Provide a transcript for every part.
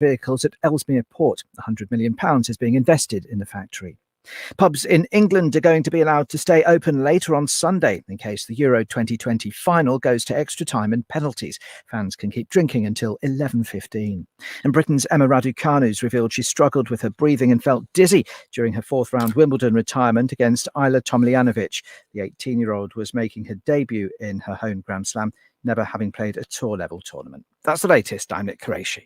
vehicles at Ellesmere Port. £100 million is being invested in the factory. Pubs in England are going to be allowed to stay open later on Sunday in case the Euro 2020 final goes to extra time and penalties. Fans can keep drinking until 11:15. And Britain's Emma Raducanu's revealed she struggled with her breathing and felt dizzy during her fourth-round Wimbledon retirement against Ajla Tomljanovic. The 18-year-old was making her debut in her home Grand Slam, never having played a tour-level tournament. That's the latest. I'm Nick Qureshi.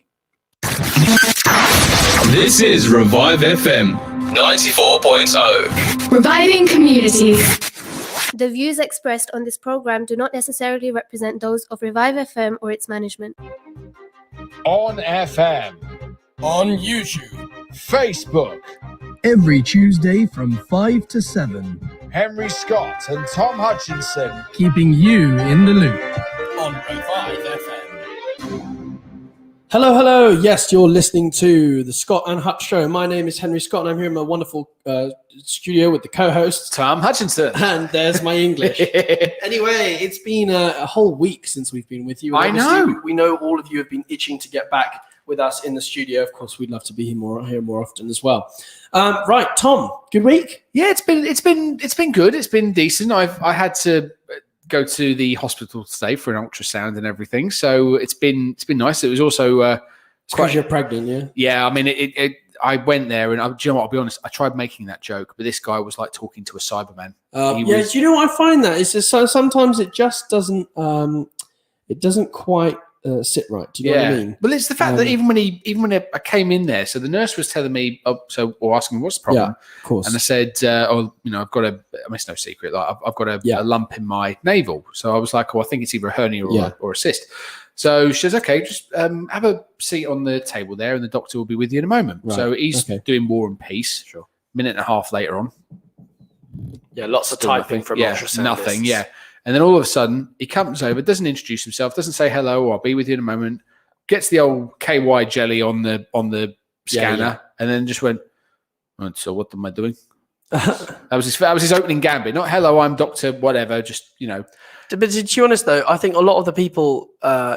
This is Revive FM 94.0. Reviving communities. The views expressed on this program do not necessarily represent those of Revive FM or its management. On FM, on YouTube, Facebook. Every Tuesday from 5 to 7. Henry Scott and Tom Hutchinson. Keeping you in the loop. On Revive FM. Hello. Yes, you're listening to the Scott and Hutch Show. My name is Henry Scott, and I'm here in my wonderful studio with the co-host Tom Hutchinson. And there's my English. Anyway, it's been a whole week since we've been with you. I know. We know all of you have been itching to get back with us in the studio. Of course, we'd love to be here more often as well. Right, Tom. Good week. Yeah, it's been good. It's been decent. I had to go to the hospital today for an ultrasound and everything, so it's been nice. It was also because you're pregnant, yeah. Yeah, I mean, I went there, and do you know what? I'll be honest. I tried making that joke, but this guy was like talking to a Cyberman. Do you know what I find that it's just, sometimes it just doesn't. It doesn't quite sit right. Do you know what I mean? Well, it's the fact that even when I came in there, so the nurse was telling me, or asking me, what's the problem? Yeah, of course. And I said, I've got it's no secret, like I've got a lump in my navel. So I was like, I think it's either a hernia or a cyst. So she says, okay, just have a seat on the table there, and the doctor will be with you in a moment. Right. So he's doing War and Peace. Sure. Minute and a half later on. Yeah, lots of typing from ultrasound. Nothing. Yeah. And then all of a sudden, he comes over, doesn't introduce himself, doesn't say hello or I'll be with you in a moment, gets the old KY jelly on the scanner, and then just went, so what am I doing? that was his opening gambit. Not hello, I'm Dr. whatever, just, But to be honest, though, I think a lot of the people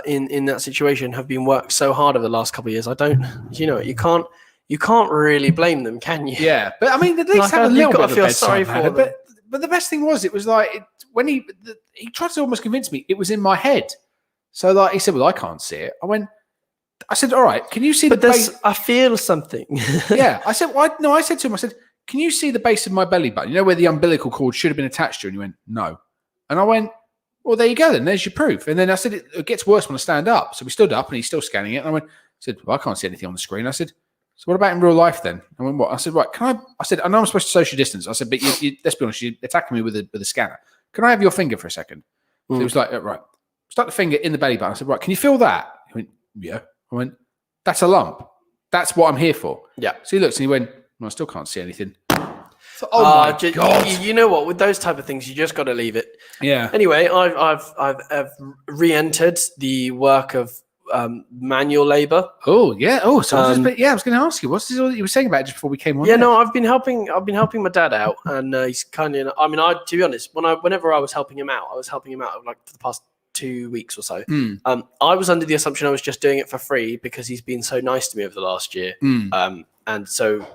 in that situation have been worked so hard over the last couple of years. You can't really blame them, can you? Yeah, but I mean, at least have a little bit of feel sorry for them. But the best thing was, it was like when he tried to almost convince me it was in my head. So like he said, well, I can't see it. I said, all right, can you see the base? I feel something. Yeah, I said, I said to him, I said, can you see the base of my belly button? You know where the umbilical cord should have been attached to? And he went, no. And I went, well, there you go then. There's your proof. And then I said, it gets worse when I stand up. So we stood up and he's still scanning it. And I said, well, I can't see anything on the screen. I said, so what about in real life then? I went, what? I said, right, I said, I know I'm supposed to social distance. I said, but let's be honest, you're attacking me with a scanner. Can I have your finger for a second? So he was like, right, stuck the finger in the belly button. I said, right, can you feel that? He went, yeah. I went, that's a lump. That's what I'm here for. Yeah. So he looks and he went, well, I still can't see anything. So, my God. You know what? With those type of things, you just got to leave it. Yeah. Anyway, I've re-entered the work of manual labor. Oh yeah. Oh, so I was going to ask you, what's this all that you were saying about it just before we came on? Yeah, no, I've been helping my dad out, and he's kind of. I mean, to be honest, whenever I was helping him out, like for the past 2 weeks or so. I was under the assumption I was just doing it for free because he's been so nice to me over the last year, and so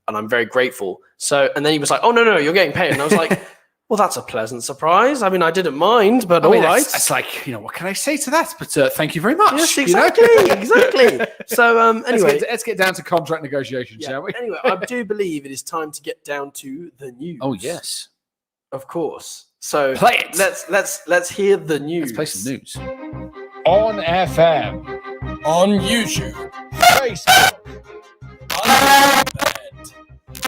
and I'm very grateful. So, and then he was like, "Oh no, you're getting paid," and I was like. Well, that's a pleasant surprise. I mean, I didn't mind, but all right. It's like, what can I say to that? But thank you very much. Yes, exactly, exactly. So anyway. Let's get down to contract negotiations, shall we? Anyway, I do believe it is time to get down to the news. Oh, yes. Of course. So play it. Let's hear the news. Let's play some news. On FM, on YouTube, Facebook, under your bed,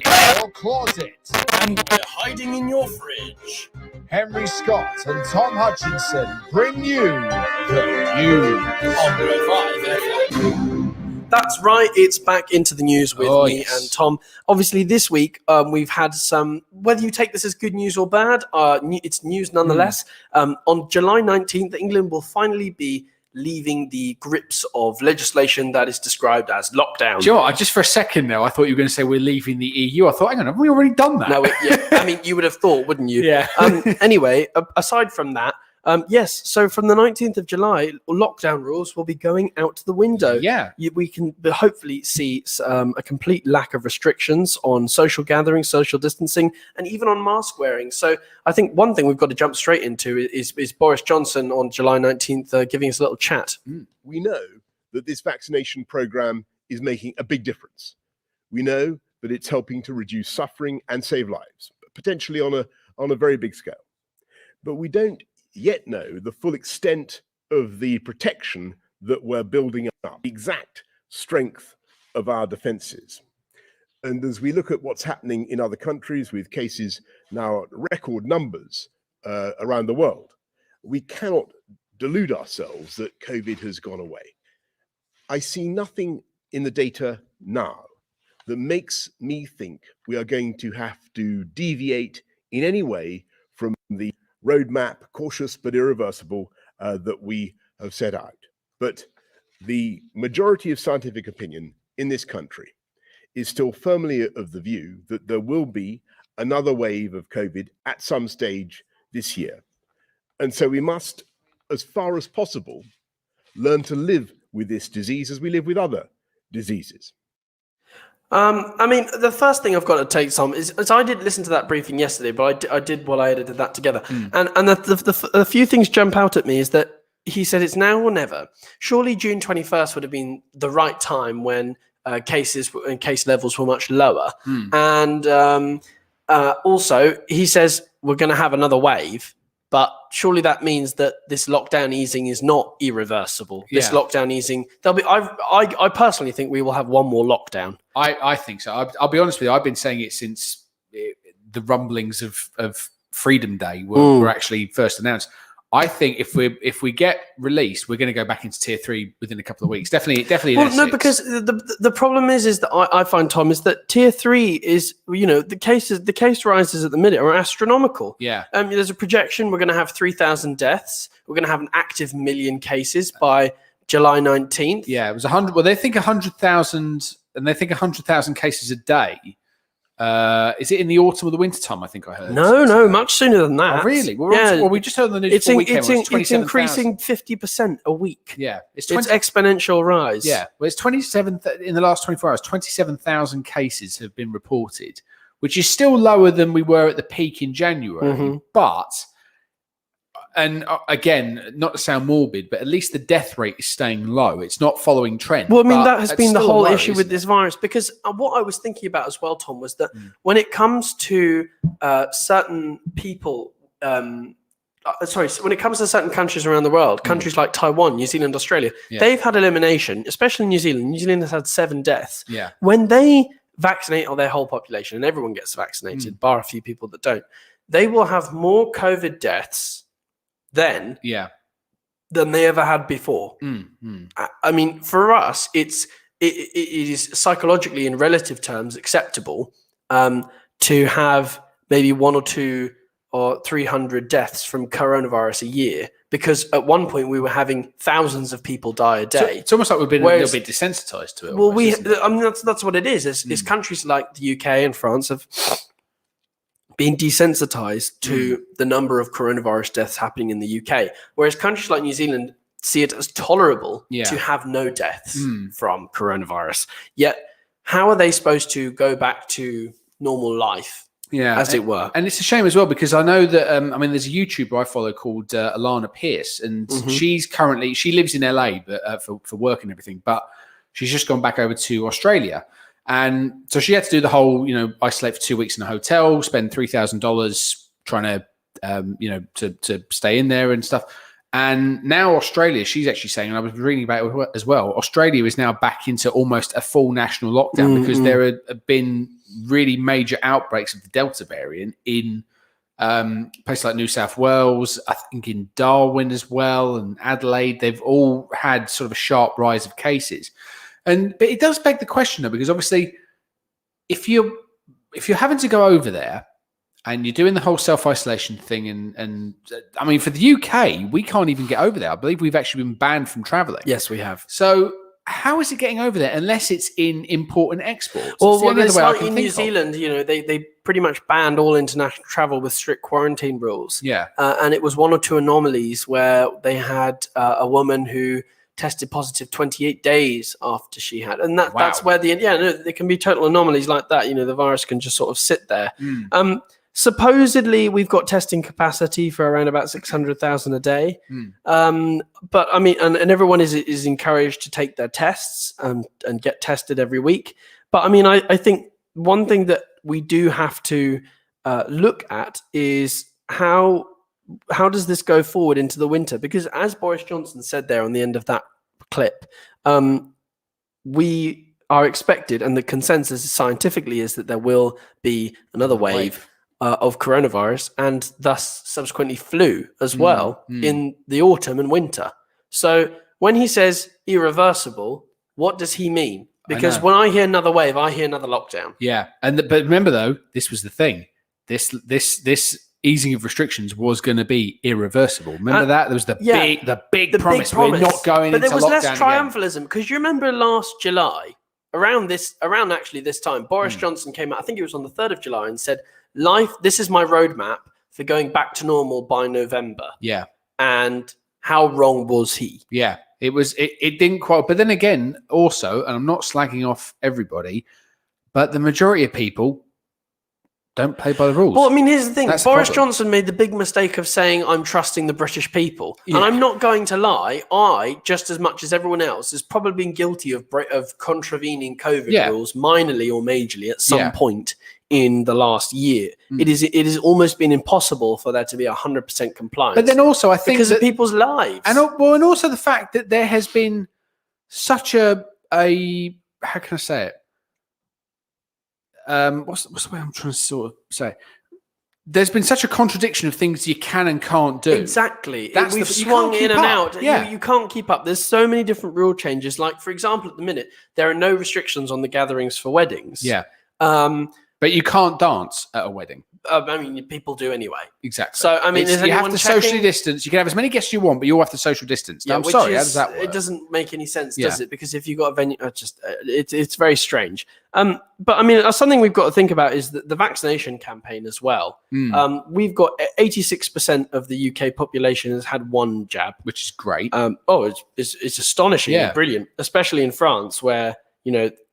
in your closet, and we're hiding in your fridge. Henry Scott and Tom Hutchinson bring you the news on Revive FM. That's right, it's back into the news with me and Tom. Obviously, this week we've had some, whether you take this as good news or bad, it's news nonetheless. On July 19th, England will finally be leaving the grips of legislation that is described as lockdown. Sure, just for a second now, I thought you were going to say we're leaving the EU. I thought, hang on, haven't we already done that? No, I mean, you would have thought, wouldn't you? Yeah. Anyway, aside from that, Yes, so from the 19th of July, lockdown rules will be going out the window. Yeah. We can hopefully see a complete lack of restrictions on social gatherings, social distancing, and even on mask wearing. So I think one thing we've got to jump straight into is Boris Johnson on July 19th giving us a little chat. We know that this vaccination program is making a big difference. We know that it's helping to reduce suffering and save lives, potentially on a very big scale. But we don't yet know the full extent of the protection that we're building up, the exact strength of our defenses. And as we look at what's happening in other countries with cases now at record numbers around the world, we cannot delude ourselves that COVID has gone away. I see nothing in the data now that makes me think we are going to have to deviate in any way from the roadmap, cautious but irreversible, that we have set out. But the majority of scientific opinion in this country is still firmly of the view that there will be another wave of COVID at some stage this year. And so we must, as far as possible, learn to live with this disease as we live with other diseases. I mean, the first thing I've got to take, Tom, is I did listen to that briefing yesterday, but I did while I edited that together. And the few things jump out at me is that he said it's now or never. Surely June 21st would have been the right time when case levels were much lower. And also, he says we're going to have another wave. But surely that means that this lockdown easing is not irreversible. This lockdown easing, there'll be. I personally think we will have one more lockdown. I think so. I'll be honest with you. I've been saying it since the rumblings of Freedom Day were actually first announced. I think if we get released, we're going to go back into tier 3 within a couple of weeks. Definitely. Well, no, because the problem is that I find, Tom, is that tier 3 is, the case rises at the minute are astronomical. Yeah. There's a projection we're going to have 3,000 deaths. We're going to have an active million cases by July 19th. Yeah, it was 100. Well, they think 100,000, and they think 100,000 cases a day. Is it in the autumn or the winter time? I think I heard. No, much sooner than that. Oh, really? We just heard on the news before we came. It's increasing 50% a week. Yeah, it's exponential rise. Yeah, well, it's 27 in the last 24 hours. 27,000 cases have been reported, which is still lower than we were at the peak in January. But, and again, not to sound morbid, but at least the death rate is staying low. It's not following trend. Well, I mean, that has been the whole issue with this virus, because what I was thinking about as well, Tom, was that when it comes to certain people, when it comes to certain countries around the world, countries like Taiwan, New Zealand, Australia, they've had elimination, especially New Zealand. New Zealand has had 7 deaths. Yeah. When they vaccinate their whole population, and everyone gets vaccinated, bar a few people that don't, they will have more COVID deaths then than they ever had before. I mean, for us, it is psychologically, in relative terms, acceptable to have maybe 1 or 2 or 300 deaths from coronavirus a year, because at one point we were having thousands of people die a day. So it's almost like we've been a little bit desensitized to it. Well, I mean, that's what it is. Is countries like the UK and France have being desensitized to the number of coronavirus deaths happening in the UK, whereas countries like New Zealand see it as tolerable to have no deaths from coronavirus. Yet, how are they supposed to go back to normal life, as it were? And it's a shame as well, because I know that, there's a YouTuber I follow called Alana Pierce, and she lives in LA but, for work and everything, but she's just gone back over to Australia. And so she had to do the whole, isolate for 2 weeks in a hotel, spend $3,000 trying to, to stay in there and stuff. And now Australia, she's actually saying, and I was reading about it as well, Australia is now back into almost a full national lockdown because there have been really major outbreaks of the Delta variant in places like New South Wales, I think in Darwin as well, and Adelaide. They've all had sort of a sharp rise of cases. But it does beg the question, though, because obviously, if you're having to go over there and you're doing the whole self-isolation thing, and I mean, for the UK, we can't even get over there. I believe we've actually been banned from traveling. Yes, we have. So how is it getting over there unless it's in import and exports? Well, It's the only it's other way I like can in think New of. Zealand, they pretty much banned all international travel with strict quarantine rules. Yeah. And it was one or two anomalies where they had a woman who tested positive 28 days after she had, and that's where there can be total anomalies like that. The virus can just sort of sit there. Supposedly, we've got testing capacity for around about 600,000 a day. But I mean, and everyone is encouraged to take their tests and get tested every week. But I mean, I think one thing that we do have to look at is how does this go forward into the winter? Because as Boris Johnson said there on the end of that clip, we are expected, and the consensus scientifically is that there will be another wave of coronavirus and thus subsequently flu as well in the autumn and winter. So when he says irreversible, what does he mean? Because when I hear another wave, I hear another lockdown. Yeah, but remember though, this was the thing. This easing of restrictions was going to be irreversible. Remember that there was the big promise. We're not going into lockdown. But there was less triumphalism because you remember last July, around this time, Boris Johnson came out. I think it was on the 3rd of July and said, this is my roadmap for going back to normal by November. Yeah. And how wrong was he? Yeah. It didn't quite. But then again, also, and I'm not slagging off everybody, but the majority of people don't play by the rules. Well, I mean, here's the thing. That's Boris Johnson made the big mistake of saying, I'm trusting the British people. Yeah. And I'm not going to lie. I, just as much as everyone else, has probably been guilty of contravening COVID rules, minorly or majorly, at some point in the last year. It is almost been impossible for there to be 100% compliance. But then also, I think because of people's lives. And also the fact that there has been such a how can I say it? What's the way I'm trying to sort of say? There's been such a contradiction of things you can and can't do. Exactly. We've swung in and out. Yeah. You can't keep up. There's so many different rule changes. Like, for example, at the minute, there are no restrictions on the gatherings for weddings. Yeah. But you can't dance at a wedding. I mean, people do anyway. Exactly. So, I mean, you have to socially distance. You can have as many guests as you want, but you all have to social distance. Now, I'm sorry, how does that work? It doesn't make any sense, does it? Because if you've got a venue, it's very strange. But I mean, something we've got to think about is the vaccination campaign as well. We've got 86% of the UK population has had one jab, which is great. It's astonishing and brilliant, especially in France, where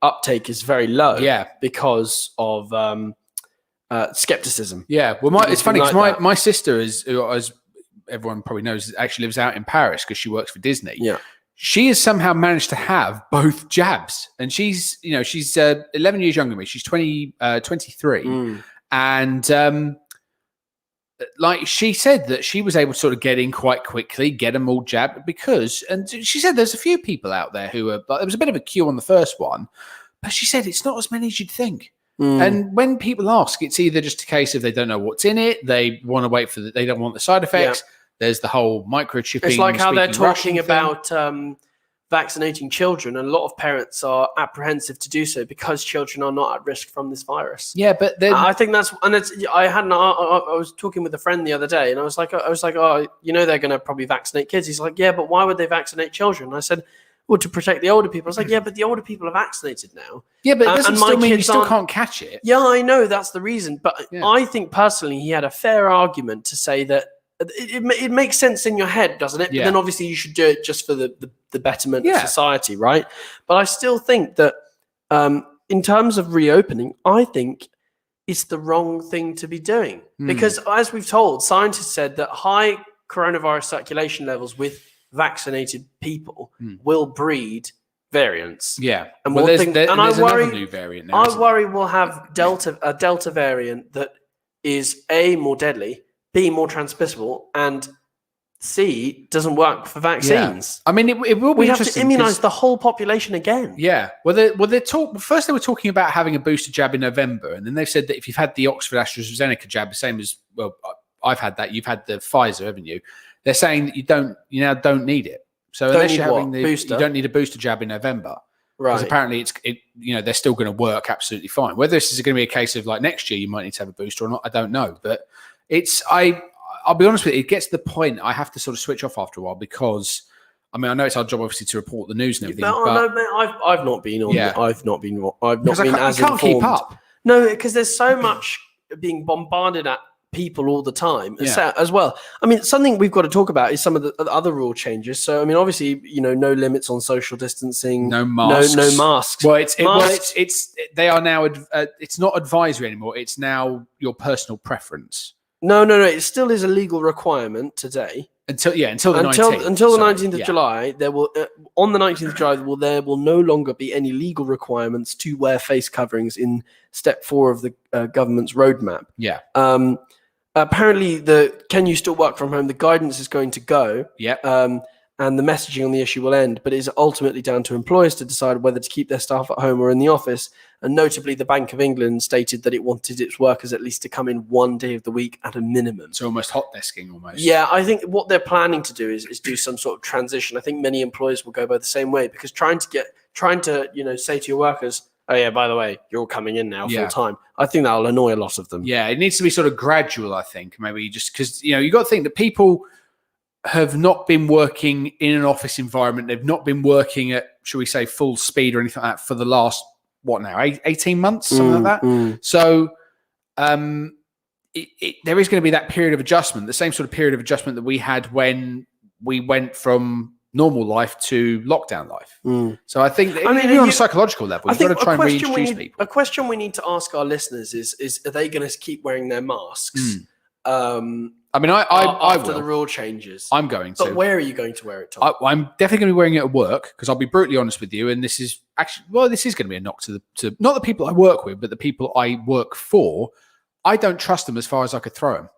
uptake is very low. Yeah, because of skepticism. Yeah, well, it's funny because my sister is, as everyone probably knows, actually lives out in Paris because she works for Disney. Yeah, she has somehow managed to have both jabs, and she's 11 years younger than me. She's 23, and like she said that she was able to sort of get in quite quickly, get them all jabbed and she said there's a few people out there who are. There was a bit of a queue on the first one, but she said it's not as many as you'd think. And when people ask, it's either just a case of they don't know what's in it, they want to wait they don't want the side effects. Yeah. There's the whole microchipping. It's like how they're talking about vaccinating children, and a lot of parents are apprehensive to do so because children are not at risk from this virus. Yeah, but then I think that's, and it's. I was talking with a friend the other day, and I was like, oh, they're going to probably vaccinate kids. He's like, yeah, but why would they vaccinate children? And I said, well, to protect the older people. I was like, yeah, but the older people are vaccinated now. Yeah, but it doesn't still mean you still can't catch it. Yeah, I know that's the reason. But I think personally he had a fair argument to say that it makes sense in your head, doesn't it? Yeah. But then obviously you should do it just for the betterment of society, right? But I still think that in terms of reopening, I think it's the wrong thing to be doing. Because as we've told, scientists said that high coronavirus circulation levels with vaccinated people will breed variants. Yeah, and there's another new variant now. I worry we'll have a Delta variant that is A, more deadly, B, more transmissible, and C, doesn't work for vaccines. Yeah. I mean, it will be we have to immunize the whole population again. Yeah. First they were talking about having a booster jab in November, and then they've said that if you've had the Oxford AstraZeneca jab, the same as I've had that. You've had the Pfizer, haven't you? They're saying that you now don't need it. So unless you're having you don't need a booster jab in November. Right. Because apparently they're still going to work absolutely fine. Whether this is going to be a case of like next year you might need to have a booster or not, I don't know. But I'll be honest with you, it gets to the point I have to sort of switch off after a while because I mean, I know it's our job obviously to report the news and everything. No, but mate, I've not been on. Yeah. I've not been because been you as can't keep informed. up. No, because there's so much being bombarded at people all the time Yeah. as well. I mean, something we've got to talk about is some of the other rule changes. So, I mean, obviously, no limits on social distancing, No masks. no masks. Well, it's they are now. It's not advisory anymore. It's now your personal preference. No. It still is a legal requirement today. Until the 19th. Until the 19th of July, there will on the 19th of July there will no longer be any legal requirements to wear face coverings in step 4 of the government's roadmap. Yeah. Apparently, can you still work from home? The guidance is going to go. Yeah. And the messaging on the issue will end, but it is ultimately down to employers to decide whether to keep their staff at home or in the office. And notably, the Bank of England stated that it wanted its workers at least to come in one day of the week at a minimum. So almost hot desking almost. Yeah, I think what they're planning to do is do some sort of transition. I think many employers will go by the same way, because trying to say to your workers, oh yeah, by the way, you're coming in now full time, I think that'll annoy a lot of them. Yeah, it needs to be sort of gradual, I think. Maybe just because, you've got to think that people have not been working in an office environment. They've not been working at, shall we say, full speed or anything like that for the last, 18 months, something like that. So there is going to be that period of adjustment, the same sort of period of adjustment that we had when we went from normal life to lockdown life. So I think even on a psychological level, you've got to try and reintroduce people. A question we need to ask our listeners is are they going to keep wearing their masks? I mean, after the rule changes, I'm going to. But where are you going to wear it, Tom? I'm definitely going to be wearing it at work, because I'll be brutally honest with you. And this is actually, this is going to be a knock to not the people I work with, but the people I work for. I don't trust them as far as I could throw them.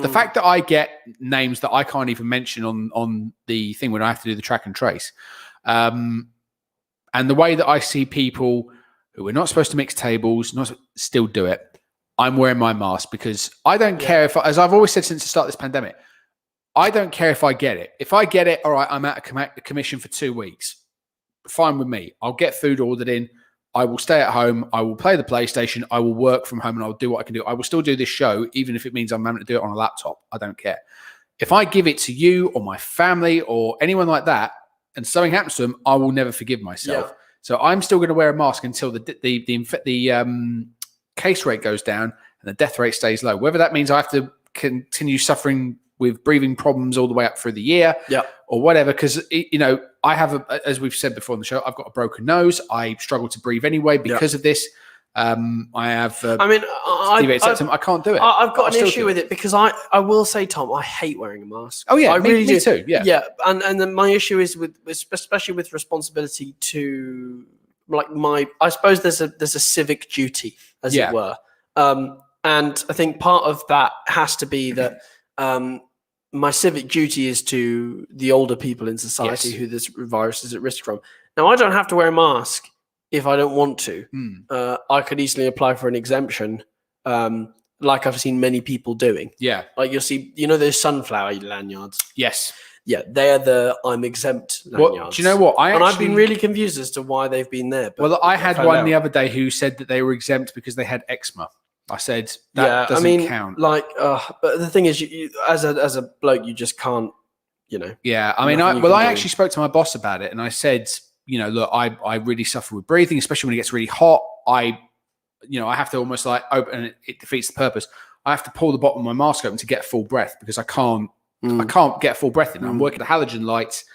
The fact that I get names that I can't even mention on the thing when I have to do the track and trace, and the way that I see people who are not supposed to mix tables, still do it. I'm wearing my mask because I don't care if, as I've always said since the start of this pandemic, I don't care if I get it. If I get it, all right, I'm out of commission for 2 weeks. Fine with me. I'll get food ordered in. I will stay at home. I will play the PlayStation. I will work from home, and I'll do what I can do. I will still do this show, even if it means I'm having to do it on a laptop. I don't care. If I give it to you or my family or anyone like that, and something happens to them, I will never forgive myself. Yeah. So I'm still going to wear a mask until the case rate goes down and the death rate stays low. Whether that means I have to continue suffering with breathing problems all the way up through the year, or whatever, because I have, as we've said before on the show, I've got a broken nose. I struggle to breathe anyway because of this. I have. I can't do it. I've got an issue with it because I will say, Tom, I hate wearing a mask. Oh yeah, I really do. Me too. Yeah, and then my issue is especially with responsibility to I suppose there's a civic duty, as it were, and I think part of that has to be that my civic duty is to the older people in society who this virus is at risk from. Now, I don't have to wear a mask if I don't want to. I could easily apply for an exemption, like I've seen many people doing. Yeah, like you'll see, those sunflower lanyards. Yes. Yeah, they're the I'm exempt lanyards. Well, do you know what? I've been really confused as to why they've been there. Well, I had one the other day who said that they were exempt because they had eczema. I said that doesn't count. But the thing is, you as a bloke, you just can't, Yeah, I mean, I actually spoke to my boss about it, and I said, look, I really suffer with breathing, especially when it gets really hot. I have to almost open, and it defeats the purpose. I have to pull the bottom of my mask open to get full breath because I can't get full breath in. I'm working at halogen lights.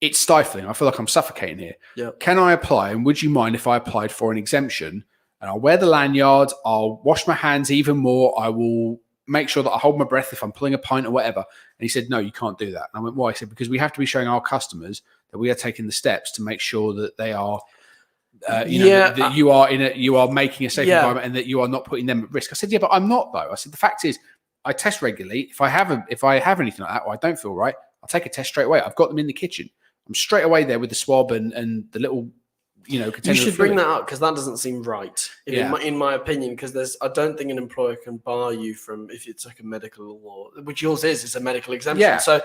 It's stifling. I feel like I'm suffocating here. Yep. Can I apply? And would you mind if I applied for an exemption? And I'll wear the lanyard. I'll wash my hands even more. I will make sure that I hold my breath if I'm pulling a pint or whatever. And he said, no, you can't do that. And I went, why? He said, because we have to be showing our customers that we are taking the steps to make sure that they are, that you are making a safe environment and that you are not putting them at risk. I said, yeah, but I'm not though. I said, the fact is, I test regularly. If I have anything like that, or I don't feel right, I'll take a test straight away. I've got them in the kitchen. I'm straight away there with the swab and the little, container. You should bring that up because that doesn't seem right, in my opinion. Because I don't think an employer can bar you from if it's like a medical or which yours is. It's a medical exemption. Yeah. So,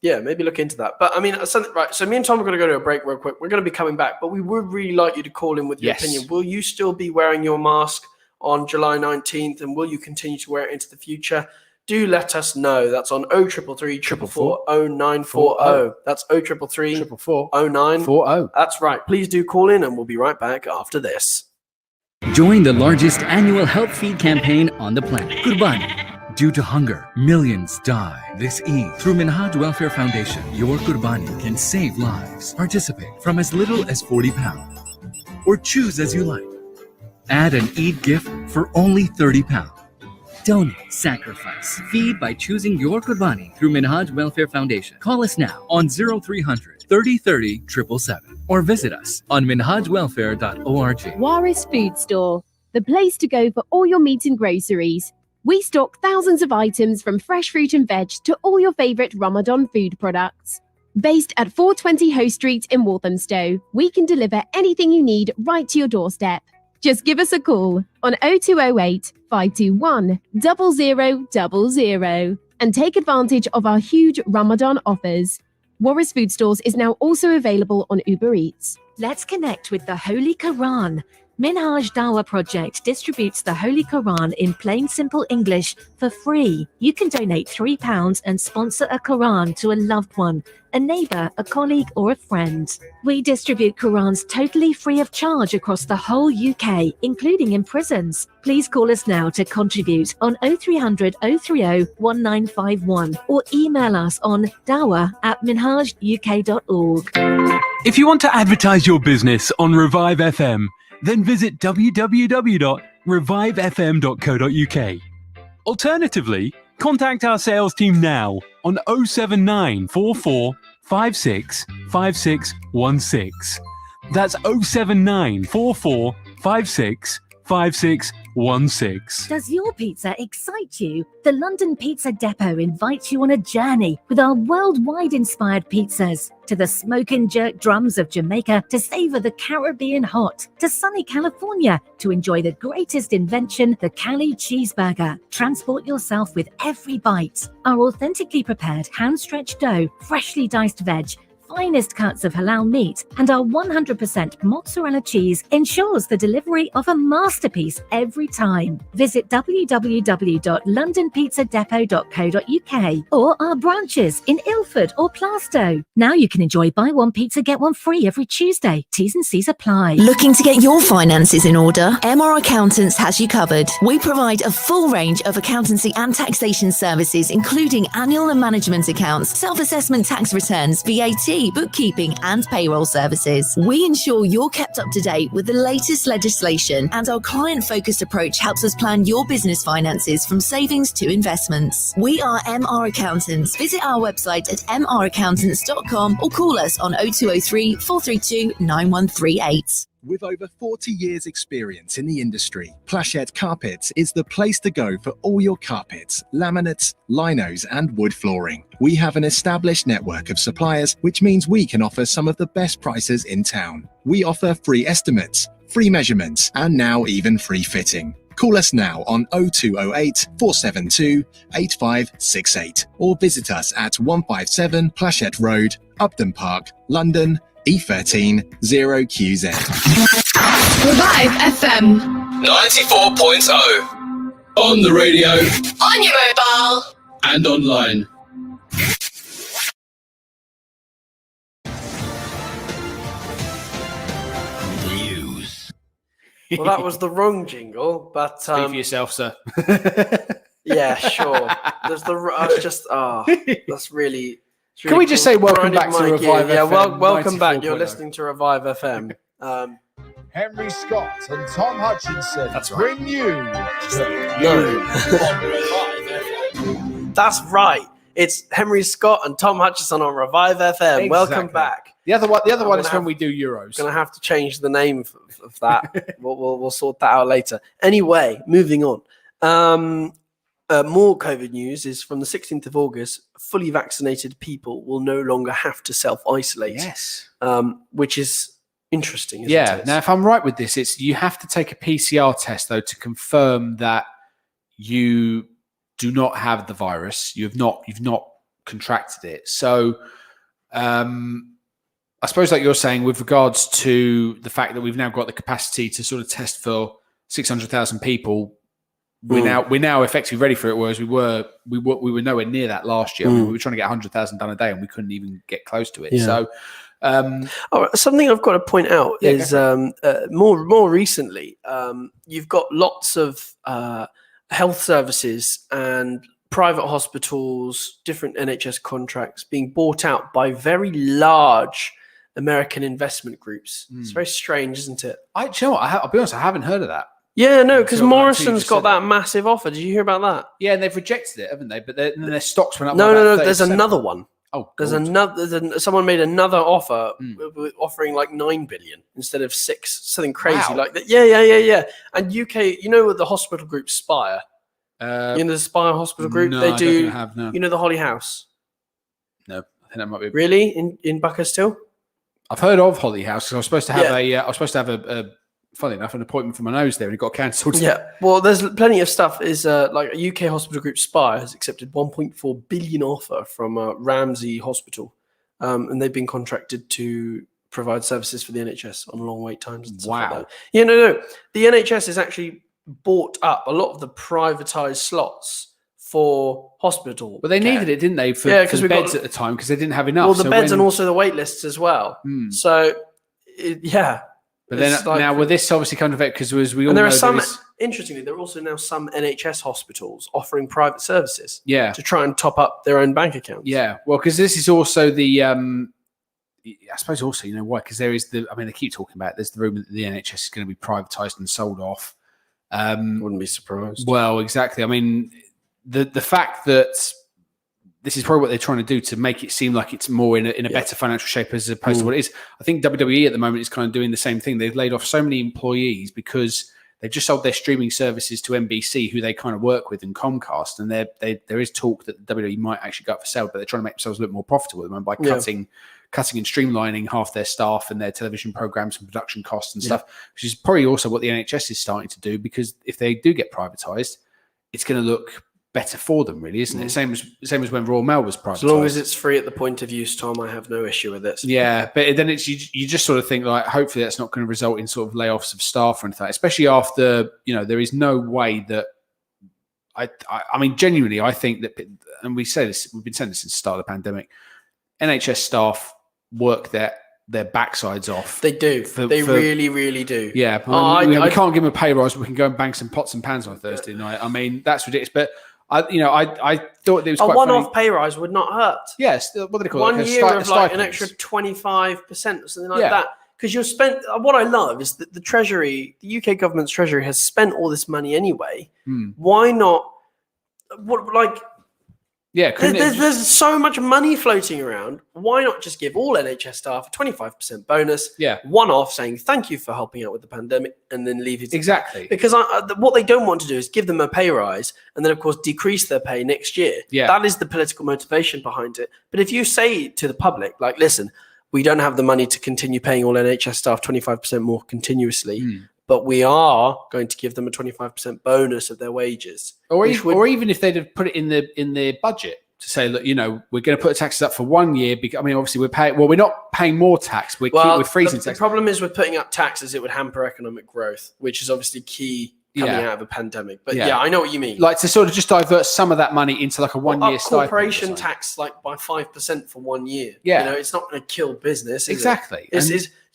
maybe look into that. But I mean, right. So me and Tom are going to go to a break real quick. We're going to be coming back, but we would really like you to call in with your opinion. Will you still be wearing your mask on July 19th, and will you continue to wear it into the future? do let us know. That's on 0333 444 0940. That's 0333 444 0940. That's right. Please do call in, and we'll be right back after this. Join the largest annual help feed campaign on the planet, Kurbani. Due to hunger, millions die this Eid. Through Minhaj Welfare Foundation, your Kurbani can save lives. Participate from as little as £40 or choose as you like. Add an Eid gift for only £30. Donate, sacrifice, feed by choosing your Kurbani through Minhaj Welfare Foundation. Call us now on 0300 30 30 777 or visit us on minhajwelfare.org. Waris Food Store, the place to go for all your meat and groceries. We stock thousands of items from fresh fruit and veg to all your favourite Ramadan food products. Based at 420 Hoe Street in Walthamstow, we can deliver anything you need right to your doorstep. Just give us a call on 0208 521 0000 and take advantage of our huge Ramadan offers. Waris Food Stores is now also available on Uber Eats. Let's connect with the Holy Quran. Minhaj Dawah Project distributes the Holy Quran in plain simple English for free. You can donate £3 and sponsor a Quran to a loved one, a neighbour, a colleague or a friend. We distribute Qurans totally free of charge across the whole UK, including in prisons. Please call us now to contribute on 0300 030 1951 or email us on dawah@minhajuk.org. If you want to advertise your business on Revive FM, then visit www.revivefm.co.uk. Alternatively, contact our sales team now on 07944 56 5616. That's 07944 56 5616. Does your pizza excite you? The London Pizza Depot invites you on a journey with our worldwide inspired pizzas. To the smoke and jerk drums of Jamaica, to savor the Caribbean hot, to sunny California, to enjoy the greatest invention, the Cali cheeseburger. Transport yourself with every bite. Our authentically prepared hand-stretched dough, freshly diced veg, finest cuts of halal meat, and our 100% mozzarella cheese ensures the delivery of a masterpiece every time. Visit www.londonpizzadepot.co.uk or our branches in Ilford or Plaistow. Now you can enjoy buy one pizza, get one free every Tuesday. T's and C's apply. Looking to get your finances in order? MR Accountants has you covered. We provide a full range of accountancy and taxation services, including annual and management accounts, self-assessment tax returns, VAT, bookkeeping and payroll services. We ensure you're kept up to date with the latest legislation, and our client-focused approach helps us plan your business finances from savings to investments. We are MR Accountants. Visit our website at mraccountants.com or call us on 0203 432 9138. With over 40 years experience in the industry, Plachette Carpets is the place to go for all your carpets, laminates, linos and wood flooring. We have an established network of suppliers, which means we can offer some of the best prices in town. We offer free estimates, free measurements and now even free fitting. Call us now on 0208 472 8568 or visit us at 157 Plachette Road, Upton Park, London, E13 0QZ. Revive FM 94.0 on the radio, on your mobile, and online. News. Well, that was the wrong jingle, but Speak for yourself, sir. Yeah, sure. There's the. I was just. That's really. Can we just say welcome back to Revive FM? Yeah, welcome back. You're listening to Revive FM. Henry Scott and Tom Hutchinson bring you That's right. It's Henry Scott and Tom Hutchinson on Revive FM. Exactly. Welcome back. The other one is when we do Euros. Going to have to change the name of that. we'll sort that out later. Anyway, moving on. More COVID news is from the 16th of August, fully vaccinated people will no longer have to self-isolate. Yes. Which is interesting, isn't it? Now, if I'm right with this, it's you have to take a PCR test, though, to confirm that you do not have the virus. You've not contracted it. So I suppose like you're saying with regards to the fact that we've now got the capacity to sort of test for 600,000 people, we're now effectively ready for it, whereas we were nowhere near that last year. I mean, we were trying to get 100,000 done a day, and we couldn't even get close to it. Yeah. So, something I've got to point out is more recently, you've got lots of health services and private hospitals, different NHS contracts being bought out by very large American investment groups. It's very strange, isn't it? I'll be honest, I haven't heard of that. Yeah, no, because Until Morrison's you got said that massive offer. Did you hear about that? Yeah, and they've rejected it, haven't they? But then their stocks went up. No, by no, about no. There's 30%. another one. Oh, there's God. another. Someone made another offer, offering like 9 billion instead of 6. Something crazy like that. Yeah. And UK, you know, with the hospital group Spire, the Spire Hospital Group, no, they I do. don't have, no. You know the Holly House. No, I think that might be really in Buckhurst-Hill. I've heard of Holly House because I was supposed to have a funny enough, an appointment for my nose there, and it got cancelled. Yeah, well, there's plenty of stuff. Is like a UK hospital group, Spire, has accepted 1.4 billion offer from Ramsey Hospital, and they've been contracted to provide services for the NHS on long wait times. And stuff like that. Yeah, no. The NHS has actually bought up a lot of the privatised slots for hospital. But they needed it, didn't they, for the beds at the time because they didn't have enough. Well, the beds and also the wait lists as well. So, yeah. But then now, with this obviously kind of because we all and there know are some. there is, Interestingly, there are also now some NHS hospitals offering private services. Yeah. To try and top up their own bank accounts. Yeah. Well, because this is also the. I suppose also, you know why? Because there is the. I mean, they keep talking about it. There's the rumor that the NHS is going to be privatised and sold off. Wouldn't be surprised. Well, exactly. I mean, the fact that this is probably what they're trying to do to make it seem like it's more in a better financial shape as opposed to what it is. I think WWE at the moment is kind of doing the same thing. They've laid off so many employees because they've just sold their streaming services to NBC, who they kind of work with, and Comcast. And there is talk that WWE might actually go up for sale, but they're trying to make themselves look more profitable at the moment by cutting and streamlining half their staff and their television programs and production costs and stuff, which is probably also what the NHS is starting to do, because if they do get privatised, it's going to look better for them, really, isn't it? Same as when Royal Mail was privatised. As long as it's free at the point of use, Tom, I have no issue with it. Yeah, but then it's you just sort of think like, hopefully that's not going to result in sort of layoffs of staff or anything, especially after, you know, there is no way that I mean, genuinely, I think that, and we've been saying this since the start of the pandemic, NHS staff work their backsides off. They do. They really, really do. Yeah. We can't give them a pay rise, but we can go and bang some pots and pans on Thursday night. I mean, that's ridiculous. But I thought it was quite a one-off funny. Pay rise would not hurt. Yes. What do they call it? 1 year of like an extra 25% or something like that. Because you're spent. What I love is that the Treasury, the UK government's Treasury, has spent all this money anyway. Why not? Yeah, there's so much money floating around. Why not just give all NHS staff a 25% bonus? Yeah, one-off, saying thank you for helping out with the pandemic, and then leave it. Exactly. Because what they don't want to do is give them a pay rise and then, of course, decrease their pay next year. Yeah, that is the political motivation behind it. But if you say to the public, like, listen, we don't have the money to continue paying all NHS staff 25% more continuously. But we are going to give them a 25% bonus of their wages. Or even if they'd have put it in their budget to say, look, you know, we're going to put the taxes up for 1 year. Because, I mean, obviously we're not paying more tax. We're freezing tax. The problem is with putting up taxes, it would hamper economic growth, which is obviously key coming out of a pandemic. But yeah, I know what you mean. Like to sort of just divert some of that money into like a 1 year stipend. Corporation tax like by 5% for 1 year. Yeah. You know, it's not going to kill business. Exactly.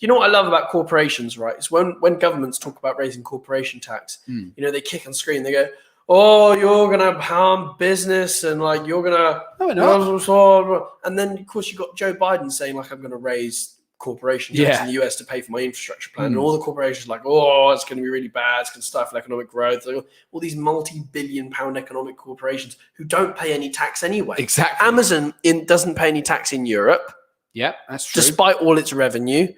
You know what I love about corporations, right? It's when governments talk about raising corporation tax, you know, they kick and scream. They go, oh, you're going to harm business and like you're going to... No, we're not. And then, of course, you've got Joe Biden saying like, I'm going to raise corporation tax in the US to pay for my infrastructure plan. And all the corporations are like, oh, it's going to be really bad. It's going to stifle economic growth. Like, all these multi-billion pound economic corporations who don't pay any tax anyway. Exactly. Amazon doesn't pay any tax in Europe. Yeah, that's true. Despite all its revenue.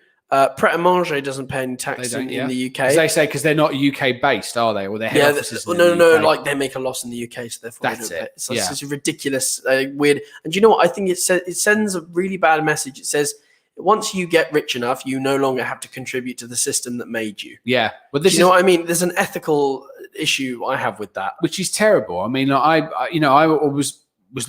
Pret a Manger doesn't pay any tax in the UK. As they say, because they're not UK based, are they? Or their head offices? No, like they make a loss in the UK, so therefore that's they don't it. Pay. So it's ridiculous, weird. And do you know what? I think it sends a really bad message. It says once you get rich enough, you no longer have to contribute to the system that made you. Yeah, well, you know what I mean? There's an ethical issue I have with that, which is terrible. I mean, I was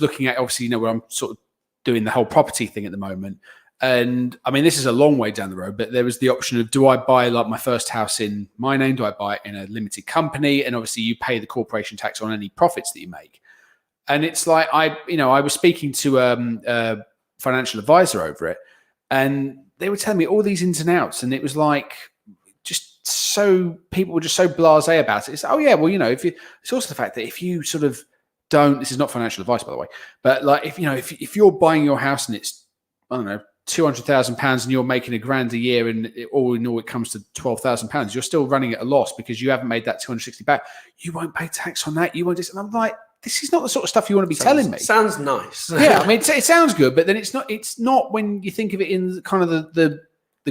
looking at, obviously, you know, where I'm sort of doing the whole property thing at the moment. And I mean, this is a long way down the road, but there was the option of, do I buy like my first house in my name? Do I buy it in a limited company? And obviously you pay the corporation tax on any profits that you make. And it's like, I was speaking to a financial advisor over it, and they were telling me all these ins and outs. And it was like, people were just so blasé about it. It's like, oh yeah, well, it's also the fact that if you sort of don't, this is not financial advice, by the way, but like, if you're buying your house and it's, I don't know, £200,000 and you're making £1,000 a year, and all in all it comes to £12,000, you're still running at a loss because you haven't made that 260 back. You won't pay tax on that. You won't. And I'm like, this is not the sort of stuff you want to be telling me. Sounds nice. Yeah, I mean, it sounds good, but then it's not. It's not when you think of it in kind of the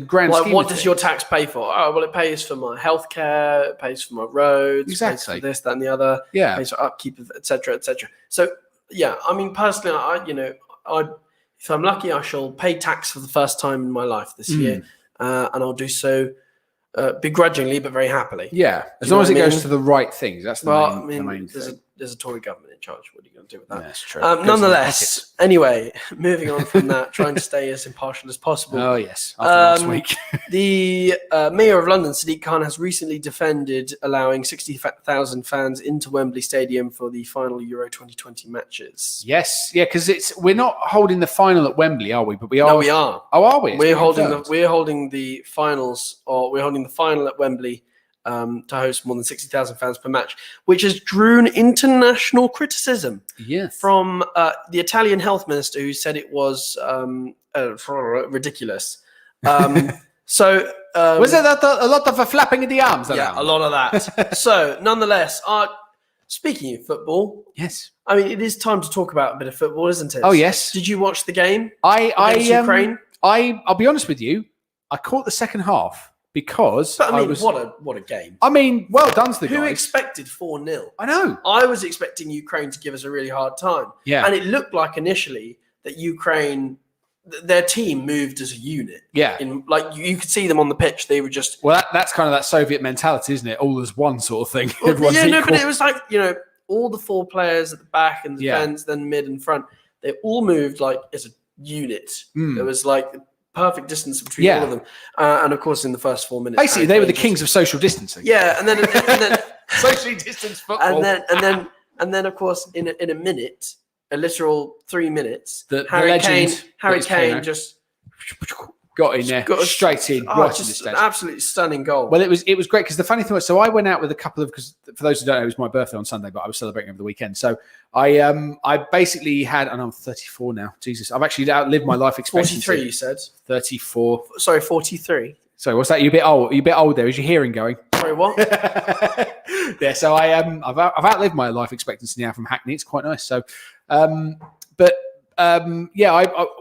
grand scheme. What does your tax pay for? Oh, well, it pays for my healthcare, it pays for my roads, exactly, it pays for this, that, and the other. Yeah, it pays for upkeep, etc., etc. So, yeah, I mean, personally, if I'm lucky, I shall pay tax for the first time in my life this year, and I'll do so begrudgingly, but very happily. Yeah, as long as it goes to the right things. That's the main thing. There's a Tory government in charge. What are you going to do with that? Yeah, that's true. Nonetheless, anyway, moving on from that, trying to stay as impartial as possible. Oh, yes. After last week. The Mayor of London, Sadiq Khan, has recently defended allowing 60,000 fans into Wembley Stadium for the final Euro 2020 matches. Yes. Yeah, because we're not holding the final at Wembley, are we? But we are. No, we are. Oh, are we? We're holding the finals, or we're holding the final at Wembley to host more than 60,000 fans per match, which has drawn international criticism from the Italian health minister, who said it was ridiculous. So was it a lot of flapping of the arms? Yeah, a lot of that. So nonetheless, speaking of football, yes, I mean, it is time to talk about a bit of football, isn't it? Oh yes. Did you watch the game? Ukraine? I'll be honest with you, I caught the second half. Because but I mean, what a game! I mean, well done to the guys. Who expected 4-0? I know. I was expecting Ukraine to give us a really hard time. Yeah, and it looked like initially that Ukraine, their team moved as a unit. Yeah, you could see them on the pitch. They were just that's kind of that Soviet mentality, isn't it? All as one sort of thing. Well, but it was like all the four players at the back and the defense, then mid and front. They all moved like as a unit. There was like perfect distance between all of them, and of course in the first 4 minutes, basically they were the kings of social distancing. Yeah, and then socially distanced football, and then of course in a minute, a literal 3 minutes, Harry Kane just got in there, straight in, right in the stage. Absolutely stunning goal. Well, it was great because the funny thing was, so I went out with a couple of, because for those who don't know, it was my birthday on Sunday, but I was celebrating over the weekend. So I basically had, and I'm 34 now. Jesus, I've actually outlived my life expectancy. 43, you said. 34. Sorry, 43. Sorry, what's that? You're a bit old. You're a bit old there. Is your hearing going? Sorry, what? Yeah. So I've outlived my life expectancy now from Hackney. It's quite nice. So, but. I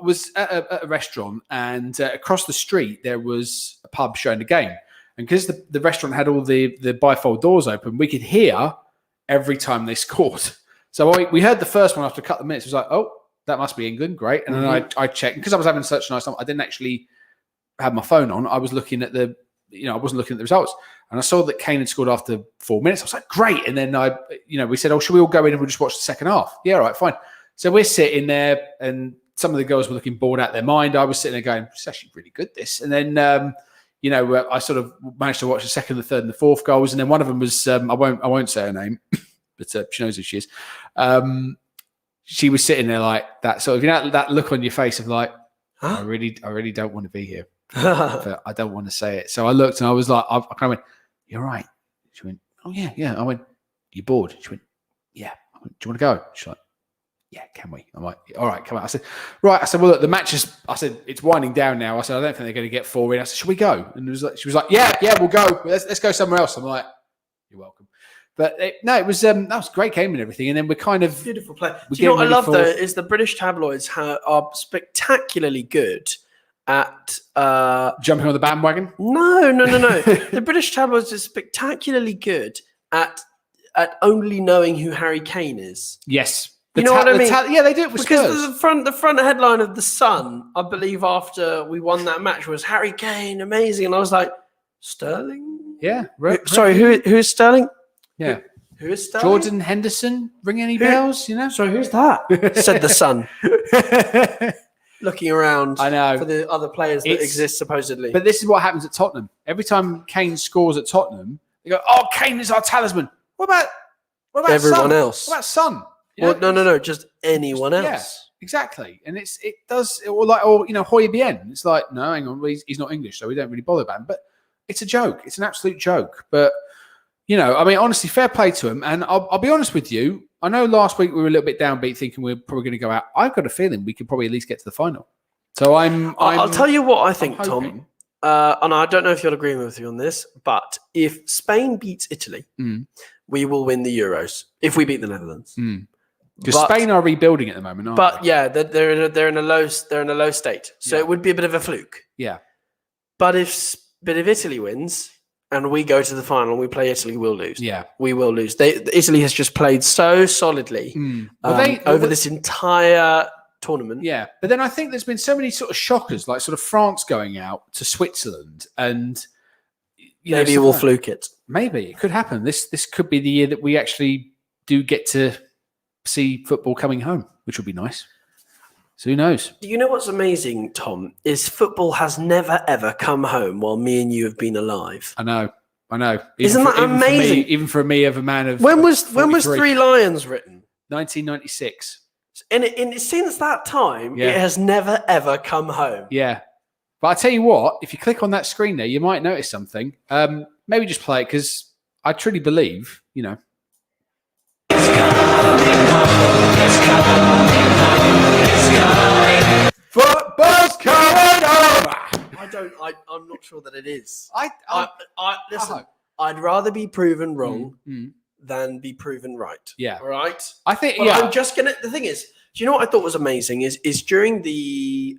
was at a restaurant, and across the street there was a pub showing the game, and because the restaurant had all the bifold doors open, we could hear every time they scored. So we heard the first one after a couple of minutes. It was like, oh, that must be England, great. And then I checked, because I was having such a nice time, I didn't actually have my phone on. I was looking at I wasn't looking at the results, and I saw that Kane had scored after 4 minutes. I was like, great. And then we said, oh, should we all go in and we'll just watch the second half? Yeah, all right, fine. So we're sitting there, and some of the girls were looking bored out of their mind. I was sitting there going, it's actually really good, this. And then, I sort of managed to watch the second, the third, and the fourth goals. And then one of them was, I won't say her name, but she knows who she is. She was sitting there like that. So that look on your face of like, huh? I really don't want to be here, but I don't want to say it. So I looked and I was like, I kind of went, you're right. She went, oh yeah. I went, you bored? She went, yeah. I went, do you want to go? She's like, yeah, can we? I'm like, all right, come on. I said, right. I said, well, look, the match is, I said, it's winding down now. I said, I don't think they're going to get 4 in. I said, should we go? And she was like, yeah, we'll go. Let's go somewhere else. I'm like, you're welcome. But it was that was a great game and everything. And then we're kind of beautiful play. Do you know what I love though is the British tabloids are spectacularly good at jumping on the bandwagon. No. The British tabloids are spectacularly good at only knowing who Harry Kane is. Yes. You know what I mean? Yeah, they do it with because the front headline of the Sun, I believe, after we won that match was Harry Kane, amazing, and I was like, Sterling? Yeah. Sorry, who is Sterling? Yeah. Who is Sterling? Jordan Henderson? Ring any bells? Sorry, who's that? Said the Sun. looking around. I know. For the other players that exist supposedly. But this is what happens at Tottenham. Every time Kane scores at Tottenham, they go, "Oh, Kane is our talisman." What about everyone Son? else? What about Son? Well, no, just anyone else. Yeah, exactly. And it does, or Hoy Bien. It's like, no, hang on, he's not English, so we don't really bother about him. But it's a joke. It's an absolute joke. But honestly, fair play to him. And I'll be honest with you. I know last week we were a little bit downbeat, thinking we are probably going to go out. I've got a feeling we could probably at least get to the final. So I'll tell you what I think, Tom. And I don't know if you'll agree with me on this, but if Spain beats Italy, we will win the Euros. If we beat the Netherlands. Because Spain are rebuilding at the moment, aren't they? Yeah, they're in a low state, so it would be a bit of a fluke. Yeah, but if Italy wins and we go to the final and we play Italy, we'll lose. Yeah, we will lose. Italy has just played so solidly over this entire tournament. Yeah, but then I think there's been so many sort of shockers, like sort of France going out to Switzerland, and maybe we'll fluke it. Maybe it could happen. This could be the year that we actually do get to see football coming home, which would be nice. So who knows? You know what's amazing, Tom, is football has never ever come home while me and you have been alive. I know. Isn't that amazing? Even for me, of a man of when was Three Lions written? 1996. And since that time, it has never ever come home. Yeah, but I tell you what, if you click on that screen there, you might notice something. Maybe just play it, because I truly believe, Football's coming over. I'm not sure that it is. Listen. I'd rather be proven wrong than be proven right. Yeah. All right. I think. But I'm just gonna. The thing is, do you know what I thought was amazing? Is during the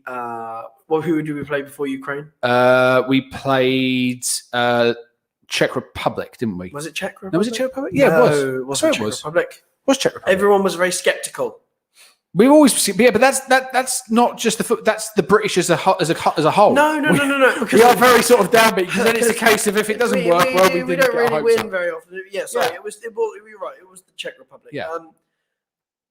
who did we play before Ukraine? We played Czech Republic, didn't we? Was it Czech Republic? No, was it Czech Republic? Yeah, it was. Czech Republic. Was Czech Republic? Everyone was very skeptical. We always, but that's not just the foot. That's the British as a whole. No. Because we are very sort of downbeat. Because then it's a case of if it doesn't work, we don't really win up. very often. Yeah, sorry, You're right. It was the Czech Republic. Yeah.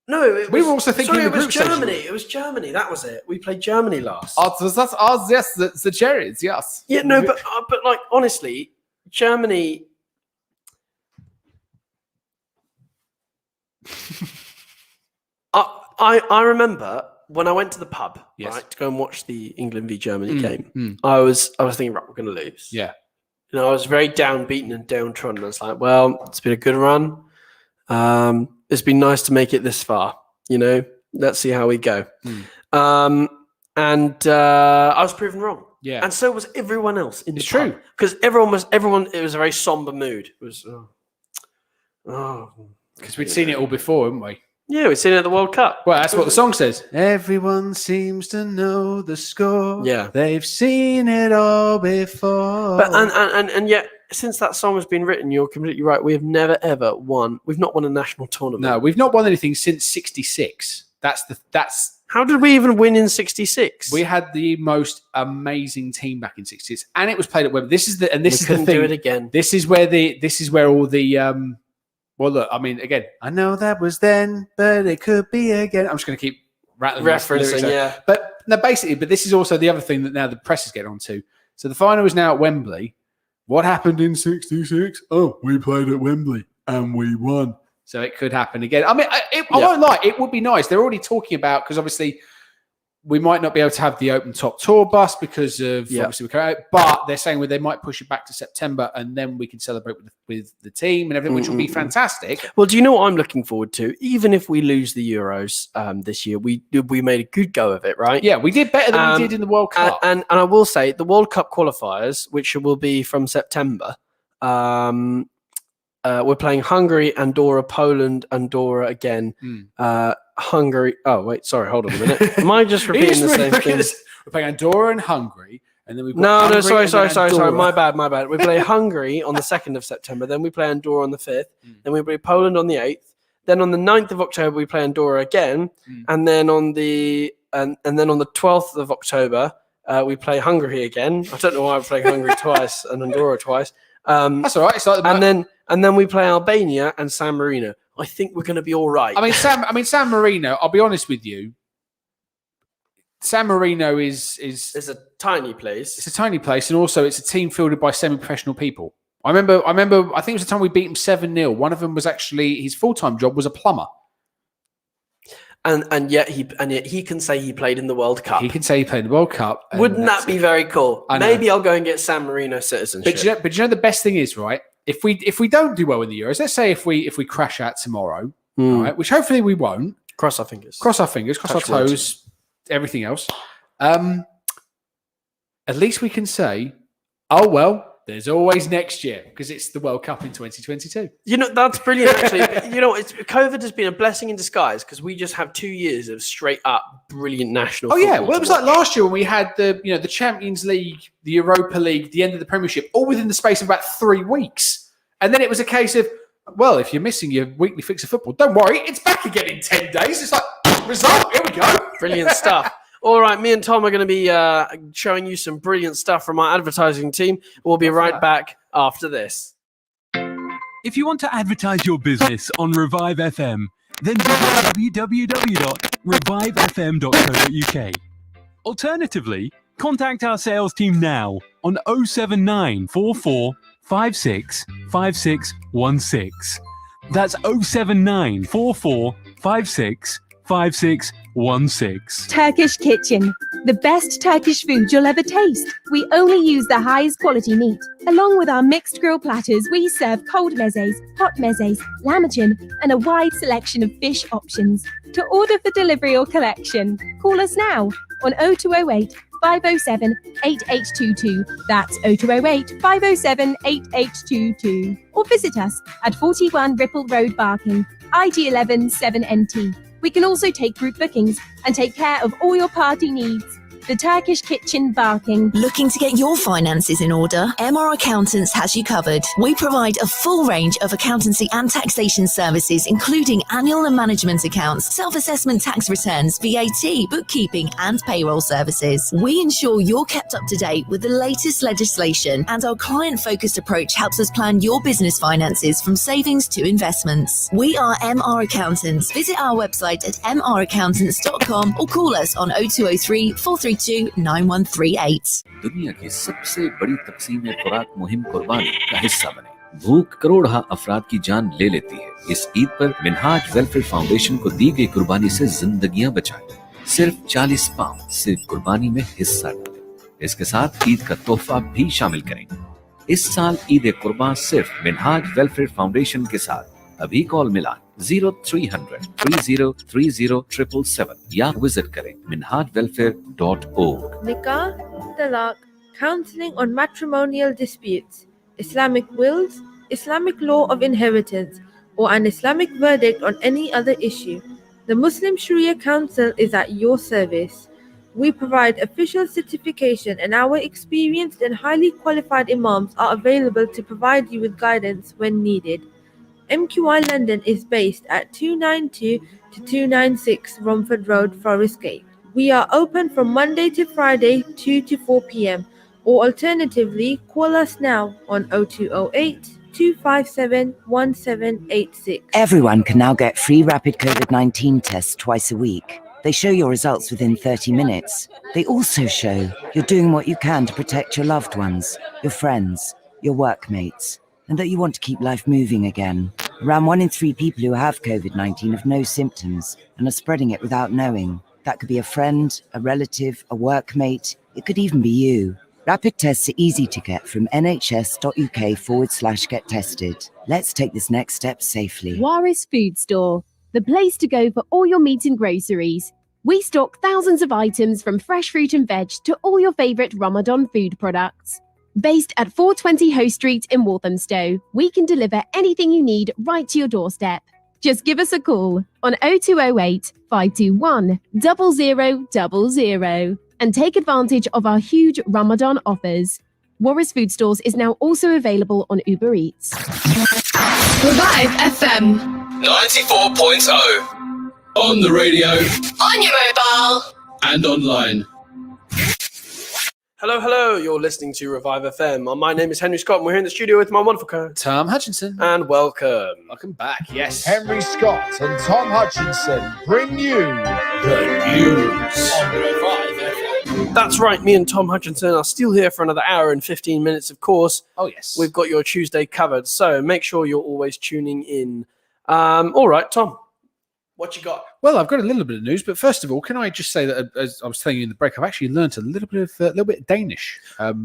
We were also thinking sorry, of the it was group Germany. stage. It was Germany. That was it. We played Germany last. That's ours. Yes, the cherries. Yes. Yeah, no, but like honestly, Germany. I remember when I went to the pub, right, to go and watch the England v Germany game. I was thinking, right, we're going to lose. Yeah. I was very downbeaten and downtrodden. I was like, well, it's been a good run. It's been nice to make it this far. Let's see how we go. And I was proven wrong. Yeah. And so was everyone else in the It's true. Because everyone. It was a very somber mood. It was because we'd seen it all before, hadn't we? Yeah, we've seen it at the World Cup. Well, that's what the song says. Everyone seems to know the score. Yeah. They've seen it all before. But and yet, since that song has been written, you're completely right. We have never ever won. We've not won a national tournament. No, we've not won anything since '66. That's. How did we even win in '66? We had the most amazing team back in '66, and it was played at Wembley. This is the thing. Do it again. This is where all the Well, look, I mean, again, I know that was then, but it could be again. I'm just going to keep rattling referencing, yeah. But no, basically, but this is also the other thing that now the press is getting onto. So the final is now at Wembley. What happened in '66? Oh, we played at Wembley and we won. So it could happen again. I mean, I won't lie, it would be nice. They're already talking about, because obviously we might not be able to have the open top tour bus because of obviously we can't out, but they're saying they might push it back to September and then we can celebrate with the team and everything, which will be fantastic. Well, do you know what I'm looking forward to? Even if we lose the Euros this year, we made a good go of it, right? Yeah, we did better than we did in the World Cup. And I will say the World Cup qualifiers, which will be from September, we're playing Hungary, Andorra, Poland, Andorra again. Hungary. Oh, wait, sorry. Hold on a minute. Am I just repeating the same thing? We're playing Andorra and Hungary, and then we've got No, Hungary sorry. My bad. We play Hungary on the 2nd of September. Then we play Andorra on the 5th. Then we play Poland on the 8th. Then on the 9th of October we play Andorra again, and then on the and then on the 12th of October we play Hungary again. I don't know why we're playing Hungary twice and Andorra twice. That's all right. It's like and then we play Albania and San Marino. I think we're going to be all right. I mean, San Marino, I'll be honest with you, San Marino is It's a tiny place. It's a tiny place, and also it's a team fielded by semi-professional people. I remember. I think it was the time we beat him 7-0. One of them was actually his full-time job was a plumber. And yet he can say he played in the World Cup. He can say he played in the World Cup. Wouldn't that be very cool? Maybe I'll go and get San Marino citizenship. But you know the best thing is, right? If we don't do well in the Euros, let's say if we crash out tomorrow, right? Which hopefully we won't. Cross our fingers. Cross our toes. Everything else. At least we can say, oh well. There's always next year because it's the World Cup in 2022. You know, that's brilliant, actually. COVID has been a blessing in disguise because we just have 2 years of straight up brilliant national football. Yeah. Well, it was like last year when we had the Champions League, the Europa League, the end of the Premiership, all within the space of about 3 weeks. And then it was a case of, well, if you're missing your weekly fix of football, don't worry, it's back again in 10 days. It's like, result, here we go. Brilliant stuff. All right, me and Tom are going to be showing you some brilliant stuff from our advertising team. We'll be right back after this. If you want to advertise your business on Revive FM, then visit www.revivefm.co.uk. Alternatively, contact our sales team now on 07944 56 5616. That's 07944 56 5616. Turkish Kitchen, the best Turkish food you'll ever taste. We only use the highest quality meat. Along with our mixed grill platters, we serve cold mezes, hot mezes, lahmacun, and a wide selection of fish options. To order for delivery or collection, call us now on 0208 507 8822. That's 0208 507 8822. Or visit us at 41 Ripple Road, Barking, IG11 7NT. We can also take group bookings and take care of all your party needs. The Turkish Kitchen, Barking. Looking to get your finances in order? MR Accountants has you covered. We provide a full range of accountancy and taxation services, including annual and management accounts, self-assessment tax returns, VAT, bookkeeping, and payroll services. We ensure you're kept up to date with the latest legislation, and our client-focused approach helps us plan your business finances from savings to investments. We are MR Accountants. Visit our website at mraccountants.com or call us on 0203 432 9138. दुनिया की सबसे बड़ी तकसीम खुराक मुहिम कुर्बानी का हिस्सा बने। भूख करोड़ों अफराद की जान ले लेती है। इस ईद पर मिनहाज वेलफेयर फाउंडेशन को दी गई कुर्बानी से जिंदगियां बचाएं। सिर्फ 40 पाउंड से कुर्बानी में हिस्सा डालें। इसके साथ ईद का तोहफा भी शामिल करें। इस साल ईद कुर्बान सिर्फ मिनहाज वेलफेयर फाउंडेशन के साथ। अभी कॉल मिला 0300 3030 या विजिट करें minhajwelfare.org. Nikah, talaq, counseling on matrimonial disputes, Islamic wills, Islamic law of inheritance, or an Islamic verdict on any other issue. The Muslim Sharia Council is at your service. We provide official certification, and our experienced and highly qualified imams are available to provide you with guidance when needed. MQI London is based at 292 to 296 Romford Road, Forest Gate. We are open from Monday to Friday, 2 to 4 p.m. Or alternatively, call us now on 0208 257 1786. Everyone can now get free rapid COVID-19 tests twice a week. They show your results within 30 minutes. They also show you're doing what you can to protect your loved ones, your friends, your workmates, and that you want to keep life moving again. Around 1 in 3 people who have COVID-19 have no symptoms and are spreading it without knowing. That could be a friend, a relative, a workmate. It could even be you. Rapid tests are easy to get from nhs.uk/get tested. Let's take this next step safely. Waris Food Store, the place to go for all your meat and groceries. We stock thousands of items from fresh fruit and veg to all your favourite Ramadan food products. Based at 420 Hoe Street in Walthamstow, we can deliver anything you need right to your doorstep. Just give us a call on 0208 521 0000 and take advantage of our huge Ramadan offers. Waris Food Stores is now also available on Uber Eats. Revive FM 94.0. On the radio. On your mobile. And online. Hello, hello. You're listening to Revive FM. My name is Henry Scott, and we're here in the studio with my wonderful co Tom Hutchinson. And welcome. Welcome back, yes. Henry Scott and Tom Hutchinson bring you the news on Revive That's right, me and Tom Hutchinson are still here for another hour and 15 minutes, of course. Oh, yes. We've got your Tuesday covered, so make sure you're always tuning in. All right, Tom, what you got? Well, I've got a little bit of news, but first of all, can I just say that, as I was telling you in the break, I've actually learnt a little bit of Danish. Have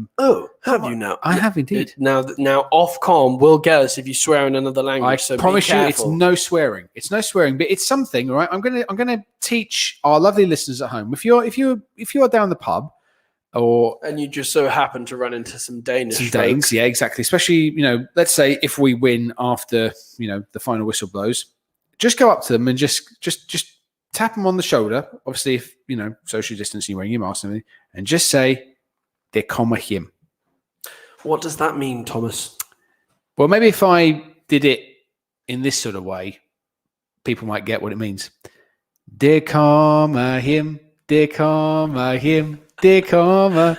you now? I have indeed. Now, Ofcom will get us if you swear in another language. I promise you, it's no swearing. It's no swearing, but it's something. All right, I'm gonna teach our lovely listeners at home. If you're down the pub, and you just so happen to run into some Danish Danes, yeah, exactly. Especially, let's say if we win after the final whistle blows, just go up to them and just tap them on the shoulder. Obviously, if social distancing, wearing your mask and everything, and just say, "Det kommer hjem." What does that mean, Thomas? Well, maybe if I did it in this sort of way, people might get what it means. Det kommer hjem, det kommer hjem, det kommer,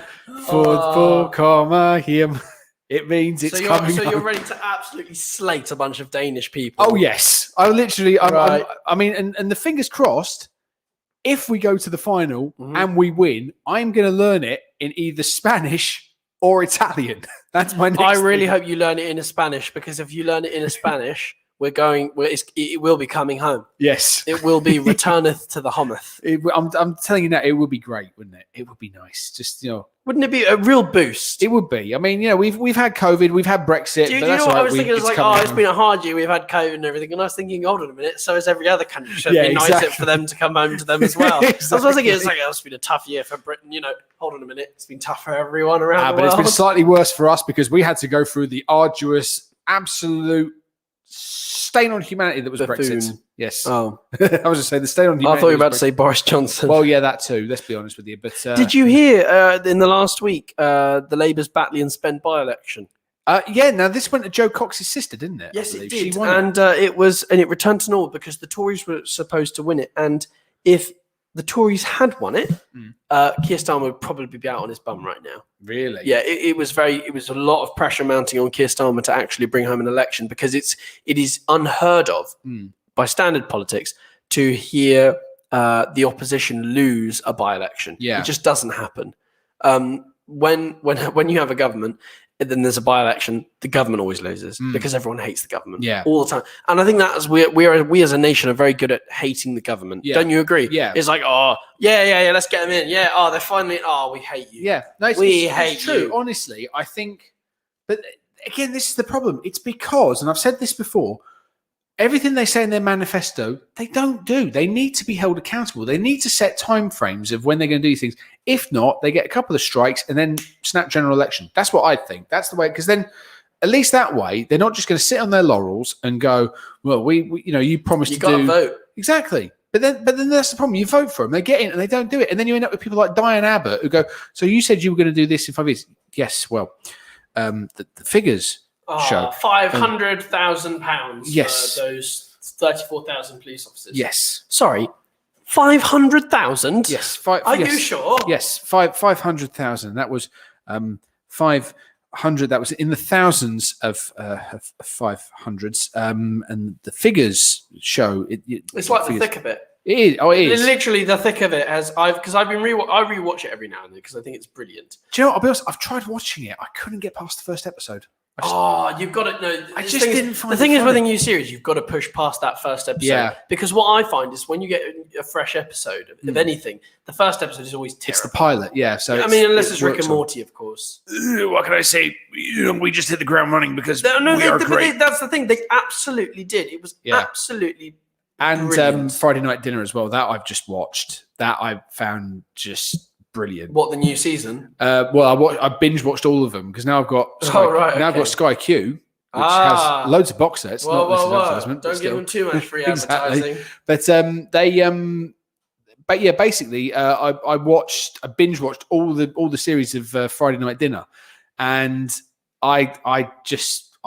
fodbold kommer hjem. It means it's coming. So you're ready to absolutely slate a bunch of Danish people. Oh yes, I mean, and the fingers crossed. If we go to the final and we win, I'm going to learn it in either Spanish or Italian. That's my next I really hope you learn it in Spanish, because if you learn it in Spanish, it will be coming home. Yes. It will be returneth to the hometh. I'm telling you now, it would be great, wouldn't it? It would be nice. Just, wouldn't it be a real boost? It would be. I mean, we've had COVID, we've had Brexit. Do you know what I was thinking? It was like, it's been a hard year. We've had COVID and everything. And I was thinking, hold on a minute. So is every other country. So it'd be nice for them to come home to them as well. Exactly. I was thinking, it's like, it's been a tough year for Britain. Hold on a minute. It's been tough for everyone around the world. But it's been slightly worse for us because we had to go through the arduous, absolute stain on humanity that was Brexit. Yes. Oh. I was going to say the stain on humanity. I thought you were about to say Boris Johnson. Well, yeah, that too. Let's be honest with you. But did you hear in the last week the Labour's Batley and Spend by-election? Yeah. Now this went to Joe Cox's sister, didn't it? Yes, it did. And it returned to normal because the Tories were supposed to win it. And if the Tories had won it, Keir Starmer would probably be out on his bum right now. Really? Yeah, it was a lot of pressure mounting on Keir Starmer to actually bring home an election, because it is unheard of by standard politics to hear the opposition lose a by-election. Yeah. It just doesn't happen. When you have a government, then there's a by-election, the government always loses because everyone hates the government all the time. And I think that we as a nation are very good at hating the government. Yeah. Don't you agree? Yeah. It's like, let's get them in. Yeah, they're finally, we hate you. Yeah. No, it's true. you. Honestly, I think, but again, this is the problem. It's because, and I've said this before, everything they say in their manifesto, they don't do. They need to be held accountable. They need to set timeframes of when they're going to do things. If not, they get a couple of strikes and then snap general election. That's what I think. That's the way, because then at least that way, they're not just going to sit on their laurels and go, well, we you promised to do. You got to vote. Exactly. But then that's the problem. You vote for them, they get in and they don't do it. And then you end up with people like Diane Abbott who go, so you said you were going to do this in 5 years. Yes, well, the figures show. £500,000 yes. for those 34,000 police officers. Yes. Sorry, 500,000? Yes. Are you sure? Yes, 500,000. That was 500. That was in the thousands of 500s. And the figures show it's like the thick of it. It is. Oh, it is. Literally the thick of it. Because I rewatch it every now and then because I think it's brilliant. Do you know what? I'll be honest. I've tried watching it. I couldn't get past the first episode. You've got to know. I just didn't find the thing is with a new series, you've got to push past that first episode. Yeah. Because what I find is when you get a fresh episode of anything, the first episode is always terrible. It's the pilot, yeah. So unless it's Rick and Morty, of course. What can I say? We just hit the ground running because we are great. That's the thing. They absolutely did. It was absolutely. And brilliant. Friday Night Dinner as well. That I've just watched. That I found just brilliant. What, the new season? Well, I binge watched all of them because now I've got I've got Sky Q, which has loads of box sets. Don't give them too much free advertising. But basically, I binge watched all the series of Friday Night Dinner, and I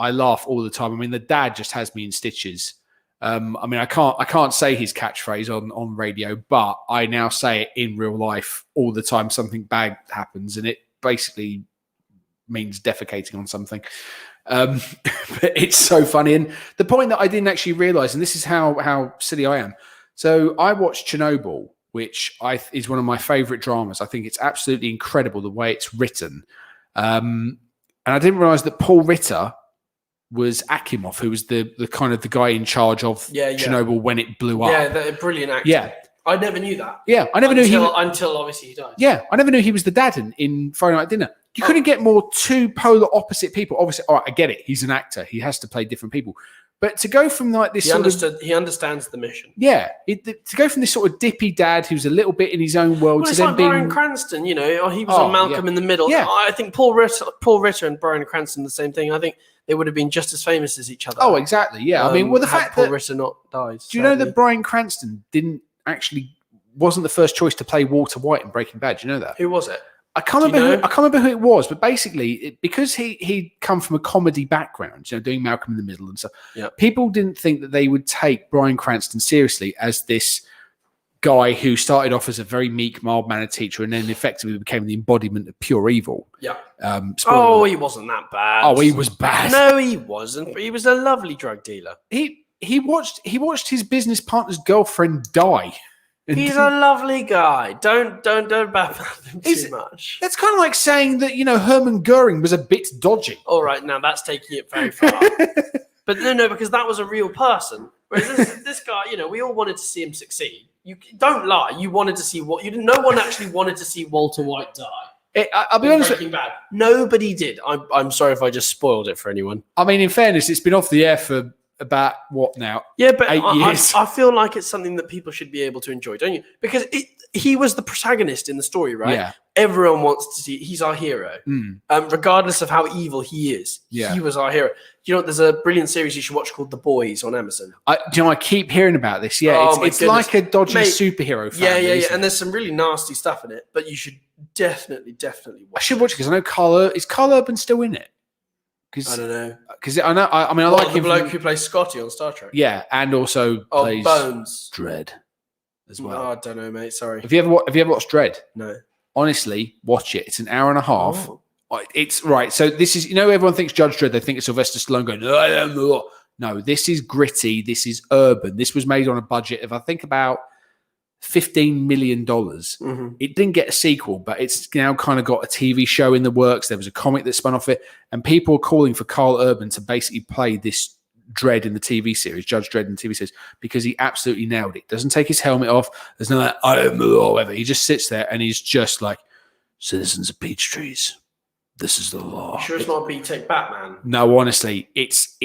laugh all the time. I mean, the dad just has me in stitches. I mean, I can't say his catchphrase on radio, but I now say it in real life all the time. Something bad happens, and it basically means defecating on something. But it's so funny. And the point that I didn't actually realize, and this is how silly I am. So I watched Chernobyl which is one of my favorite dramas. I think it's absolutely incredible the way it's written. And I didn't realize that Paul Ritter was Akimov, who was the kind of the guy in charge of Chernobyl when it blew up. Yeah, the brilliant actor. Yeah. I never knew that. Yeah, I never knew until obviously he died. Yeah, I never knew he was the dad in Friday Night Dinner. You couldn't get more two polar opposite people. Obviously, all right, I get it. He's an actor. He has to play different people. But to go from like this he understands the mission. Yeah, to go from this sort of dippy dad who's a little bit in his own world Well, to it's then like being Bryan Cranston, you know, he was on Malcolm in the Middle. Yeah. I think Paul Ritter and Bryan Cranston the same thing. I think they would have been just as famous as each other. Oh, exactly. Yeah, I mean, well, the had fact Paul that Ritter not died. do you know that Bryan Cranston wasn't the first choice to play Walter White in Breaking Bad? Do you know that? Who was it? I can't remember who it was, but basically, because he'd come from a comedy background, you know, doing Malcolm in the Middle and stuff, people didn't think that they would take Bryan Cranston seriously as this guy who started off as a very meek, mild-mannered teacher and then effectively became the embodiment of pure evil. Yeah. Spoiler. He wasn't that bad. Oh, he was bad. No, he wasn't. He was a lovely drug dealer. He watched his business partner's girlfriend die. He's a lovely guy. Don't bad him too much. That's kind of like saying that, you know, Hermann Goering was a bit dodgy. All right, now that's taking it very far. But no, because that was a real person. Whereas this guy, you know, we all wanted to see him succeed. You don't lie. You wanted to see no one actually wanted to see Walter White die. I'll be honest. Breaking Bad. Nobody did. I'm sorry if I just spoiled it for anyone. I mean, in fairness, it's been off the air for about what now? Yeah, but 8 years. I feel like it's something that people should be able to enjoy, don't you? Because he was the protagonist in the story, right? Yeah. Everyone wants to see. He's our hero, regardless of how evil he is. Yeah. He was our hero. You know, there's a brilliant series you should watch called The Boys on Amazon. I keep hearing about this. Yeah, it's like a dodgy superhero family. Yeah. And there's some really nasty stuff in it, but you should definitely watch. I should watch it because I know is Carl Urban still in it? I don't know. Because I know. I mean, I like the him. bloke who plays Scotty on Star Trek. Yeah, and also plays Bones. Dredd as well. Oh, I don't know, mate. Sorry. Have you ever watched Dredd? No. Honestly, watch it. It's an hour and a half. Oh. It's right. So this is, you know, everyone thinks Judge Dredd. They think it's Sylvester Stallone going. No, this is gritty. This is urban. This was made on a budget of, I think, about $15 million. It didn't get a sequel, but it's now kind of got a TV show in the works. There was a comic that spun off it, and people are calling for Carl Urban to basically play this Dredd in the TV series, Judge Dredd in the TV series, because he absolutely nailed it. Doesn't take his helmet off. There's no like, I don't know, whatever. He just sits there and he's just like, citizens of Peachtrees, this is the law. You sure it's not BTEC Batman? No, honestly, it's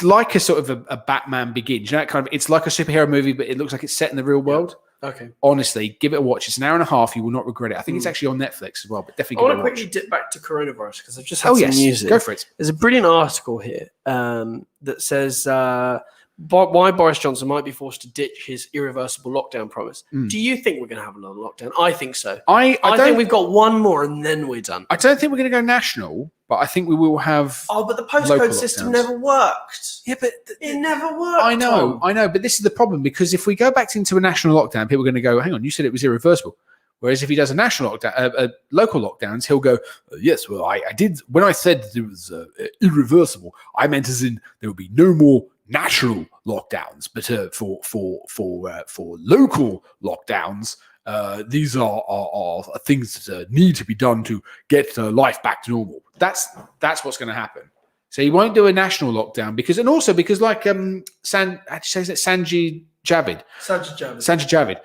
like a sort of a Batman Begins. You know, kind of, it's like a superhero movie, but it looks like it's set in the real world. Okay. Honestly, give it a watch. It's an hour and a half. You will not regret it. I think it's actually on Netflix as well, but definitely I give it a want watch. to quickly dip back to coronavirus because I've just had some news. Go for it. There's a brilliant article here that says why Boris Johnson might be forced to ditch his irreversible lockdown promise. Do you think we're going to have another lockdown? I think so. I think we've got one more and then we're done. I don't think we're going to go national, but I think we will have. Oh, but the postcode system never worked. Yeah, but it never worked. I know, but this is the problem because if we go back into a national lockdown, people are going to go, "Hang on, you said it was irreversible." Whereas if he does a national lockdown, local lockdowns, he'll go, "Yes, well, I did when I said it was irreversible. I meant as in there will be no more national lockdowns, but for local lockdowns." These are things that need to be done to get life back to normal. That's what's going to happen. So he won't do a national lockdown because like Sanjay Javid.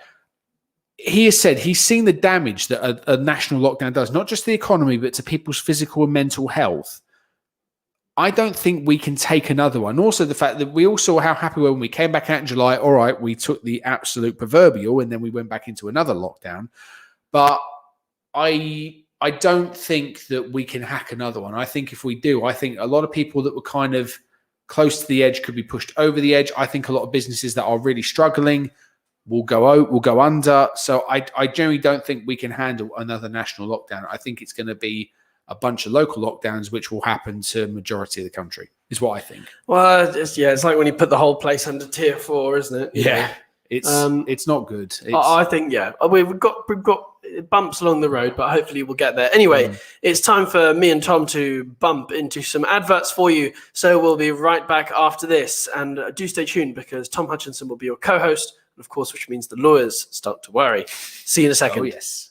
He has said he's seen the damage that a national lockdown does, not just the economy, but to people's physical and mental health. I don't think we can take another one. Also, the fact that we all saw how happy we were when we came back out in July. All right, we took the absolute proverbial and then we went back into another lockdown. But I don't think that we can hack another one. I think if we do, I think a lot of people that were kind of close to the edge could be pushed over the edge. I think a lot of businesses that are really struggling will go under. So I generally don't think we can handle another national lockdown. I think it's going to be a bunch of local lockdowns, which will happen to majority of the country, is what I think. Well, it's like when you put the whole place under tier 4, isn't it? Yeah, it's not good. I think we've got bumps along the road, but hopefully we'll get there. Anyway, it's time for me and Tom to bump into some adverts for you. So we'll be right back after this, and do stay tuned because Tom Hutchinson will be your co-host, of course, which means the lawyers start to worry. See you in a second. Oh, yes.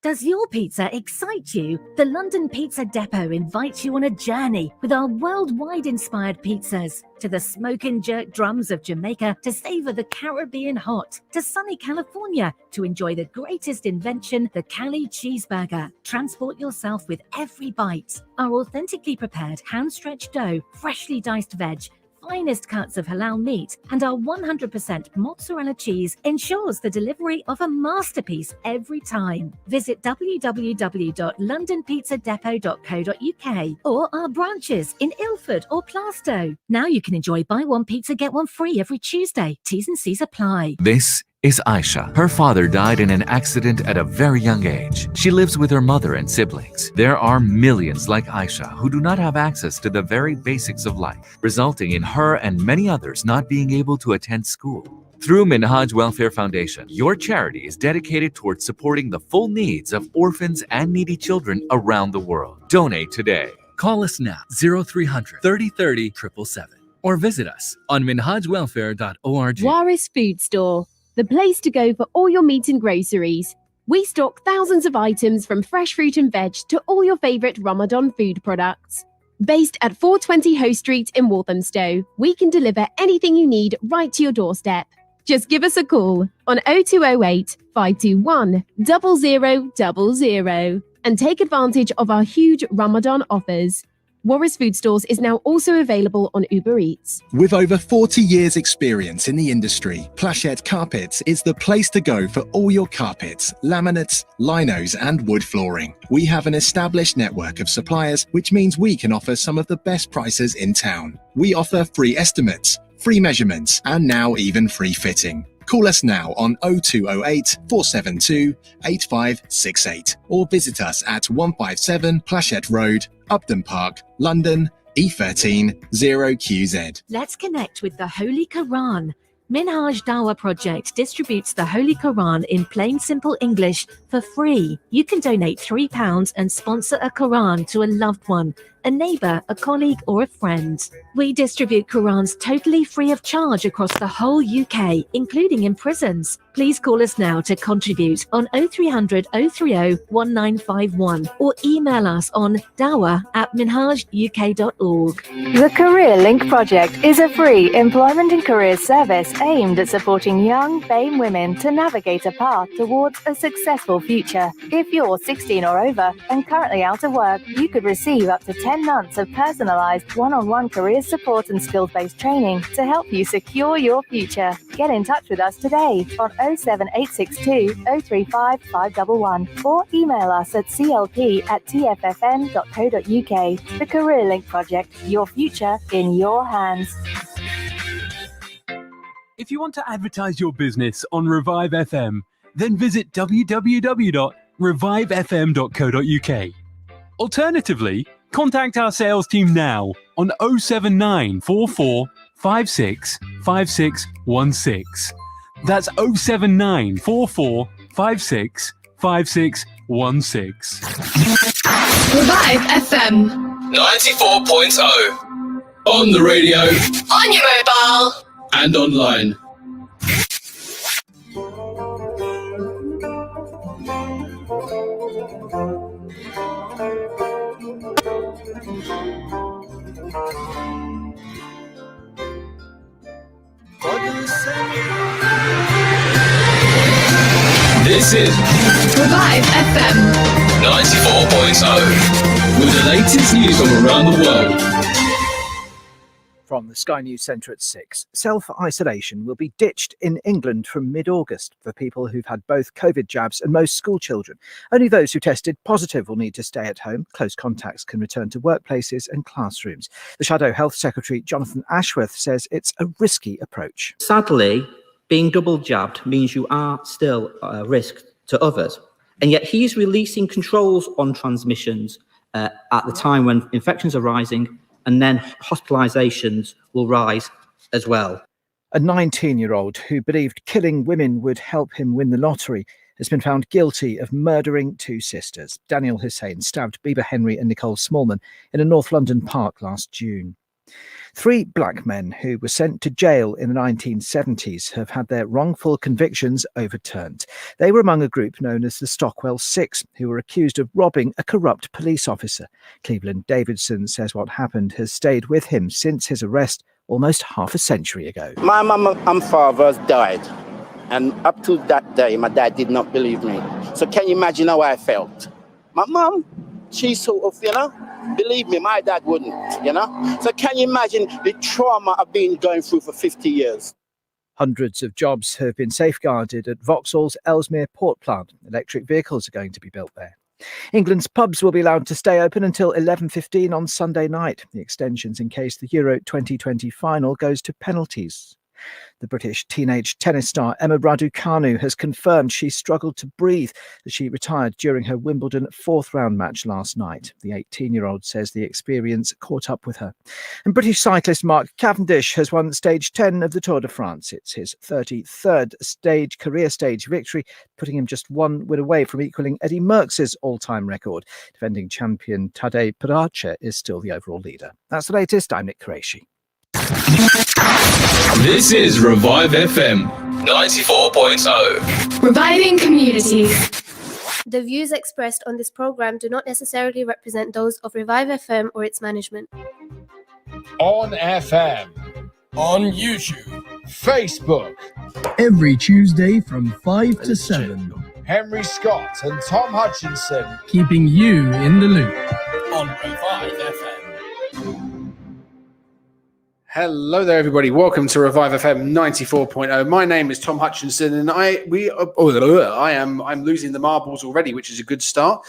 Does your pizza excite you? The London Pizza Depot invites you on a journey with our worldwide inspired pizzas. To the smoke and jerk drums of Jamaica, to savor the Caribbean hot, to sunny California, to enjoy the greatest invention, the Cali cheeseburger. Transport yourself with every bite. Our authentically prepared hand-stretched dough, freshly diced veg, finest cuts of halal meat, and our 100% mozzarella cheese ensures the delivery of a masterpiece every time. Visit www.londonpizzadepot.co.uk or our branches in Ilford or Plaistow. Now you can enjoy buy one pizza, get one free every Tuesday. T's and C's apply. This is Aisha. Her father died in an accident at a very young age. She lives with her mother and siblings. There are millions like Aisha who do not have access to the very basics of life, resulting in her and many others not being able to attend school. Through Minhaj Welfare Foundation, your charity is dedicated towards supporting the full needs of orphans and needy children around the world. Donate today. Call us now 0300 30 30 777 or visit us on minhajwelfare.org. Waris Food Store, the place to go for all your meat and groceries. We stock thousands of items from fresh fruit and veg to all your favourite Ramadan food products. Based at 420 Hoe Street in Walthamstow, we can deliver anything you need right to your doorstep. Just give us a call on 0208 521 0000 and take advantage of our huge Ramadan offers. Waris Food Stores is now also available on Uber Eats. With over 40 years experience in the industry, Plachette Carpets is the place to go for all your carpets, laminates, linos and wood flooring. We have an established network of suppliers, which means we can offer some of the best prices in town. We offer free estimates, free measurements and now even free fitting. Call us now on 0208 472 8568 or visit us at 157 Plachette Road, Upton Park, London, E13 0QZ. Let's connect with the Holy Quran. Minhaj Dawah Project distributes the Holy Quran in plain simple English for free. You can donate £3 and sponsor a Quran to a loved one, a neighbour, a colleague or a friend. We distribute Qurans totally free of charge across the whole UK, including in prisons. Please call us now to contribute on 0300 030 1951 or email us on dawah@minhajuk.org. The Career Link Project is a free employment and career service aimed at supporting young BAME women to navigate a path towards a successful future. If you're 16 or over and currently out of work, you could receive up to 10 months of personalised one-on-one career support and skills-based training to help you secure your future. Get in touch with us today on 07862 035 511 or email us at clp@tffn.co.uk. The Career Link Project, your future in your hands. If you want to advertise your business on Revive FM, then visit www.revivefm.co.uk. Alternatively, contact our sales team now on 07944 56 5616. That's 07944 56 5616. Revive FM 94.0. On the radio. on your mobile. And online. This is Revive FM 94.0 with the latest news from around the world. From the Sky News Centre at 6, self-isolation will be ditched in England from mid-August for people who've had both COVID jabs and most school children. Only those who tested positive will need to stay at home. Close contacts can return to workplaces and classrooms. The Shadow Health Secretary, Jonathan Ashworth, says it's a risky approach. Sadly, being double jabbed means you are still a risk to others. And yet he's releasing controls on transmissions at the time when infections are rising, and then hospitalisations will rise as well. A 19-year-old who believed killing women would help him win the lottery has been found guilty of murdering two sisters. Daniel Hussein stabbed Biba Henry and Nicole Smallman in a North London park last June. 3 black men who were sent to jail in the 1970s have had their wrongful convictions overturned. They were among a group known as the Stockwell Six, who were accused of robbing a corrupt police officer. Cleveland Davidson says what happened has stayed with him since his arrest almost half a century ago. My mum and father died, and up to that day, my dad did not believe me. So can you imagine how I felt? My mum, she sort of, believe me, my dad wouldn't, So can you imagine the trauma I've been going through for 50 years? Hundreds of jobs have been safeguarded at Vauxhall's Ellesmere port plant. Electric vehicles are going to be built there. England's pubs will be allowed to stay open until 11:15 on Sunday night. The extensions in case the Euro 2020 final goes to penalties. The British teenage tennis star Emma Raducanu has confirmed she struggled to breathe as she retired during her Wimbledon 4th round match last night. The 18-year-old says the experience caught up with her. And British cyclist Mark Cavendish has won stage 10 of the Tour de France. It's his 33rd career stage victory, putting him just one win away from equalling Eddie Merckx's all-time record. Defending champion Tadej Pogačar is still the overall leader. That's the latest. I'm Nick Qureshi. This is Revive FM 94.0. Reviving communities. The views expressed on this program do not necessarily represent those of Revive FM or its management. On FM, on YouTube, Facebook. Every Tuesday from 5 to 7. Henry Scott and Tom Hutchinson. Keeping you in the loop. On Revive FM. Hello there, everybody. Welcome to Revive FM 94.0. My name is Tom Hutchinson, and I'm losing the marbles already, which is a good start.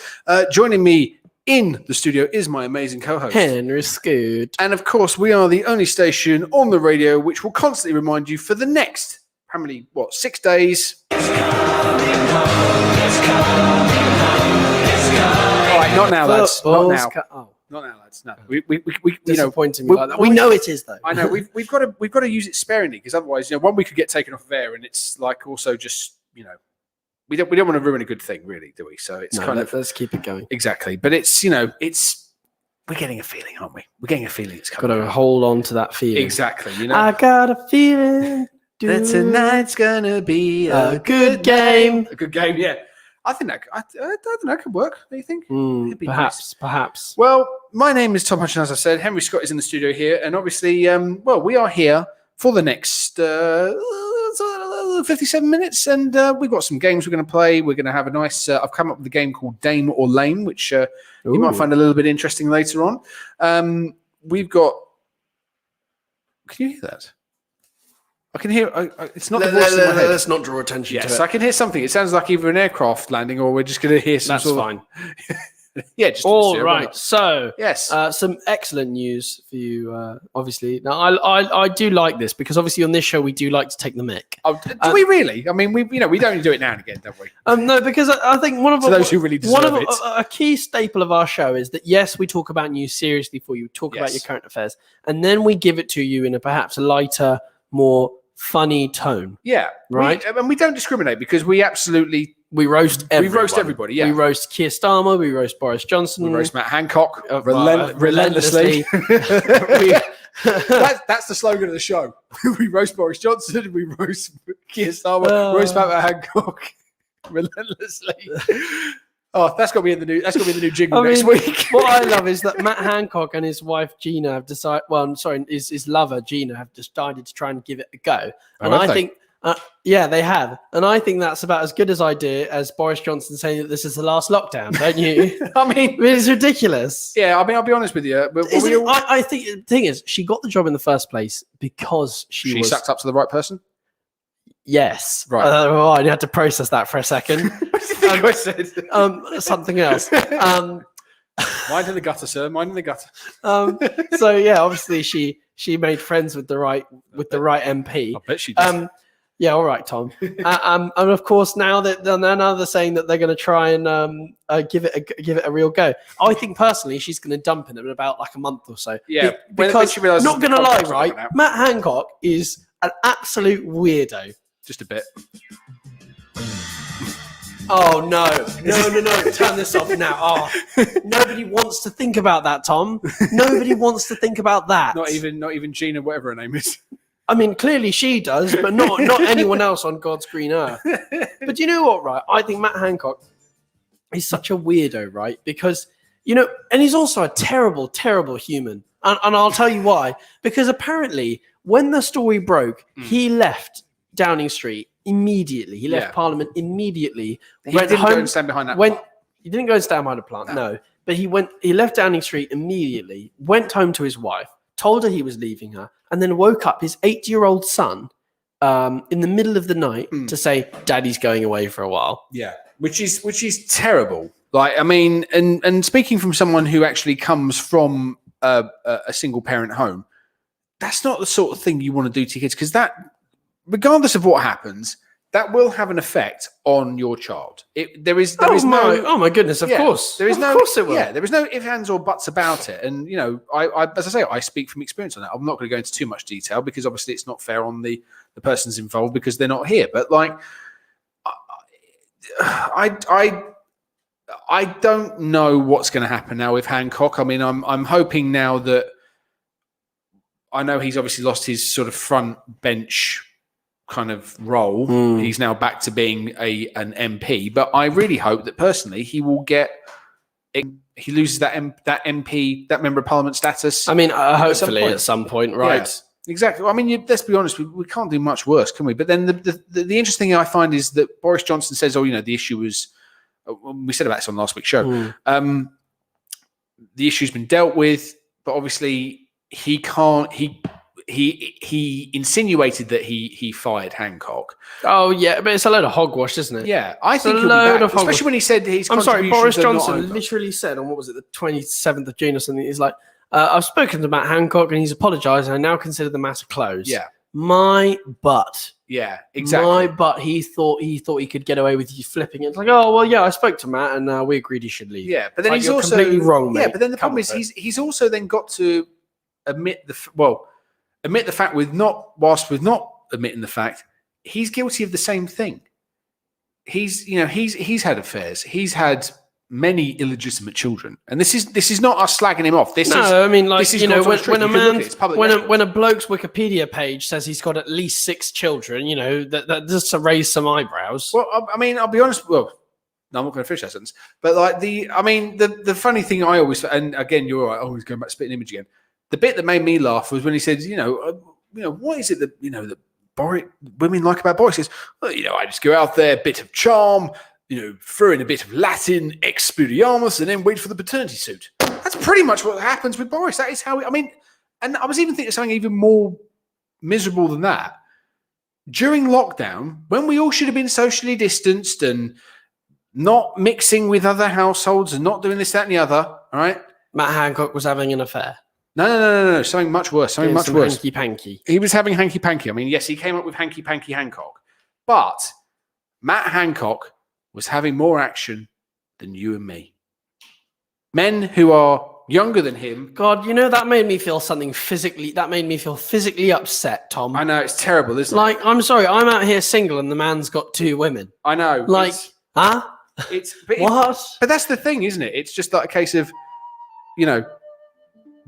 Joining me in the studio is my amazing co-host Henry Scott, and of course, we are the only station on the radio which will constantly remind you for the next 6 days. All right, not now, lads. Not now. Not now, lads. No, we disappointing me like that. We know it is though. I know we've got to use it sparingly because otherwise, one we could get taken off of air, and it's like also just we don't want to ruin a good thing, really, do we? So it's let's keep it going. Exactly, but it's we're getting a feeling, aren't we? We're getting a feeling it's coming. Got to hold on to that feeling. Exactly. I got a feeling that tonight's gonna be a good game. A good game, yeah. I think that could work. What do you think? Perhaps. Well, my name is Tom Hutchinson, as I said. Henry Scott is in the studio here, and obviously, we are here for the next 57 minutes, and we've got some games we're going to play. We're going to have a nice. I've come up with a game called Dame or Lame, which you might find a little bit interesting later on. We've got. Can you hear that? I can hear. It's not the voice in my head. Let's not draw attention to it. Yes, I can hear something. It sounds like either an aircraft landing, or we're just going to hear some. That's fine. Yeah, just all right. So, yes, some excellent news for you. Obviously, now I do like this because obviously on this show we do like to take the mick. Oh, do we really? I mean, we don't do it now and again, don't we? No, because I think those who really deserve it. A key staple of our show is that yes, we talk about news seriously for you, talk about your current affairs, and then we give it to you in a perhaps lighter, more funny tone. Yeah, right. And we don't discriminate because we absolutely roast everyone. We roast everybody. Yeah, we roast Keir Starmer. We roast Boris Johnson. We roast Matt Hancock relentlessly. That's the slogan of the show. We roast Boris Johnson. We roast Keir Starmer. Roast Matt Hancock relentlessly. Oh, that's got to be in the new. That's got to be the new jingle next week. What I love is that Matt Hancock and his wife Gina have decided. Well, sorry, his lover Gina have decided to try and give it a go. And I think, they have. And I think that's about as good as idea as Boris Johnson saying that this is the last lockdown. Don't you? I mean, it's ridiculous. Yeah, I mean, I'll be honest with you. But I think the thing is, she got the job in the first place because she sucked up to the right person. Yes. Right. I had to process that for a second. I said something else. Mind in the gutter, sir. Mind in the gutter. So yeah, obviously she made friends with the right MP. I bet she did. Yeah, all right, Tom. And of course now they're saying that they're going to try and give it a real go. I think personally she's going to dump him in about like a month or so. Yeah, because she realizes not going to lie, right? Matt Hancock is an absolute weirdo. Just a bit. Oh no! Turn this off now. Oh, nobody wants to think about that, Tom. Nobody wants to think about that. Not even Gina, whatever her name is. I mean, clearly she does, but not anyone else on God's green earth. But you know what, right? I think Matt Hancock is such a weirdo, right? Because, and he's also a terrible, terrible human. And I'll tell you why. Because apparently, when the story broke, he left Downing Street immediately. He left Parliament immediately. He didn't go and stand behind that plant. He didn't go and stand behind a plant, no. But he left Downing Street immediately, went home to his wife, told her he was leaving her, and then woke up his 8-year-old son in the middle of the night to say, Daddy's going away for a while. Yeah, which is terrible. Like, I mean, and speaking from someone who actually comes from a single parent home, that's not the sort of thing you want to do to your kids, because that, regardless of what happens, that will have an effect on your child. There is no. Oh my goodness! Of course, there is of course it will. Yeah, there is no ifs, ands, or buts about it. And I as I say, I speak from experience on that. I'm not going to go into too much detail because obviously it's not fair on the persons involved because they're not here. But like, I don't know what's going to happen now with Hancock. I mean, I'm hoping now that I know he's obviously lost his sort of front bench kind of role. He's now back to being an MP, but I really hope that personally he loses that MP, that member of parliament status. I mean, hopefully at some point, right? Yeah, exactly. I mean, let's be honest, we can't do much worse, can we? But then the interesting thing I find is that Boris Johnson says, the issue was, we said about this on last week's show, the issue's been dealt with, but obviously he can't, he insinuated that he fired Hancock. Oh yeah, but it's a load of hogwash, isn't it? Yeah, I think he'll be back, especially when he said his. I'm sorry, Boris Johnson literally said on the 27th of June or something. He's like, I've spoken to Matt Hancock and he's apologised, and I now consider the matter closed. Yeah, my butt. Yeah, exactly. My butt. He thought he could get away with you flipping it. It's like, oh well, yeah, I spoke to Matt and we agreed he should leave. Yeah, but then he's also completely wrong. Mate. Yeah, but then the problem is he's also then got to admit the fact whilst with not admitting the fact, he's guilty of the same thing. He's had affairs. He's had many illegitimate children, and this is not us slagging him off. When a bloke's Wikipedia page says he's got at least 6 children, that does raise some eyebrows. Well, I mean, I'll be honest. Well, no, I'm not going to finish that sentence. But like the funny thing I always, and again, you're right, always going back to spitting image again. The bit that made me laugh was when he said, what is it that that women like about Boris? He says, well, I just go out there, bit of charm, throw in a bit of Latin, expelliarmus, and then wait for the paternity suit. That's pretty much what happens with Boris. That is how and I was even thinking of something even more miserable than that. During lockdown, when we all should have been socially distanced and not mixing with other households and not doing this, that, and the other, all right? Matt Hancock was having an affair. No. Something much worse. Hanky-panky. He was having hanky-panky. I mean, yes, he came up with hanky-panky Hancock. But Matt Hancock was having more action than you and me. Men who are younger than him. God, that made me feel physically upset, Tom. I know, it's terrible, isn't it? Like, I'm sorry, I'm out here single and the man's got 2 women. I know. Like, huh? What? But that's the thing, isn't it? It's just like a case of,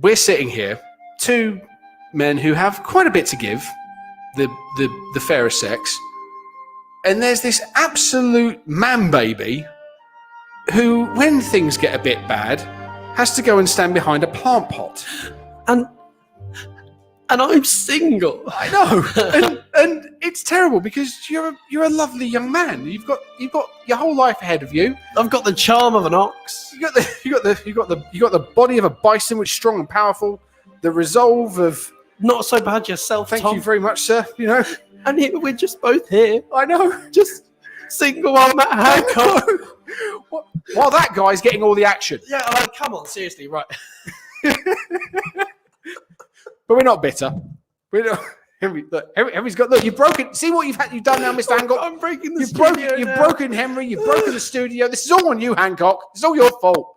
we're sitting here, 2 men who have quite a bit to give, the fairer sex, and there's this absolute man baby who, when things get a bit bad, has to go and stand behind a plant pot. And I'm single. I know, and it's terrible because you're a lovely young man. You've got your whole life ahead of you. I've got the charm of an ox. You got the body of a bison, which is strong and powerful. The resolve of not so bad yourself. Thank Tom. you very much, sir. And here we're just both here. I know, just single on Matt Hancock. While that guy's getting all the action. Yeah, like, come on, seriously, right? But we're not bitter. We're not. Henry's got. Look, you've broken. See what you've done now, Mr. Hancock. I'm breaking the You've studio now. broken Henry. You've broken the studio. This is all on you, Hancock. It's all your fault.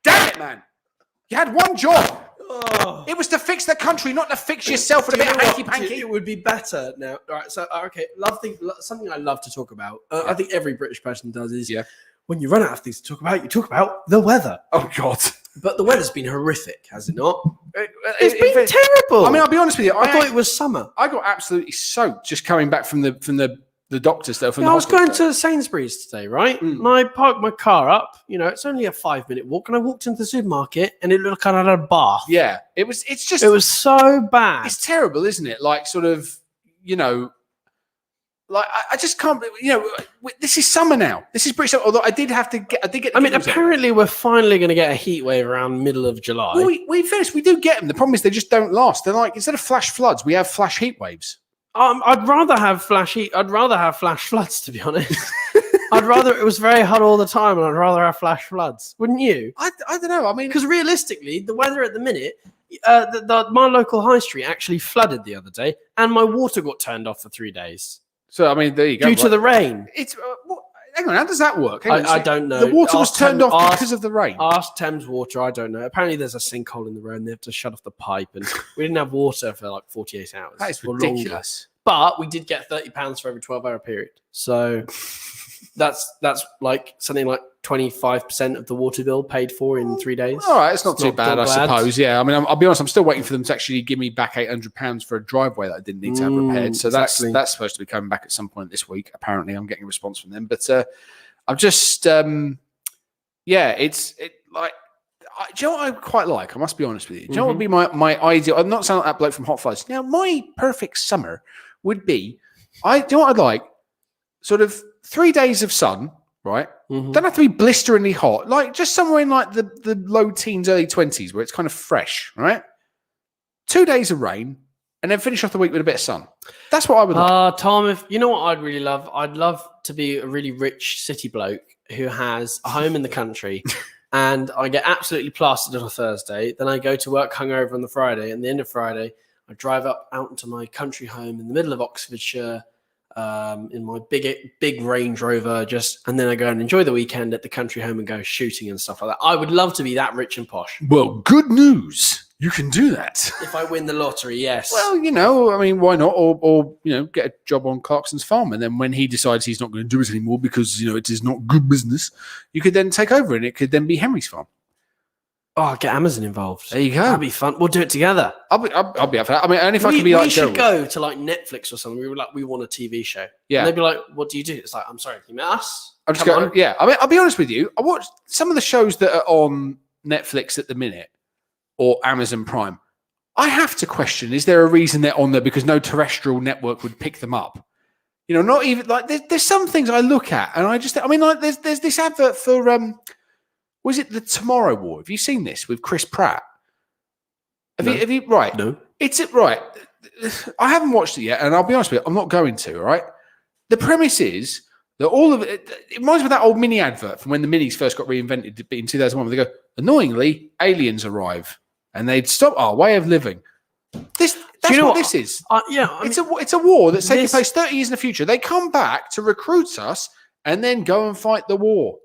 Damn it, man! You had one job. It was to fix the country, not to fix yourself with a bit of hanky-panky. It would be better now. All right, so okay, something I love to talk about. I think every British person does is when you run out of things to talk about, you talk about the weather. Oh God! But the weather's been horrific, has it not? It's been terrible. I mean, I'll be honest with you. I thought it was summer. I got absolutely soaked just coming back from the doctor's though. I was going to Sainsbury's today, right? And I parked my car up. You know, it's only a 5-minute walk, and I walked into the supermarket, and it looked like I had a bath. Yeah, it was. It's just. It was so bad. It's terrible, isn't it? Like, sort of, you know. Like I just can't. You know, this is summer now. This is British summer. Although I did get. I mean, apparently we're finally going to get a heat wave around middle of July. Well, we finished. We do get them. The problem is they just don't last. They're like, instead of flash floods, we have flash heat waves. I'd rather have flash heat. I'd rather have flash floods, to be honest. I'd rather it was very hot all the time, and I'd rather have flash floods. Wouldn't you? I don't know. I mean, because realistically, the weather at the minute, my local high street actually flooded the other day, and my water got turned off for 3 days. So I mean, there you go. Due to the rain. It's hang on. How does that work? I don't know. The water was turned off because of the rain. Ask Thames Water. I don't know. Apparently, there's a sinkhole in the road, and they have to shut off the pipe, and we didn't have water for like 48 hours. That is or ridiculous. Longer. But we did get £30 for every 12-hour period. So that's like something like 25% of the water bill paid for in 3 days. All right, it's not too bad, I suppose. Yeah, I mean, I'll be honest. I'm still waiting for them to actually give me back £800 for a driveway that I didn't need to have repaired. So that's supposed to be coming back at some point this week. Apparently, I'm getting a response from them. But I'm just, it's like. Do you know what I quite like? I must be honest with you. Do you know what would be my ideal? I'm not sounding like that bloke from Hot Fuzz. Now, my perfect summer would be, do you know what I'd like? Sort of 3 days of sun, right? Don't have to be blisteringly hot. Like just somewhere in like the low teens, early 20s where it's kind of fresh, right? 2 days of rain and then finish off the week with a bit of sun. That's what I would like. Tom, if you know what I'd really love? I'd love to be a really rich city bloke who has a home in the country. And I get absolutely plastered on a Thursday. Then I go to work hungover on the Friday. And the end of Friday, I drive out into my country home in the middle of Oxfordshire in my big Range Rover. And then I go and enjoy the weekend at the country home and go shooting and stuff like that. I would love to be that rich and posh. Well, good news. You can do that. If I win the lottery, yes. Well, you know, I mean, why not? Or you know, get a job on Clarkson's farm. And then when he decides he's not going to do it anymore because, you know, it is not good business, you could then take over and it could then be Henry's farm. Oh, get Amazon involved. There you go. That'd be fun. We'll do it together. I'll be up for that. I mean, only if I can be like Joe. We should go to like Netflix or something. We were like, we want a TV show. Yeah. And they'd be like, what do you do? It's like, I'm sorry, you met us? I'm just going, yeah. I mean, I'll be honest with you. I watched some of the shows that are on Netflix at the minute or Amazon Prime. I have to question, is there a reason they're on there because no terrestrial network would pick them up? You know, not even like there's some things I look at and I just, I mean, like there's this advert for, was it the Tomorrow War? Have you seen this with Chris Pratt? Have you, right. No. It's it, right. I haven't watched it yet and I'll be honest with you, I'm not going to, right? The premise is that all of it reminds me of that old mini advert from when the minis first got reinvented in 2001 where they go, annoyingly, aliens arrive. And they'd stop our way of living. That's what this is. It's a war that's taking place 30 years in the future. They come back to recruit us and then go and fight the war.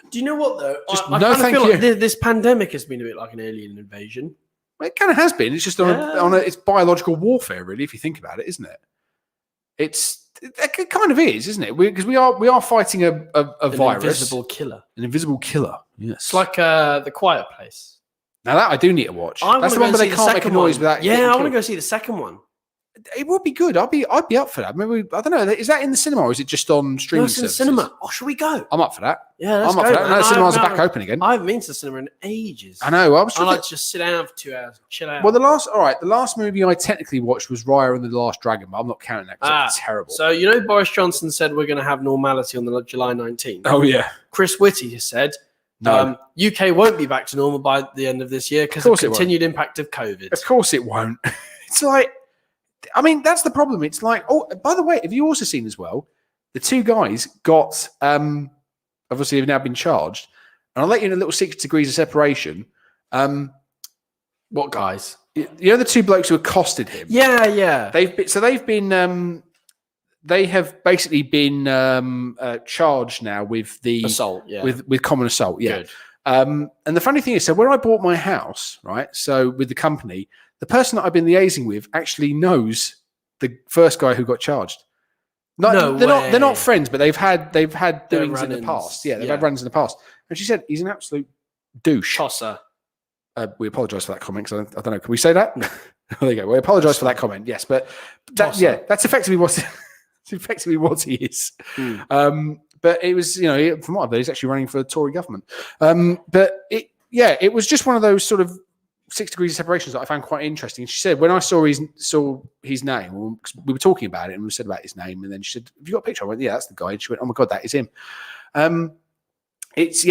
Do you know what though? I no, kind of thank feel you. like this pandemic has been a bit like an alien invasion. Well, it kind of has been. It's just it's biological warfare, really, if you think about it, isn't it? It kind of is, isn't it? Because we are fighting a virus, invisible killer, an invisible killer. Yes, it's like The Quiet Place. Now that I do need to watch. That's the one where they can't make a noise without. Yeah, I want to go see the second one. It would be good. I'd be up for that. Maybe I don't know. Is that in the cinema or is it just on streaming services? In the cinema. Oh, should we go? I'm up for that. Yeah, let's I'm up go. for that. No, the cinemas are back open again. I haven't been to the cinema in ages. I know. I like to just sit down for 2 hours, chill out. Well, the last movie I technically watched was Raya and the Last Dragon, but I'm not counting that because it's terrible. So you know, Boris Johnson said we're going to have normality on the July 19th. Oh yeah. Chris Whitty has said. No. UK won't be back to normal by the end of this year because of the continued impact of COVID. Of course it won't. It's like, I mean, that's the problem. It's like, oh, by the way, have you also seen as well, the two guys got, obviously have now been charged, and I'll let you in a little 6 degrees of separation. What guys? You know the two blokes who accosted him? Yeah. They have basically been charged now with the assault, with common assault. Yeah. And the funny thing is, so when I bought my house, right, so with the company, the person that I've been liaising with actually knows the first guy who got charged. They're not friends, but they've had doings in the past. Yeah, they've had runs in the past. And she said he's an absolute douche. Tosser. We apologise for that comment because I don't know. Can we say that? No. There you go. We apologise for that comment. Yes, but that's effectively what he is. But it was, from what I've heard, he's actually running for the Tory government. But it was just one of those sort of 6 degrees of separations that I found quite interesting. And she said when I saw his name, we were talking about it and we said about his name, and then she said, "Have you got a picture?" I went, "Yeah, that's the guy." And she went, "Oh my god, that is him." It's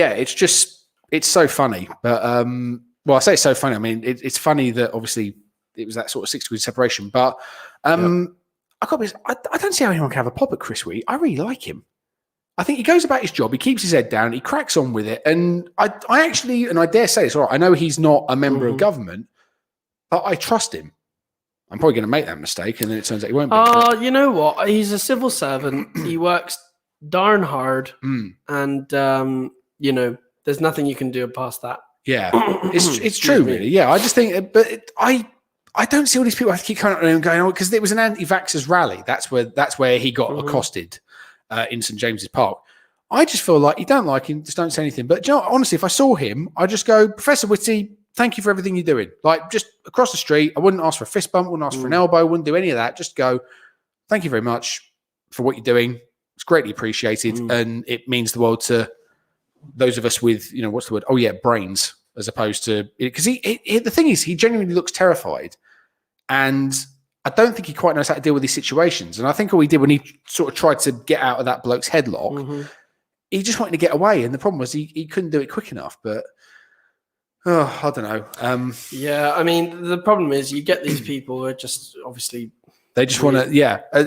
so funny, but I say it's so funny. I mean, it's funny that obviously it was that sort of 6 degrees of separation, but I don't see how anyone can have a pop at Chris Wheatley. I really like him. I think he goes about his job. He keeps his head down. He cracks on with it. And I actually, and I dare say this, all right, I know he's not a member of government, but I trust him. I'm probably going to make that mistake, and then it turns out he won't be. You know what? He's a civil servant. He works darn hard. And, there's nothing you can do past that. Yeah, it's true, really. Yeah, I just think, I don't see all these people have to keep coming up and going on because it was an anti-vaxxers rally. That's where he got accosted. In St James's Park. I just feel like you don't like him, just don't say anything. But honestly, if I saw him, I'd just go, Professor Whitty, thank you for everything you're doing. Like, just across the street, I wouldn't ask for a fist bump, wouldn't ask for an elbow, wouldn't do any of that. Just go, thank you very much for what you're doing. It's greatly appreciated. And it means the world to those of us with, what's the word? Oh, yeah, brains, as opposed to, because the thing is, he genuinely looks terrified. And I don't think he quite knows how to deal with these situations. And I think all he did when he sort of tried to get out of that bloke's headlock, he just wanted to get away. And the problem was he couldn't do it quick enough. But, I don't know. Yeah, I mean, the problem is you get these people who are just obviously... They just want to,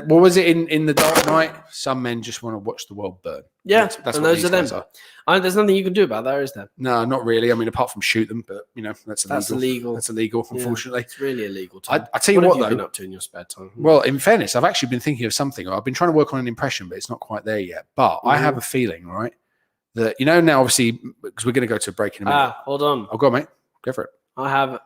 what was it in The Dark Knight? Some men just want to watch the world burn. Yeah, that's and what those are them. There's nothing you can do about that, is there? No, not really. I mean, apart from shoot them, but that's illegal. That's illegal. That's illegal, unfortunately. It's really illegal. I tell you what, have though. you been up to in your spare time? Well, in fairness, I've actually been thinking of something. I've been trying to work on an impression, but it's not quite there yet. But I have a feeling, right, that now, obviously, because we're going to go to a break in a minute. Hold on. Oh, go on, mate. Go for it. I have.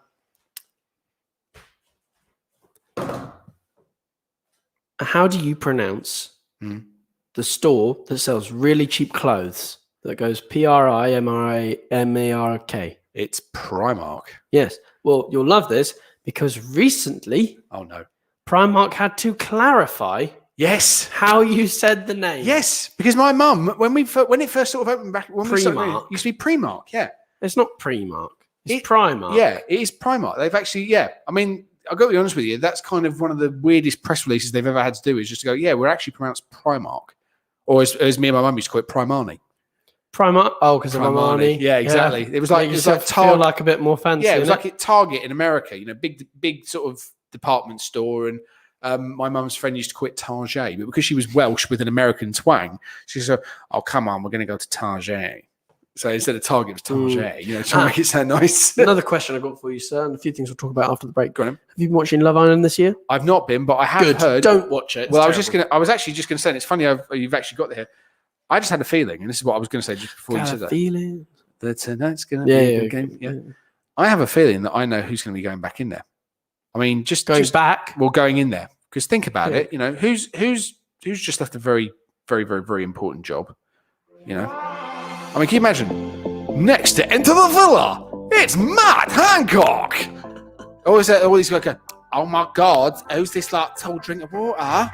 How do you pronounce the store that sells really cheap clothes that goes Primark? It's Primark. Yes. Well, you'll love this because recently, oh no, Primark had to clarify. Yes, how you said the name. Yes, because my mum, when it first sort of opened back, when we started, it used to be Primark. Yeah, it's not Primark. It's Primark. Yeah, it is Primark. They've actually, I mean, I've got to be honest with you, that's kind of one of the weirdest press releases they've ever had to do is just to go, we're actually pronounced Primark. Or as me and my mum used to call it, Primani. Primark? Oh, because of Armani. Yeah, exactly. Yeah. It was like Target. Feel like a bit more fancy. Yeah, it was like at Target in America, big sort of department store. And my mum's friend used to call it Target, but because she was Welsh with an American twang, she said, "Oh, come on, we're going to go to Target." So instead of Target, it was Target. Trying to make it sound nice. Another question I got for you, sir, and a few things we'll talk about after the break. Go on. Have you been watching Love Island this year? I've not been, but I have heard. Don't watch it. Well, I was actually just going to say, and it's funny you've actually got there. I just had a feeling, and this is what I was going to say just before you said that. Feeling that tonight's going to be a good game. Yeah. I have a feeling that I know who's going to be going back in there. I mean, going back. Well, going in there because think about it. Who's just left a very, very, very, very important job. I mean, can you imagine? Next to enter the villa, it's Matt Hancock. Or is that all these guys go, oh my God, who's this like tall drink of water?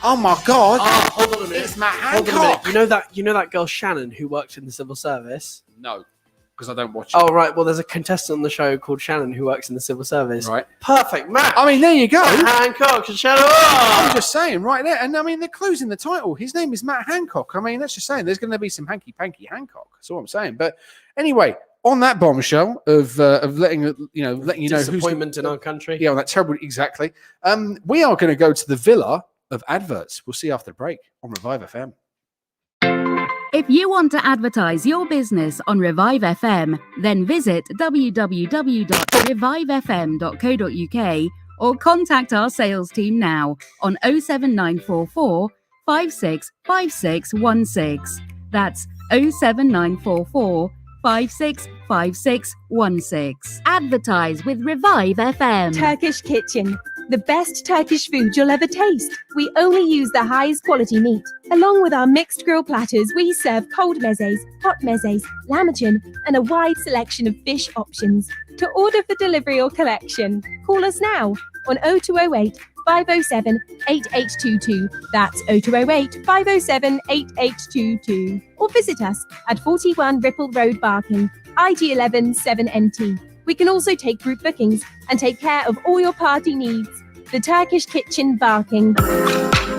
Oh my God. Oh, hold on a minute. It's Matt Hold Hancock. on a minute. You know that girl Shannon who works in the civil service? No, because I don't watch it. Oh, right. Well, there's a contestant on the show called Shannon who works in the civil service. Right. Perfect match. I mean, there you go. Hancock and Shannon. I'm just saying, right there. And I mean, the clue's in the title. His name is Matt Hancock. I mean, that's just saying there's going to be some hanky-panky Hancock. That's all I'm saying. But anyway, on that bombshell of letting you know who's disappointment in our country. Yeah, on that terrible, exactly. We are going to go to the villa of adverts. We'll see you after the break on Revive FM. If you want to advertise your business on Revive FM, then visit www.revivefm.co.uk or contact our sales team now on 07944 565616. That's 07944 565616. Advertise with Revive FM. Turkish Kitchen. The best Turkish food you'll ever taste. We only use the highest quality meat. Along with our mixed grill platters, we serve cold mezes, hot mezes, lahmacun, and a wide selection of fish options. To order for delivery or collection, call us now on 0208 507 8822. That's 0208 507 8822. Or visit us at 41 Ripple Road, Barking, IG11 7NT. We can also take group bookings and take care of all your party needs. The Turkish Kitchen, Barking.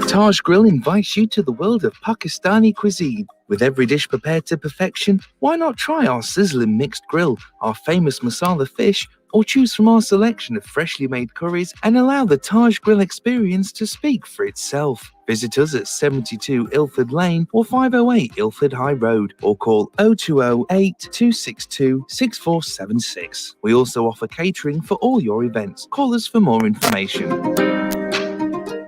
Taj Grill invites you to the world of Pakistani cuisine. With every dish prepared to perfection, why not try our sizzling mixed grill, our famous masala fish, or choose from our selection of freshly made curries and allow the Taj Grill experience to speak for itself. Visit us at 72 Ilford Lane or 508 Ilford High Road or call 0208 262 6476. We also offer catering for all your events. Call us for more information.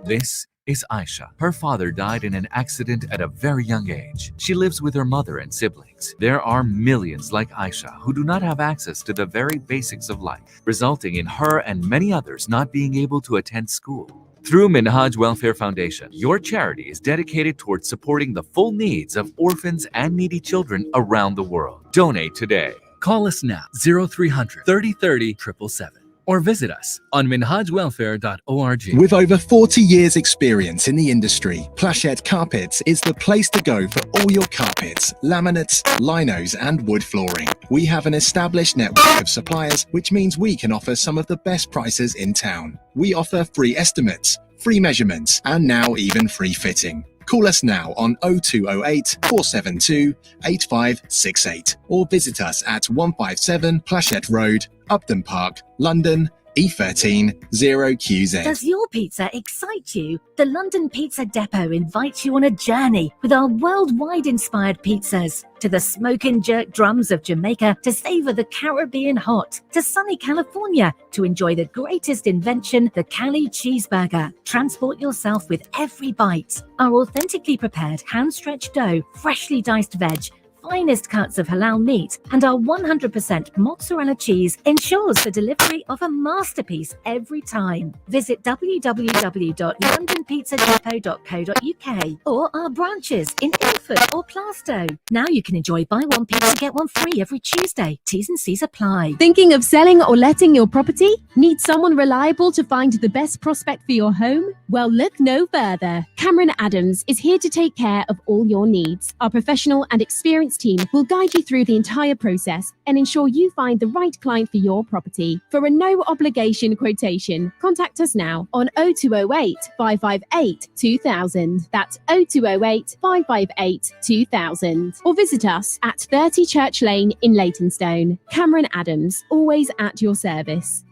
This is Aisha. Her father died in an accident at a very young age. She lives with her mother and siblings. There are millions like Aisha who do not have access to the very basics of life, resulting in her and many others not being able to attend school. Through Minhaj Welfare Foundation, your charity is dedicated towards supporting the full needs of orphans and needy children around the world. Donate today. Call us now 0300 30 30 777 or visit us on minhajwelfare.org. With over 40 years experience in the industry, Plachette Carpets is the place to go for all your carpets, laminates, linos and wood flooring. We have an established network of suppliers, which means we can offer some of the best prices in town. We offer free estimates, free measurements and now even free fitting. Call us now on 0208 472 8568 or visit us at 157 Plachette Road, Upton Park, London, E13 0QZ. Does your pizza excite you? The London Pizza Depot invites you on a journey with our worldwide inspired pizzas. To the smoke and jerk drums of Jamaica, to savor the Caribbean hot, to sunny California, to enjoy the greatest invention, the Cali cheeseburger. Transport yourself with every bite. Our authentically prepared hand-stretched dough, freshly diced veg, finest cuts of halal meat, and our 100% mozzarella cheese ensures the delivery of a masterpiece every time. Visit www.londonpizzadepot.co.uk or our branches in Ilford or Plaistow. Now you can enjoy buy one pizza get one free every Tuesday. T's and C's apply. Thinking of selling or letting your property? Need someone reliable to find the best prospect for your home? Well, look no further. Cameron Adams is here to take care of all your needs. Our professional and experienced team will guide you through the entire process and ensure you find the right client for your property. For a no obligation quotation, contact us now on 0208 558 2000. That's 0208 558 2000. Or visit us at 30 Church Lane in Leytonstone. Cameron Adams, always at your service.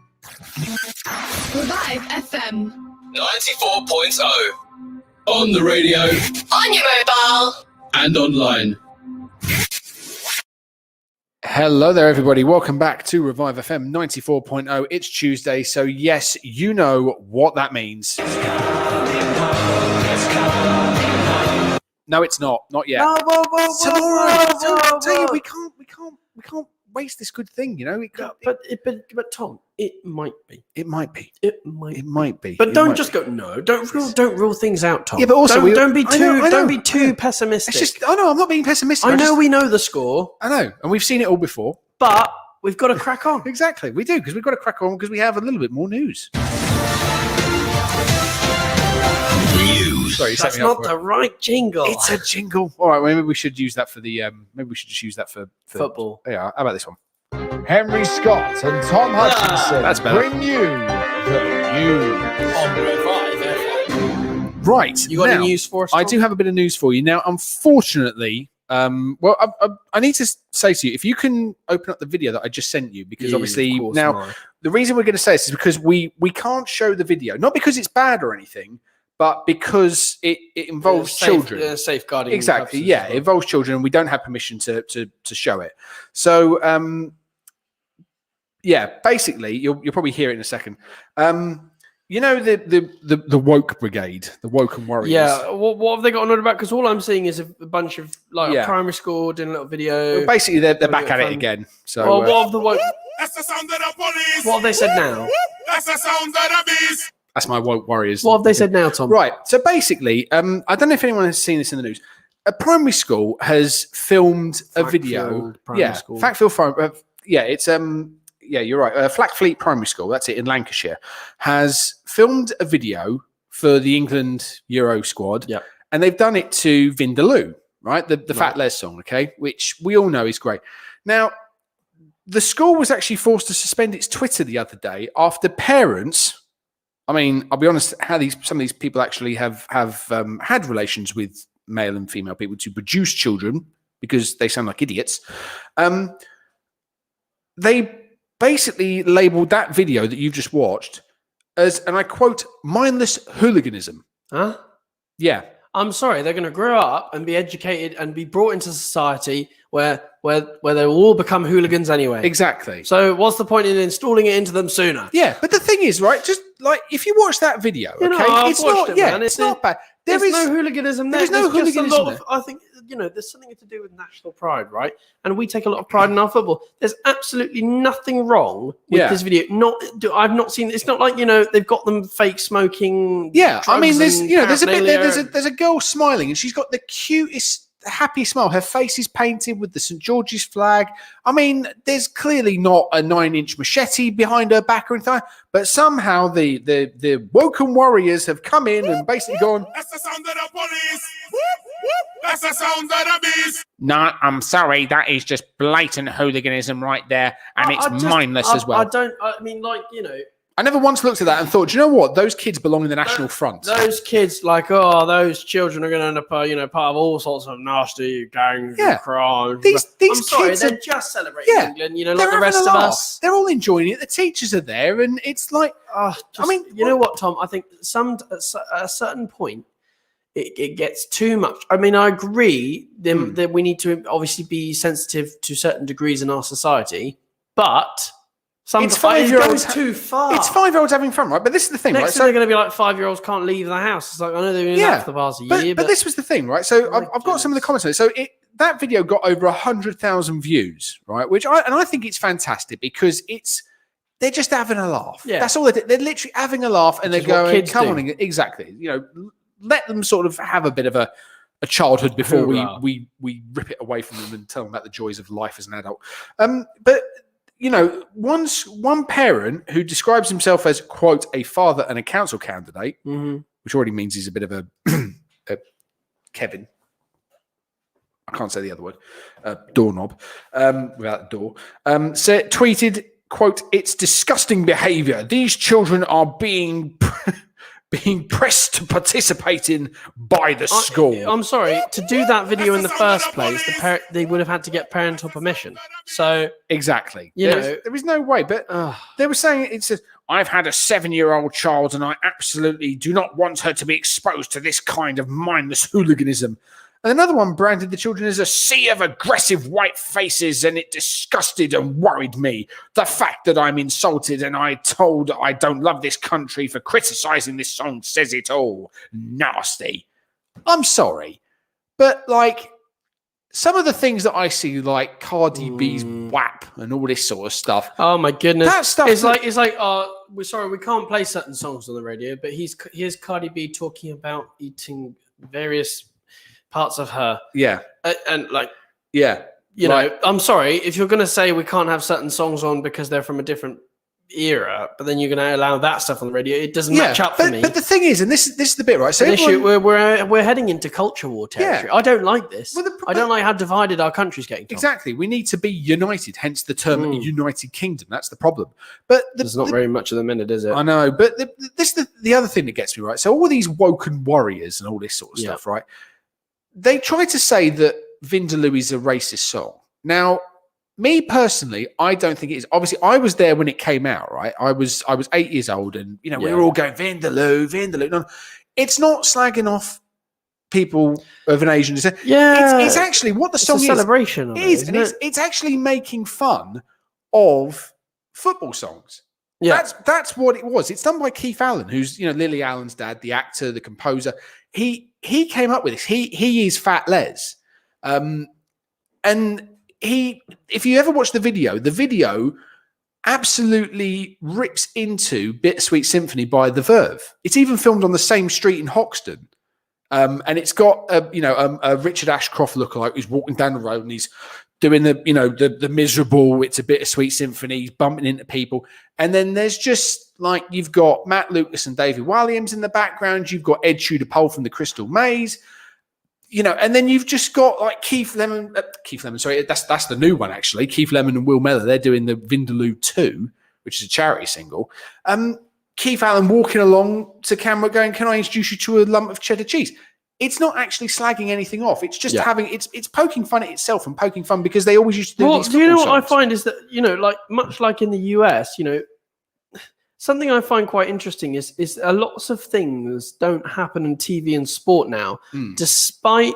Revive FM. 94.0. On the radio. On your mobile. And online. Hello there, everybody. Welcome back to Revive FM 94.0. It's Tuesday, so yes, you know what that means. No, it's not. Not yet. Tomorrow. Tell you, we can't waste this good thing. You know. But Tom, it might be. It might be. It might be. But don't just go. No, don't rule things out, Tom. Yeah, but also don't be too pessimistic. It's just. Oh no, I'm not being pessimistic. I know we know the score. I know, and we've seen it all before. But we've got to crack on. Exactly, we do, because we've got to crack on because we have a little bit more news. Sorry, that's not the right jingle. It's a jingle. All right, well, maybe we should use that for the. Maybe we should just use that for football. Yeah, how about this one? Henry Scott and Tom Hutchinson that's better. bring you the news On Revive FM. Right, You got now, any news for us, I Tom? do have a bit of news for you now. Unfortunately, well, I need to say to you, if you can open up the video that I just sent you, because obviously now the reason we're going to say this is because we can't show the video, not because it's bad or anything, but because it involves children. Safeguarding. Exactly, yeah, it involves children, and we don't have permission to show it. So, yeah, basically, you'll probably hear it in a second. You know the woke brigade, the woke and warriors. Yeah, what have they got on about? Because all I'm seeing is a bunch of Yeah. primary school doing a little video. Well, basically, they're back at it again. So, well, what have the woke? That's the sound of the police. What have they said now? That's the sound of the beast. that's my woke warriors. What have they said now, Tom? Right. So basically, I don't know if anyone has seen this in the news. A primary school has filmed a video. Fackfield. It's you're right. Flackfleet Primary School, that's it, in Lancashire, has filmed a video for the England Euro squad. Yeah. And they've done it to Vindaloo, right? The Fat Les song, okay, which we all know is great. Now, the school was actually forced to suspend its Twitter the other day after parents. I mean, I'll be honest, some of these people actually have had relations with male and female people to produce children because they sound like idiots. They basically labelled that video that you've just watched as, and I quote, mindless hooliganism. Huh? Yeah. I'm sorry, they're going to grow up and be educated and be brought into society where they will all become hooligans anyway. Exactly. So what's the point in installing it into them sooner? Yeah, but the thing is, right, just like if you watch that video, okay, I've watched it, man. It's not bad. There's no hooliganism there. There's no hooliganism just a lot there. of, I think, there's something to do with national pride, right? And we take a lot of pride in our football. There's absolutely nothing wrong with this video. I've not seen. It's not like they've got them fake smoking. Yeah, I mean, there's drugs a bit and there. paraphernalia. There's a girl smiling, and she's got the cutest, happy smile. Her face is painted with the St. George's flag. I mean, there's clearly not a 9-inch machete behind her back or anything, but somehow the woken warriors have come in and basically gone. That's the sound of the police. That's the sound of the beast. No, I'm sorry. That is just blatant hooliganism right there, and it's mindless as well. I never once looked at that and thought, do you know what? Those kids belong in the National Front. Those kids, those children are going to end up, part of all sorts of nasty gangs and crime. These I'm sorry, kids they're are just celebrating England, like they're the rest having of a laugh. us. They're all enjoying it. The teachers are there, and it's like, You know what, Tom? I think at a certain point, it gets too much. I mean, I agree that we need to obviously be sensitive to certain degrees in our society, but it's 5-year-olds. It goes too far. It's 5-year-olds having fun, right? But this is the thing, Next right? thing they're going to be like 5-year-olds can't leave the house. It's like, I know they've been out for the past year. But this was the thing, right? So I've got some of the comments on it. So that video got over 100,000 views, right? I think it's fantastic because they're just having a laugh. Yeah. That's all they do. They're literally having a laugh, and they're going, "Come on, exactly." Let them sort of have a bit of a childhood before we rip it away from them and tell them about the joys of life as an adult. But one parent who describes himself as, quote, a father and a council candidate, which already means he's a bit of a Kevin. I can't say the other word. Doorknob, without the door. Tweeted, quote, "It's disgusting behaviour. These children are being pressed to participate in by the school." I'm sorry, to do that video in the first place, they would have had to get parental permission. So exactly, there is no way. But they were saying it says, "I've had a 7-year-old child, and I absolutely do not want her to be exposed to this kind of mindless hooliganism." And another one branded the children as a sea of aggressive white faces, and it disgusted and worried me. The fact that I'm insulted and I told I don't love this country for criticising this song says it all. Nasty. I'm sorry. But, some of the things that I see, like Cardi B's WAP and all this sort of stuff. Oh, my goodness. That stuff... It's like, we're sorry, we can't play certain songs on the radio, but here's Cardi B talking about eating various parts of her. Yeah. I'm sorry, if you're going to say we can't have certain songs on because they're from a different era, but then you're going to allow that stuff on the radio, it doesn't match up for me. But the thing is, and this is the bit, right? So we're heading into culture war territory. I don't like this. I don't like how divided our country's getting. Tom. Exactly. We need to be united, hence the term United Kingdom. That's the problem. But there's not very much of the minute, is it? I know, but this is the other thing that gets me, right? So all these woken warriors and all this sort of stuff, right? They try to say that Vindaloo is a racist song. Now, me personally, I don't think it is. Obviously, I was there when it came out, right? I was 8 years old, and we were all going Vindaloo. No, it's not slagging off people of an Asian descent. Yeah, it's actually what the song is. It's a celebration. It's actually making fun of football songs. Yeah. That's what it was. It's done by Keith Allen, who's Lily Allen's dad, the actor, the composer. He came up with this. He is Fat Les, and if you ever watch the video absolutely rips into Bittersweet Symphony by The Verve. It's even filmed on the same street in Hoxton. And it's got a Richard Ashcroft lookalike who's walking down the road and he's doing the miserable, it's a bittersweet symphony, he's bumping into people. And then there's just you've got Matt Lucas and David Williams in the background, you've got Ed Tudor-Pole from the Crystal Maze, and then you've just got Keith Lemon, sorry, that's the new one actually. Keith Lemon and Will Mellor, they're doing the Vindaloo 2, which is a charity single. Keith Allen walking along to camera going, can I introduce you to a lump of cheddar cheese? It's not actually slagging anything off. It's just it's poking fun at itself and poking fun because they always used to do these. Do you know what songs. I find is that, much like in the US, something I find quite interesting is lots of things don't happen in TV and sport now, despite,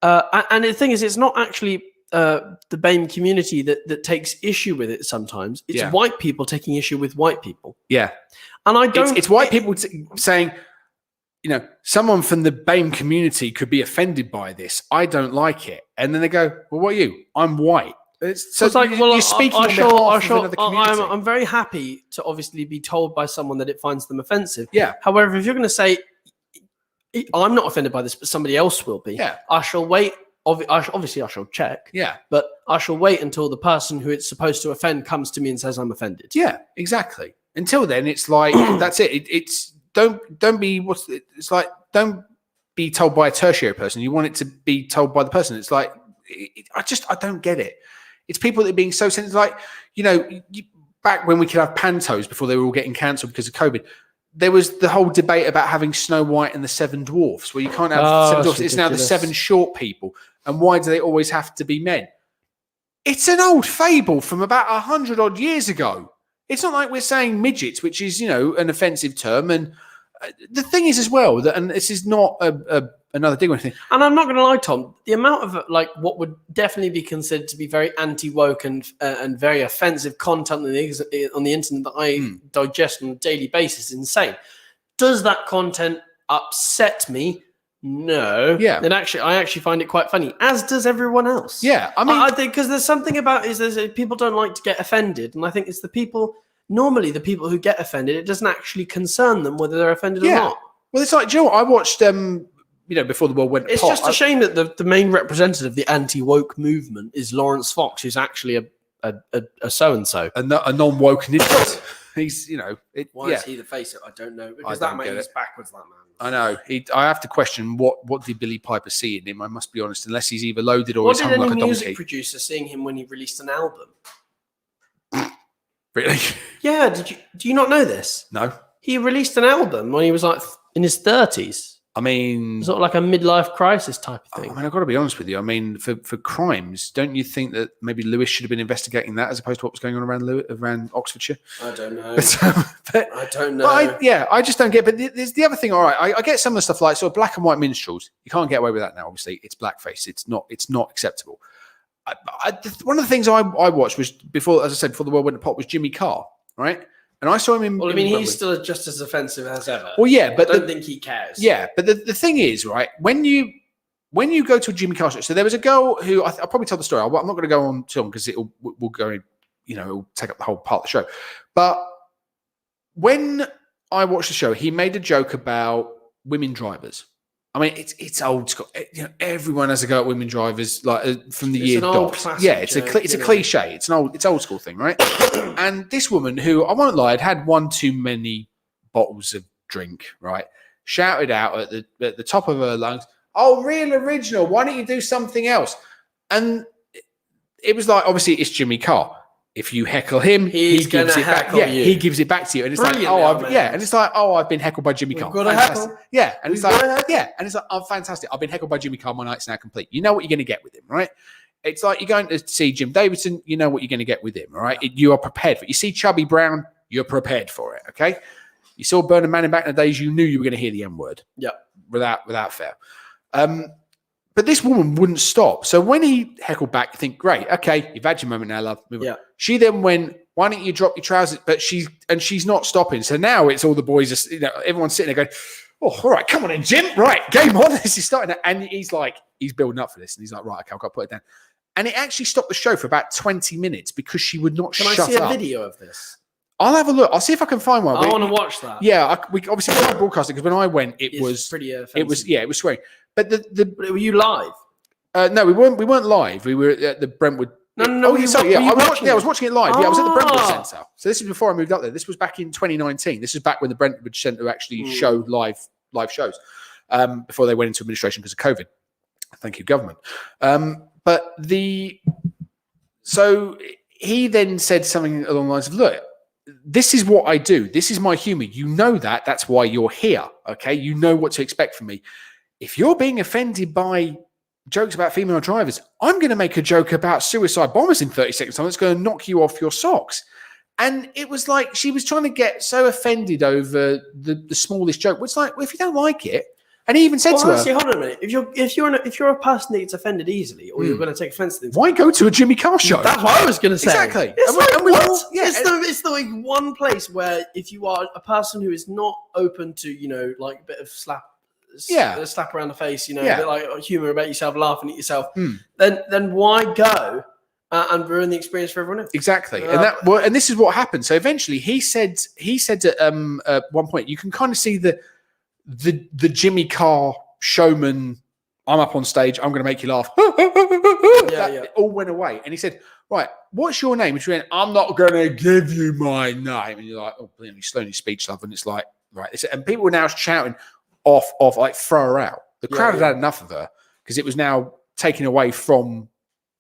and the thing is, it's not actually the BAME community that takes issue with it sometimes. It's white people taking issue with white people. Yeah. And I don't... It's white people saying, someone from the BAME community could be offended by this. I don't like it. And then they go, well, what are you? I'm white. It's you're speaking on behalf of another community. I'm very happy to obviously be told by someone that it finds them offensive. Yeah. However, if you're going to say, I'm not offended by this, but somebody else will be, I shall wait. Obviously, I shall check. Yeah. But I shall wait until the person who it's supposed to offend comes to me and says I'm offended. Yeah, exactly. Until then, it's that's it. It's don't be don't be told by a tertiary person. You want it to be told by the person. It's I don't get it. It's people that are being so sensitive. Back when we could have pantos before they were all getting cancelled because of COVID, there was the whole debate about having Snow White and the Seven Dwarfs, where you can't have seven dwarfs. It's now the seven short people. And why do they always have to be men? It's an old fable from about 100 odd years ago. It's not like we're saying midgets, which is, an offensive term. And the thing is as well, and this is not another dig or anything. And I'm not going to lie, Tom, the amount of what would definitely be considered to be very anti-woke and very offensive content on the internet that I digest on a daily basis is insane. Does that content upset me? No. Yeah. And I actually find it quite funny, as does everyone else. Yeah. I mean, I think because there's something about people don't like to get offended, and I think it's the people who get offended. It doesn't actually concern them whether they're offended or not. Well, it's like, Joe, I watched before the world went It's pop. just a shame that the main representative of the anti-woke movement is Lawrence Fox, who's actually a so-and-so. A non-woke idiot. He's, Why is he the face? I don't know. Because that man is backwards, that man. I know. I have to question what did Billy Piper see in him. I must be honest, unless he's either loaded or What he's did hung any like a donkey. music producer seeing him when he released an album? Really? Yeah. Do you not know this? No. He released an album when he was in his 30s. I mean, sort of like a midlife crisis type of thing. I mean, I've got to be honest with you. I mean, for crimes, don't you think that maybe Lewis should have been investigating that as opposed to what was going on around Oxfordshire? I don't know. I don't know. I just don't get. But there's the other thing. All right, I get some of the stuff like sort of black and white minstrels. You can't get away with that now. Obviously, it's blackface. It's not acceptable. One of the things I watched was before the world went to pop was Jimmy Carr, right? And I saw him in. Well, I mean, he's still just as offensive as ever. Well, yeah, but I don't think he cares. Yeah, but the thing is, right, when you go to a Jimmy Carr show, so there was a girl who I'll probably tell the story. I'm not going to go on to him because we'll go, it'll take up the whole part of the show. But when I watched the show, he made a joke about women drivers. I mean, it's old school. Everyone has a go at women drivers, like from the year dots. Yeah, it's a cliche. It's old school thing, right? And this woman, who I won't lie, had one too many bottles of drink, right? Shouted out at the top of her lungs, "Oh, real original! Why don't you do something else?" And it was like, obviously, it's Jimmy Carr. If you heckle him, he gives it back. Yeah, he gives it back to you, and it's and it's like, I've been heckled by Jimmy Carr. Fantastic. Yeah, and it's like, oh, fantastic. I've been heckled by Jimmy Carr. My night's now complete. You know what you're going to get with him, right? It's like you're going to see Jim Davidson. You know what you're going to get with him, all right? You are prepared for it. You see Chubby Brown, you're prepared for it. Okay. You saw Bernard Manning back in the days. You knew you were going to hear the M word. Yeah, without fail. But this woman wouldn't stop. So when he heckled back, you think, great, okay, you've had your moment now, love. Move on. She then went why don't you drop your trousers? But she's not stopping. So now it's all the boys, everyone's sitting there going, oh, all right, come on in, Jim. Right, game on. This is starting. And he's building up for this. And he's like, right, okay, I've got to put it down. And it actually stopped the show for about 20 minutes because she would not shut up. Can I see a video of this? I'll have a look. I'll see if I can find one. I want to watch that. Yeah, we obviously can't broadcast it because when I went, it was pretty offensive. It was swearing. But were you live? No, we weren't. We weren't live. We were at the Brentwood. No. I was watching it live. Yeah, I was at the Brentwood Centre. So this is before I moved up there. This was back in 2019. This is back when the Brentwood Centre actually showed live shows before they went into administration because of COVID. Thank you, government. So he then said something along the lines of, look, this is what I do. This is my humor. You know that. That's why you're here. Okay. You know what to expect from me. If you're being offended by jokes about female drivers, I'm going to make a joke about suicide bombers in 30 seconds time that's going to knock you off your socks. And it was like she was trying to get so offended over the smallest joke. It's like, well, if you don't like it, and he even said to her, hold on a minute. If you're a person that gets offended easily, or you're going to take offense to things, why go to a Jimmy Carr show? That's what I was going to say. Exactly. It's the one place where if you are a person who is not open to, like a bit of slap around the face, a bit like humor about yourself, laughing at yourself, then why go and ruin the experience for everyone else? Exactly. And this is what happened. So eventually he said at one point, you can kind of see the Jimmy Carr showman, I'm up on stage, I'm going to make you laugh. It all went away. And he said, right, what's your name? And she went, I'm not going to give you my name. And you're like, oh, brilliant. You slowly speech love. And it's like, right. And people were now shouting off, like, throw her out. The crowd had enough of her because it was now taken away from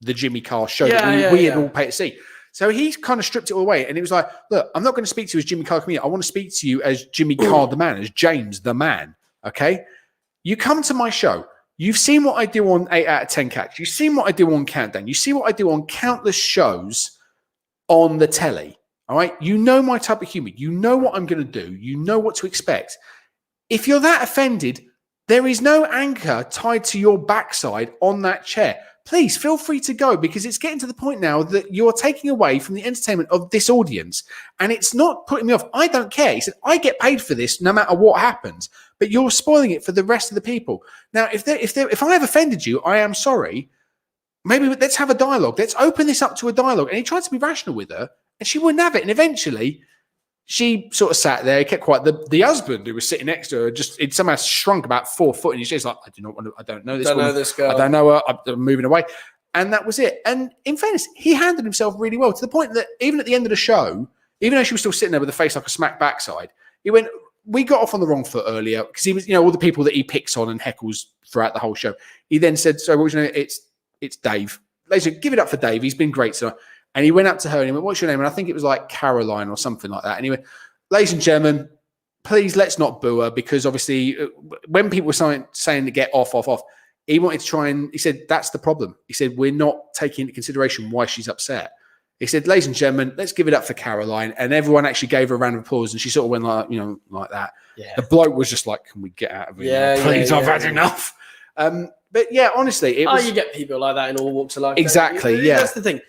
the Jimmy Carr show that we had all paid to see. So he kind of stripped it all away. And it was like, look, I'm not going to speak to you as Jimmy Carr comedian. I want to speak to you as Jimmy Carr the man, as James the man. Okay? You come to my show. You've seen what I do on 8 out of 10 Cats. You've seen what I do on Countdown. You see what I do on countless shows on the telly. All right? You know my type of humor. You know what I'm going to do. You know what to expect. If you're that offended, there is no anchor tied to your backside on that chair. Please feel free to go because it's getting to the point now that you're taking away from the entertainment of this audience and it's not putting me off. I don't care. He said, I get paid for this no matter what happens, but you're spoiling it for the rest of the people. Now, if I have offended you, I am sorry. Maybe let's have a dialogue. Let's open this up to a dialogue. And he tried to be rational with her and she wouldn't have it. And eventually she sort of sat there, kept quiet. The husband who was sitting next to her, it somehow shrunk about 4 foot, and he's just like, I don't know this woman. Know this girl. I don't know her. I'm moving away. And that was it. And in fairness, he handled himself really well to the point that even at the end of the show, even though she was still sitting there with a face like a smack backside, he went, we got off on the wrong foot earlier because he was, all the people that he picks on and heckles throughout the whole show. He then said, so what was your name? It's Dave. Ladies, give it up for Dave. He's been great tonight. And he went up to her and he went, what's your name? And I think it was like Caroline or something like that. And he went, ladies and gentlemen, please let's not boo her because obviously when people were saying to get off, he wanted to try and, he said, that's the problem. He said, we're not taking into consideration why she's upset. He said, ladies and gentlemen, let's give it up for Caroline. And everyone actually gave her a round of applause and she sort of went like, like that. Yeah. The bloke was just like, can we get out of here? Please, I've had enough. But yeah, honestly, you get people like that in all walks of life. Exactly, yeah. That's the thing.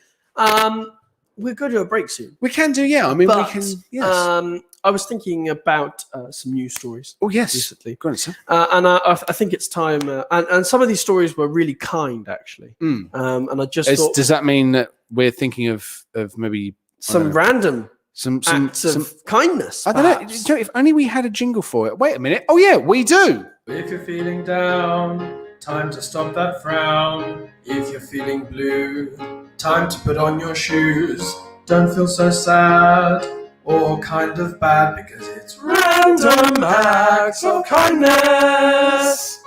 We'll go to a break soon. We can do, yeah. I mean, we can. Yes. I was thinking about some news stories. Oh yes, recently. Go on, sir. And I think it's time. And some of these stories were really kind, actually. And I just thought, does that mean that we're thinking of maybe some random acts of kindness? I don't know. If only we had a jingle for it. Wait a minute. Oh yeah, we do. If you're feeling down, time to stop that frown. If you're feeling blue, time to put on your shoes. Don't feel so sad or kind of bad because it's random acts of kindness.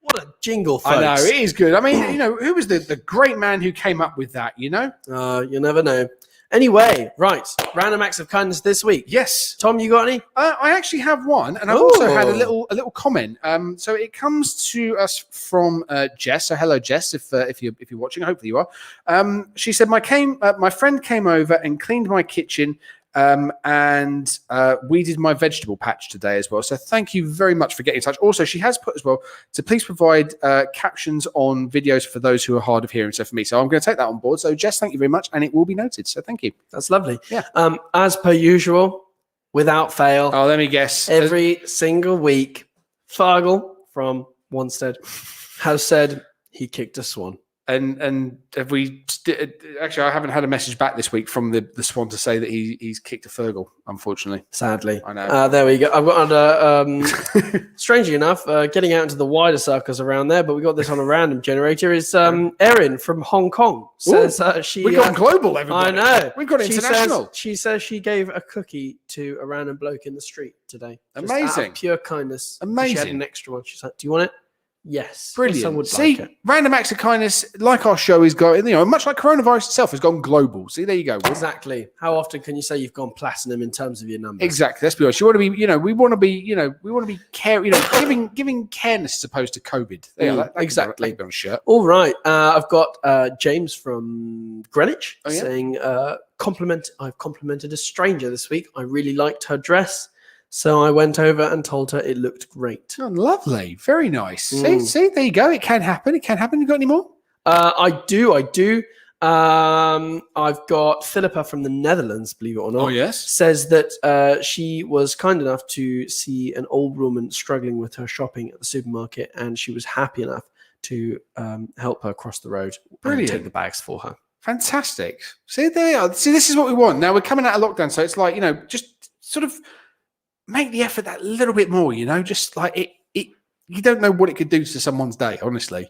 What a jingle, folks. I know, it is good. I mean, who was the great man who came up with that, You never know. Anyway, right. Random acts of kindness this week. Yes. Tom, you got any? I actually have one, and I've also had a little comment. So it comes to us from Jess. So hello, Jess, if you're watching, hopefully you are. She said, my friend came over and cleaned my kitchen And we did my vegetable patch today as well. So thank you very much for getting in touch. Also, she has put as well to please provide captions on videos for those who are hard of hearing. So for me, so I'm going to take that on board. So Jess, thank you very much, and it will be noted. So thank you. That's lovely. Yeah. As per usual, without fail. Oh, let me guess. Every single week, Fargle from Wanstead has said he kicked a swan. And have we actually? I haven't had a message back this week from the Swan to say that he's kicked a Fergal. Unfortunately, sadly, I know. There we go. I've got strangely enough, getting out into the wider circles around there, but we got this on a random generator. Is Erin from Hong Kong says we got global. Everybody, I know we've got international. She says she gave a cookie to a random bloke in the street today. Just out of Amazing, pure kindness. amazing. She had an extra one. She's like, "Do you want it?" Yes, brilliant. Someone would See, like it. random acts of kindness, like our show, is going. much like coronavirus itself, has gone global. See, there you go. Exactly. How often can you say you've gone platinum in terms of your numbers? Exactly. Let's be honest. You want to be, we want to be, we want to be giving careness as opposed to COVID. That exactly. Could be on a shirt. All right. I've got James from Greenwich Oh, yeah? saying, I've complimented a stranger this week. I really liked her dress. So I went over and told her it looked great. Oh, lovely. Very nice. See, there you go. It can happen. You got any more? I do. I've got Philippa from the Netherlands, believe it or not. Oh, yes. Says that she was kind enough to see an old woman struggling with her shopping at the supermarket, and she was happy enough to help her cross the road. Brilliant. And take the bags for her. Fantastic. See, there you are. See, this is what we want. Now we're coming out of lockdown, so it's like, just sort of make the effort that little bit more, just like it you don't know what it could do to someone's day, honestly.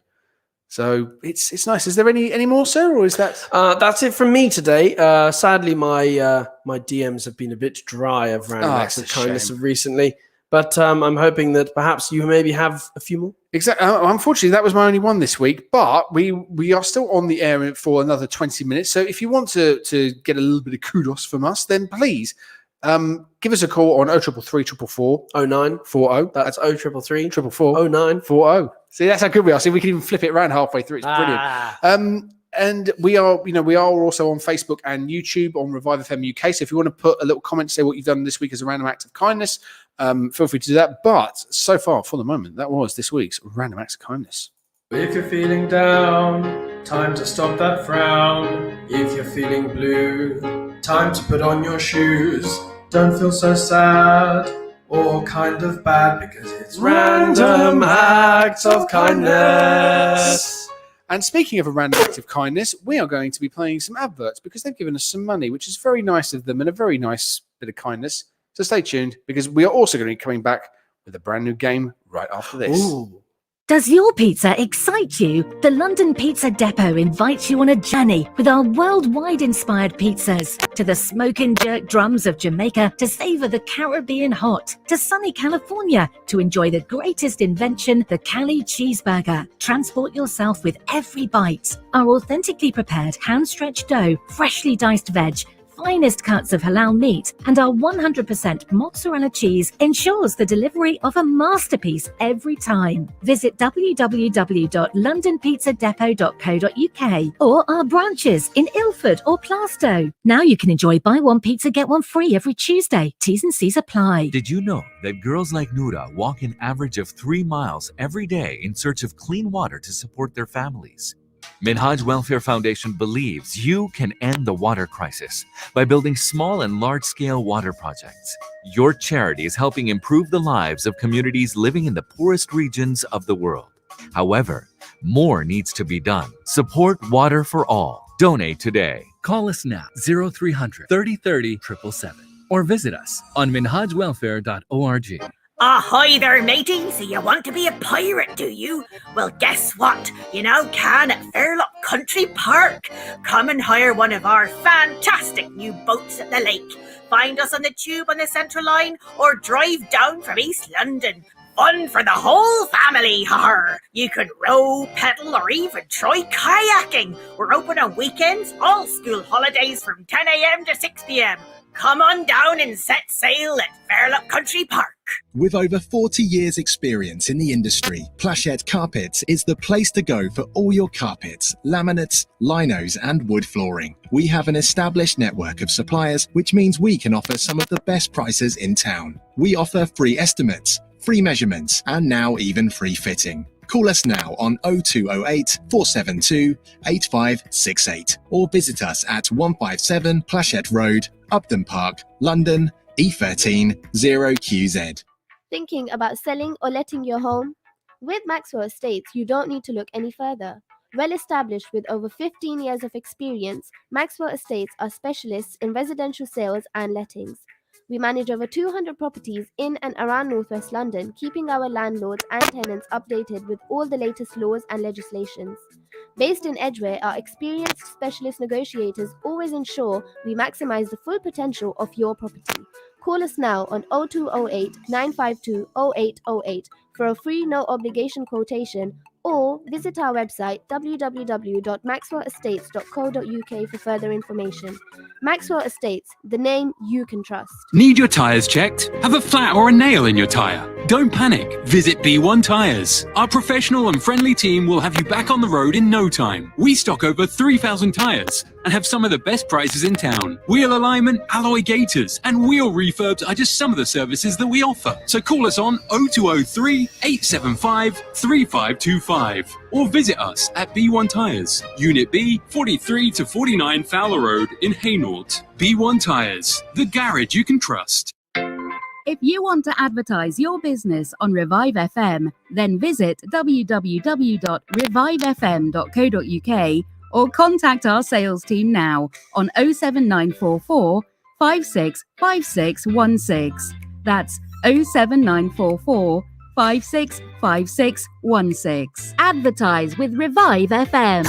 So it's nice. Is there any more, sir, or is that that's it from me today? Sadly, my DMs have been a bit dry of random acts of kindness recently, but I'm hoping that perhaps you maybe have a few more. Exactly. Unfortunately, that was my only one this week, but we are still on the air for another 20 minutes. So if you want to get a little bit of kudos from us, then please. Give us a call on 0333 444 0940. That's 0333 444 0940. See, that's how good we are. See, we can even flip it around halfway through. It's brilliant. And we are also on Facebook and YouTube on Revive FM UK. So if you want to put a little comment, say what you've done this week as a random act of kindness, feel free to do that. But so far, for the moment, that was this week's random acts of kindness. If you're feeling down, time to stop that frown. If you're feeling blue, time to put on your shoes. Don't feel so sad or kind of bad because it's random acts of kindness. And speaking of a random act of kindness, we are going to be playing some adverts because they've given us some money, which is very nice of them and a very nice bit of kindness. So stay tuned because we are also going to be coming back with a brand new game right after this. Ooh. Does your pizza excite you? The London Pizza Depot invites you on a journey with our worldwide inspired pizzas. To the smoke and jerk drums of Jamaica, to savor the Caribbean hot, to sunny California, to enjoy the greatest invention, the Cali cheeseburger. Transport yourself with every bite. Our authentically prepared hand-stretched dough, freshly diced veg, finest cuts of halal meat, and our 100% mozzarella cheese ensures the delivery of a masterpiece every time. Visit www.londonpizzadepot.co.uk or our branches in Ilford or Plaistow. Now you can enjoy buy one pizza, get one free every Tuesday. T's and C's apply. Did you know that girls like Noura walk an average of 3 miles every day in search of clean water to support their families? Minhaj Welfare Foundation believes you can end the water crisis by building small and large-scale water projects. Your charity is helping improve the lives of communities living in the poorest regions of the world. However, more needs to be done. Support Water for All. Donate today. Call us now, 0300 3030 777, or visit us on minhajwelfare.org. Ahoy there, matey. So you want to be a pirate, do you? Well, guess what? You now can at Fairlock Country Park. Come and hire one of our fantastic new boats at the lake. Find us on the tube on the Central Line or drive down from East London. Fun for the whole family, har! You can row, pedal, or even try kayaking. We're open on weekends, all school holidays from 10 a.m. to 6 p.m. come on down and set sail at Fairlop Country Park. With over 40 years' experience in the industry, Plachette Carpets is the place to go for all your carpets, laminates, linos, and wood flooring. We have an established network of suppliers, which means we can offer some of the best prices in town. We offer free estimates, free measurements, and now even free fitting. Call us now on 0208 472 8568 or visit us at 157 Plachette Road, Upton Park, London, E13 0QZ. Thinking about selling or letting your home? With Maxwell Estates, you don't need to look any further. Well established with over 15 years of experience, Maxwell Estates are specialists in residential sales and lettings. We manage over 200 properties in and around Northwest London, keeping our landlords and tenants updated with all the latest laws and legislations. Based in Edgware, our experienced specialist negotiators always ensure we maximize the full potential of your property. Call us now on 0208 952 0808 for a free no-obligation quotation, or visit our website www.maxwellestates.co.uk for further information. Maxwell Estates, the name you can trust. Need your tyres checked? Have a flat or a nail in your tyre? Don't panic. Visit B1 Tyres. Our professional and friendly team will have you back on the road in no time. We stock over 3,000 tyres and have some of the best prices in town. Wheel alignment, alloy gaiters, and wheel refurbs are just some of the services that we offer. So call us on 0203 875 3525 or visit us at B1 Tyres, Unit B, 43 to 49 Fowler Road in Hainault. B1 Tyres, the garage you can trust. If you want to advertise your business on Revive FM, then visit www.revivefm.co.uk or contact our sales team now on 07944 565616. That's 07944 565616. Advertise with Revive FM.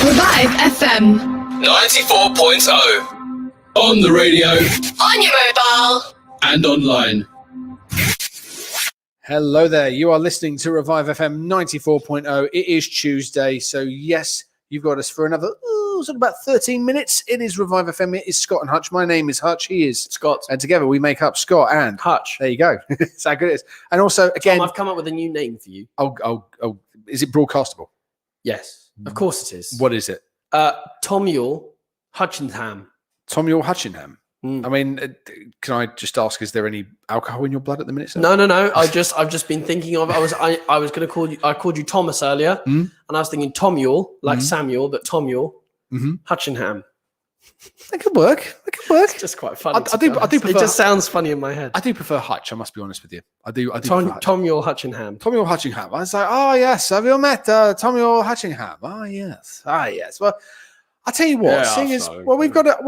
Revive FM. 94.0. On the radio. On your mobile. And online. Hello there. You are listening to Revive FM 94.0. It is Tuesday, so yes, you've got us for another sort of about 13 minutes. It is Revive FM. It is Scott and Hutch. My name is Hutch. He is Scott. And together we make up Scott and Hutch. There you go. That's how good it is. And also, again, Tom, I've come up with a new name for you. Oh, is it broadcastable? Yes, of course it is. What is it? Tomuel Hutchingham. Tomuel Hutchingham. I mean, can I just ask, is there any alcohol in your blood at the minute, sir? No. I've just been thinking of. I was going to call you. I called you Thomas earlier, and I was thinking Tomuel, like Samuel, but Tomuel Hutchingham. That could work. It's just quite funny. I do prefer. It just sounds funny in my head. I do prefer Hutch. I must be honest with you. I do. Tomuel Hutchingham. Tomuel Hutchingham. I was like, oh yes, have you met Tomuel Hutchingham? Oh yes. Well, I'll tell you what. I'll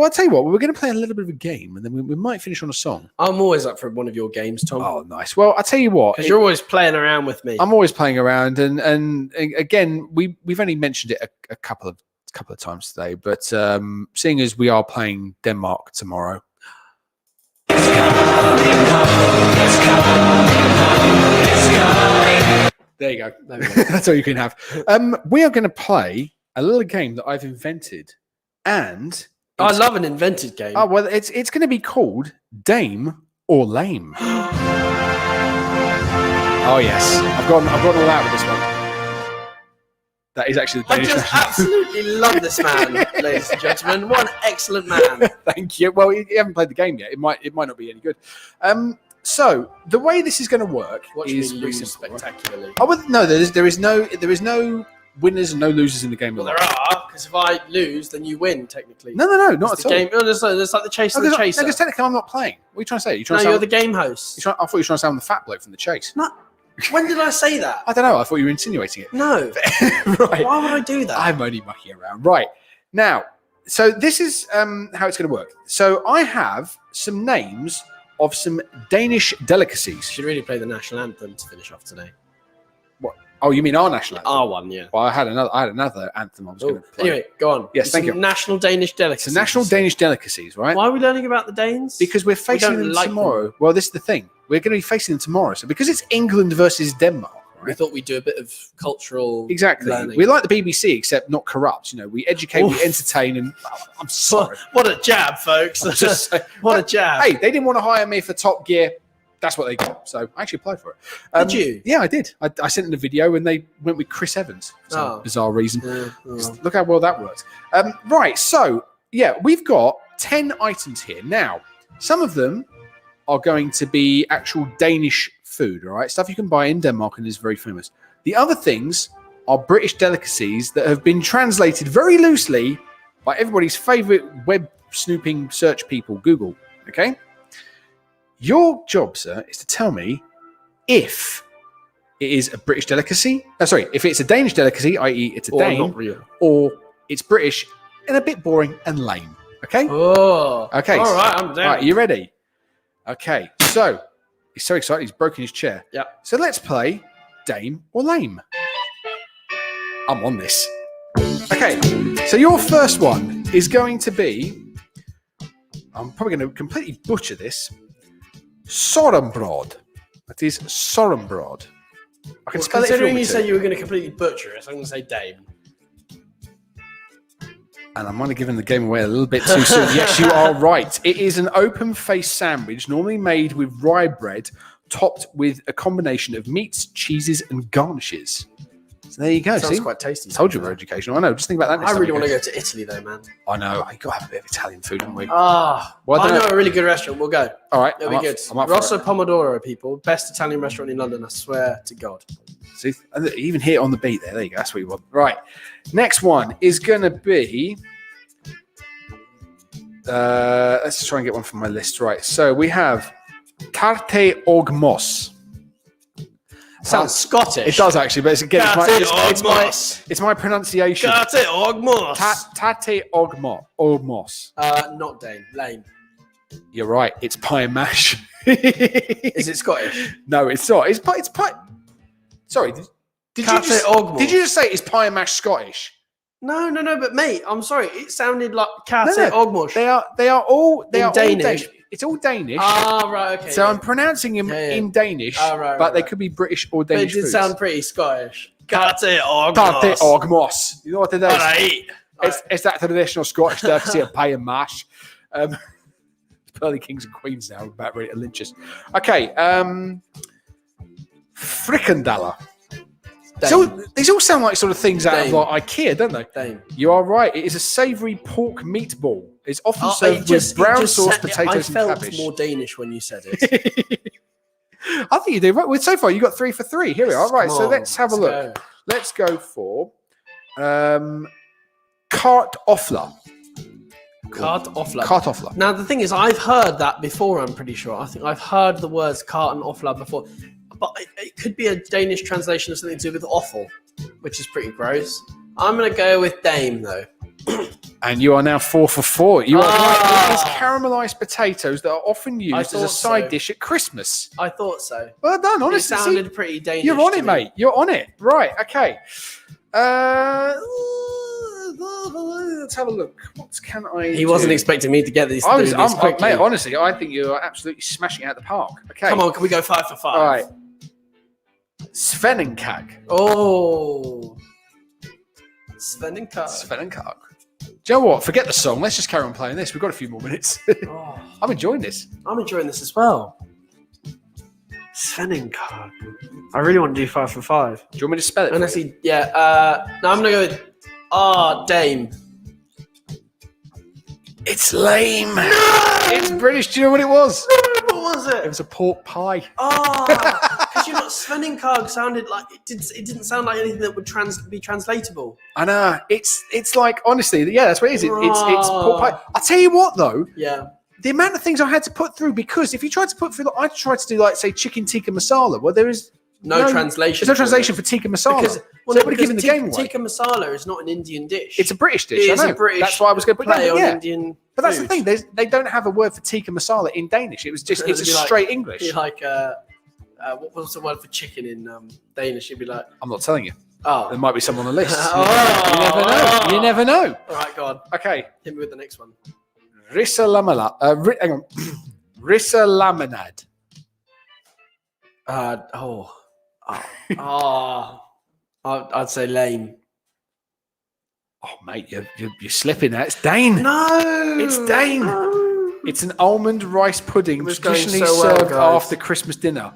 tell you what. We're going to play a little bit of a game, and then we might finish on a song. I'm always up for one of your games, Tom. Oh, nice. Well, I'll tell you what. Because you're always playing around with me. I'm always playing around, and again, we've only mentioned it a couple of times today, but seeing as we are playing Denmark tomorrow. There you go. That's all you can have. We are going to play a little game that I've invented, and I love an invented game. Oh well, it's going to be called Dame or Lame. Oh yes, I've gone all out with this one. That is actually the Danish. I just absolutely love this man, ladies and gentlemen. What an excellent man. Thank you. Well, you haven't played the game yet. It might not be any good. So the way this is going to work is lose spectacularly. Oh well, no, there is no winners and no losers in the game. Well, there are, because if I lose, then you win, technically. No, not at all. Game, it's like the chase of the chaser. Because technically I'm not playing. What are you trying to say? You're the game host. I thought you were trying to sound the fat bloke from the chase. No. When did I say that? I don't know. I thought you were insinuating it. No. Right. Why would I do that? I'm only mucking around. Right. Now, so this is how it's going to work. So I have some names of some Danish delicacies. Should really play the national anthem to finish off today. What? Oh, you mean our national anthem? Our one, yeah. Well, I had another anthem I was going to play. Anyway, go on. Yes, thank you. National Danish delicacies. So national Danish delicacies, right? Why are we learning about the Danes? Because we're facing them tomorrow. Well, this is the thing. We're going to be facing them tomorrow. So because it's England versus Denmark, We thought we'd do a bit of cultural Exactly. learning. We're like the BBC, except not corrupt. You know, we educate, we Oof. entertain, and I'm sorry. What a jab, folks. I'm just saying. What a jab. Hey, they didn't want to hire me for Top Gear. That's what they got. So I actually applied for it. Did you? Yeah, I did. I sent in a video and they went with Chris Evans for some bizarre reason. Look how well that worked. Right. So, yeah, we've got 10 items here. Now, some of them are going to be actual Danish food, all right? Stuff you can buy in Denmark and is very famous. The other things are British delicacies that have been translated very loosely by everybody's favorite web snooping search people, Google, okay? Your job, sir, is to tell me if it is a British delicacy. If it's a Danish delicacy, i.e. it's a Dane, not real. or it's British and a bit boring and lame, okay? Oh. Okay. All right, I'm down. Right, you ready? Okay, so he's so excited, he's broken his chair. Yeah. So let's play Dame or Lame. I'm on this. Okay, so your first one is going to be, I'm probably going to completely butcher this, Sorrenbrod. That is Sorrenbrod. I can spell it if you want Considering me you to. said you were going to completely butcher it, so I'm going to say Dame. And I might have given the game away a little bit too soon. Yes, you are right. It is an open-faced sandwich, normally made with rye bread, topped with a combination of meats, cheeses, and garnishes. So there you go. Sounds See? quite tasty. Told you we're educational. I know. Just think about that. Next I time really you want to go. go to Italy, though, man. I know. I got to have a bit of Italian food, haven't we? Ah, Well, I I don't know know. a really good restaurant. We'll go. All right. It'll I'm be up- good. I'm up for Rosso it. Pomodoro, people. Best Italian restaurant in London, I swear to God. See, and even hit on the beat there. There you go. That's what you want. Right. Next one is going to be. Let's just try and get one from my list. Right. So we have Carte Ogmos. Sounds Scottish. It does actually, but it's my pronunciation. Carte Ogmos. Tate Ogmos. Not Dane. Lame. You're right. It's pie and mash. Is it Scottish? No, it's not. It's pie. Sorry. Did you Carte Ogmos. just say it's pie and mash Scottish? No, but mate, I'm sorry. It sounded like Carte Ogmos. They are all Danish. Danish. It's all Danish. Ah, right, okay. So I'm pronouncing them in Danish, but they could be British or But it Danish did foods. sound pretty Scottish. Carte Ogmos. Carte Ogmos. You know what it is? All right. It's that traditional Scottish delicacy of pie and mash. Pearly Kings and Queens now, about ready to lynch us. Okay, frikandella. So these all sound like sort of things out of like IKEA, don't they? Dame. You are right. It is a savoury pork meatball. It's often served with brown sauce, potatoes, and I felt cabbage. more Danish when you said it. I think you do right. Well, so far you got 3 for 3. Here we are. Right, Come so on, let's have a let's look. go. Let's go for Kartoffler. Kartoffler. Kartoffler. Now the thing is, I've heard that before. I'm pretty sure. I think I've heard the words Kartoffler before, but it could be a Danish translation of something to do with offal, which is pretty gross. I'm gonna go with Dame though. And you are now 4 for 4. You are right. It is caramelised potatoes that are often used as a thought side so. dish at Christmas. I thought so. Well done, honestly. It sounded pretty Danish. You're on to it, me. mate. You're on it. Right, okay. Let's have a look. What can I He wasn't do? expecting me to get these. I was, through these quickly. mate, honestly, I think you're absolutely smashing it out the park. Okay. Come on, can we go 5 for 5? All right. Svenenkag. Oh. Svenenkag. Svenenkag. Do you know what? Forget the song. Let's just carry on playing this. We've got a few more minutes. I'm enjoying this. I'm enjoying this as well. Svenenkag. I really want to do 5 for 5. Do you want me to spell it? Unless he, yeah. No, I'm gonna go with Dame. It's lame. No! It's British. Do you know what it was? What was it? It was a pork pie. Oh, because you know, Svenenkag sounded like it didn't sound like anything that would be translatable. I know. It's like, honestly, yeah, that's what it is. It's pork pie. I'll tell you what, though. Yeah. The amount of things I had to put through, because if you tried to put through, I tried to do, like, say, chicken tikka masala, well, there is No translation. There's no translation for tikka masala. Because, so it would have because given the game away. tikka masala is not an Indian dish. It's a British dish. It I is know. a British That's why I was going to put play it down. on Yeah. Indian But that's the food. thing. They don't have a word for tikka masala in Danish. It was just it's It'd a be like- straight English. it'd be like what was the word for chicken in Danish? It'd be like, I'm not telling you. oh, There might be some on the list. Oh. You never know. You never know. all right, go on. Okay. Hit me with the next one. Rissalamala. Hang on. Rissalamanad. I'd say lame. Oh, mate, you're slipping there. It's Dane. No, it's Dane. No. It's an almond rice pudding traditionally so well, served guys. after Christmas dinner.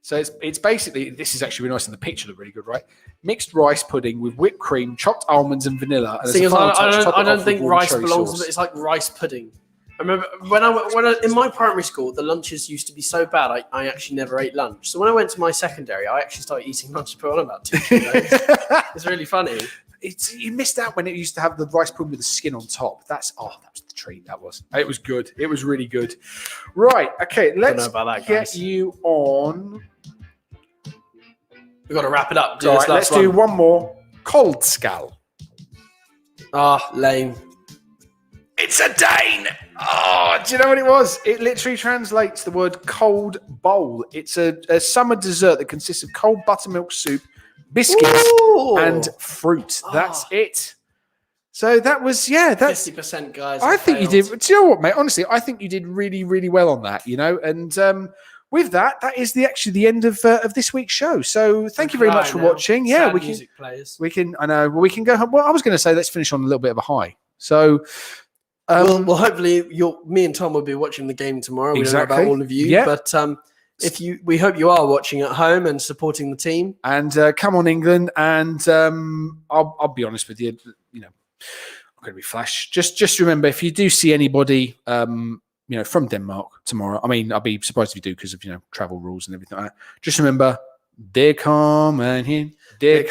So it's basically, this is actually really nice, and the picture looked really good, right? Mixed rice pudding with whipped cream, chopped almonds and vanilla. And I don't think rice belongs with it. It's like rice pudding. I remember when I in my primary school, the lunches used to be so bad, I actually never ate lunch. So when I went to my secondary, I actually started eating lunch and put on about 2 kilos. It's really funny. You missed out when it used to have the rice pudding with the skin on top. That was the treat. It was good. It was really good. Right. Okay. Let's get you on. We've got to wrap it up. Right, let's do one more. Cold Skull. Lame. It's a Dane. Oh, do you know what it was? It literally translates the word cold bowl. It's a summer dessert that consists of cold buttermilk soup, biscuits, and fruit. That's it. So that was, that's 50%, guys. I think you did. Do you know what, mate? Honestly, I think you did really, really well on that, And with that is the end of this week's show. So thank you very much for watching. Yeah, we can. I know. We can go home. Well, I was going to say let's finish on a little bit of a high. So. Well, hopefully, me and Tom will be watching the game tomorrow. We don't know about all of you, but we hope you are watching at home and supporting the team. And come on, England! And I'll be honest with you. I'm going to be flash. Just remember, if you do see anybody, from Denmark tomorrow, I mean, I'll be surprised if you do because of travel rules and everything like that. Just remember, they're coming here, they're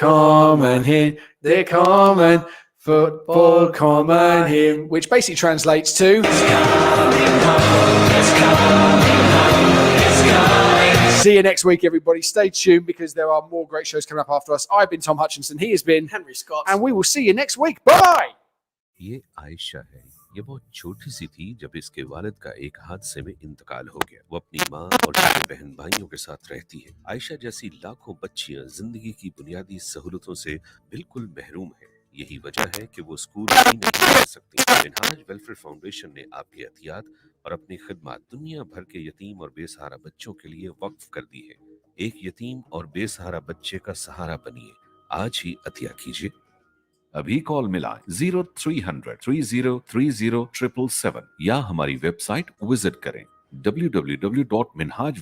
coming. Football common him, which basically translates to see you next week, everybody. Stay tuned because there are more great shows coming up after us. I've been Tom Hutchinson. He has been Henry Scott, and we will see you next week. Bye. ये आयशा है। ये बहुत छोटी सी थी जब इसके वालिद का एक हादसे में इंतकाल हो गया। वो अपनी माँ और छोटे बहन भाइयों के साथ रहती है। आयशा जैसी लाखों बच्चियां जिंदगी की बुनियादी सहूलतों से बिल्कुल महरूम है। यही वजह है कि वो स्कूल ही नहीं जा सकती। मिनहाज वेलफेयर फाउंडेशन ने आपकी एहतियात और अपनी खिदमत दुनिया भर के यतीम और बेसहारा बच्चों के लिए वक्फ कर दी है। एक यतीम और बेसहारा बच्चे का सहारा बनिए। आज ही अतिया कीजिए। अभी कॉल मिलाएं 0300 3030 777 या हमारी वेबसाइट विजिट करें www.minhaj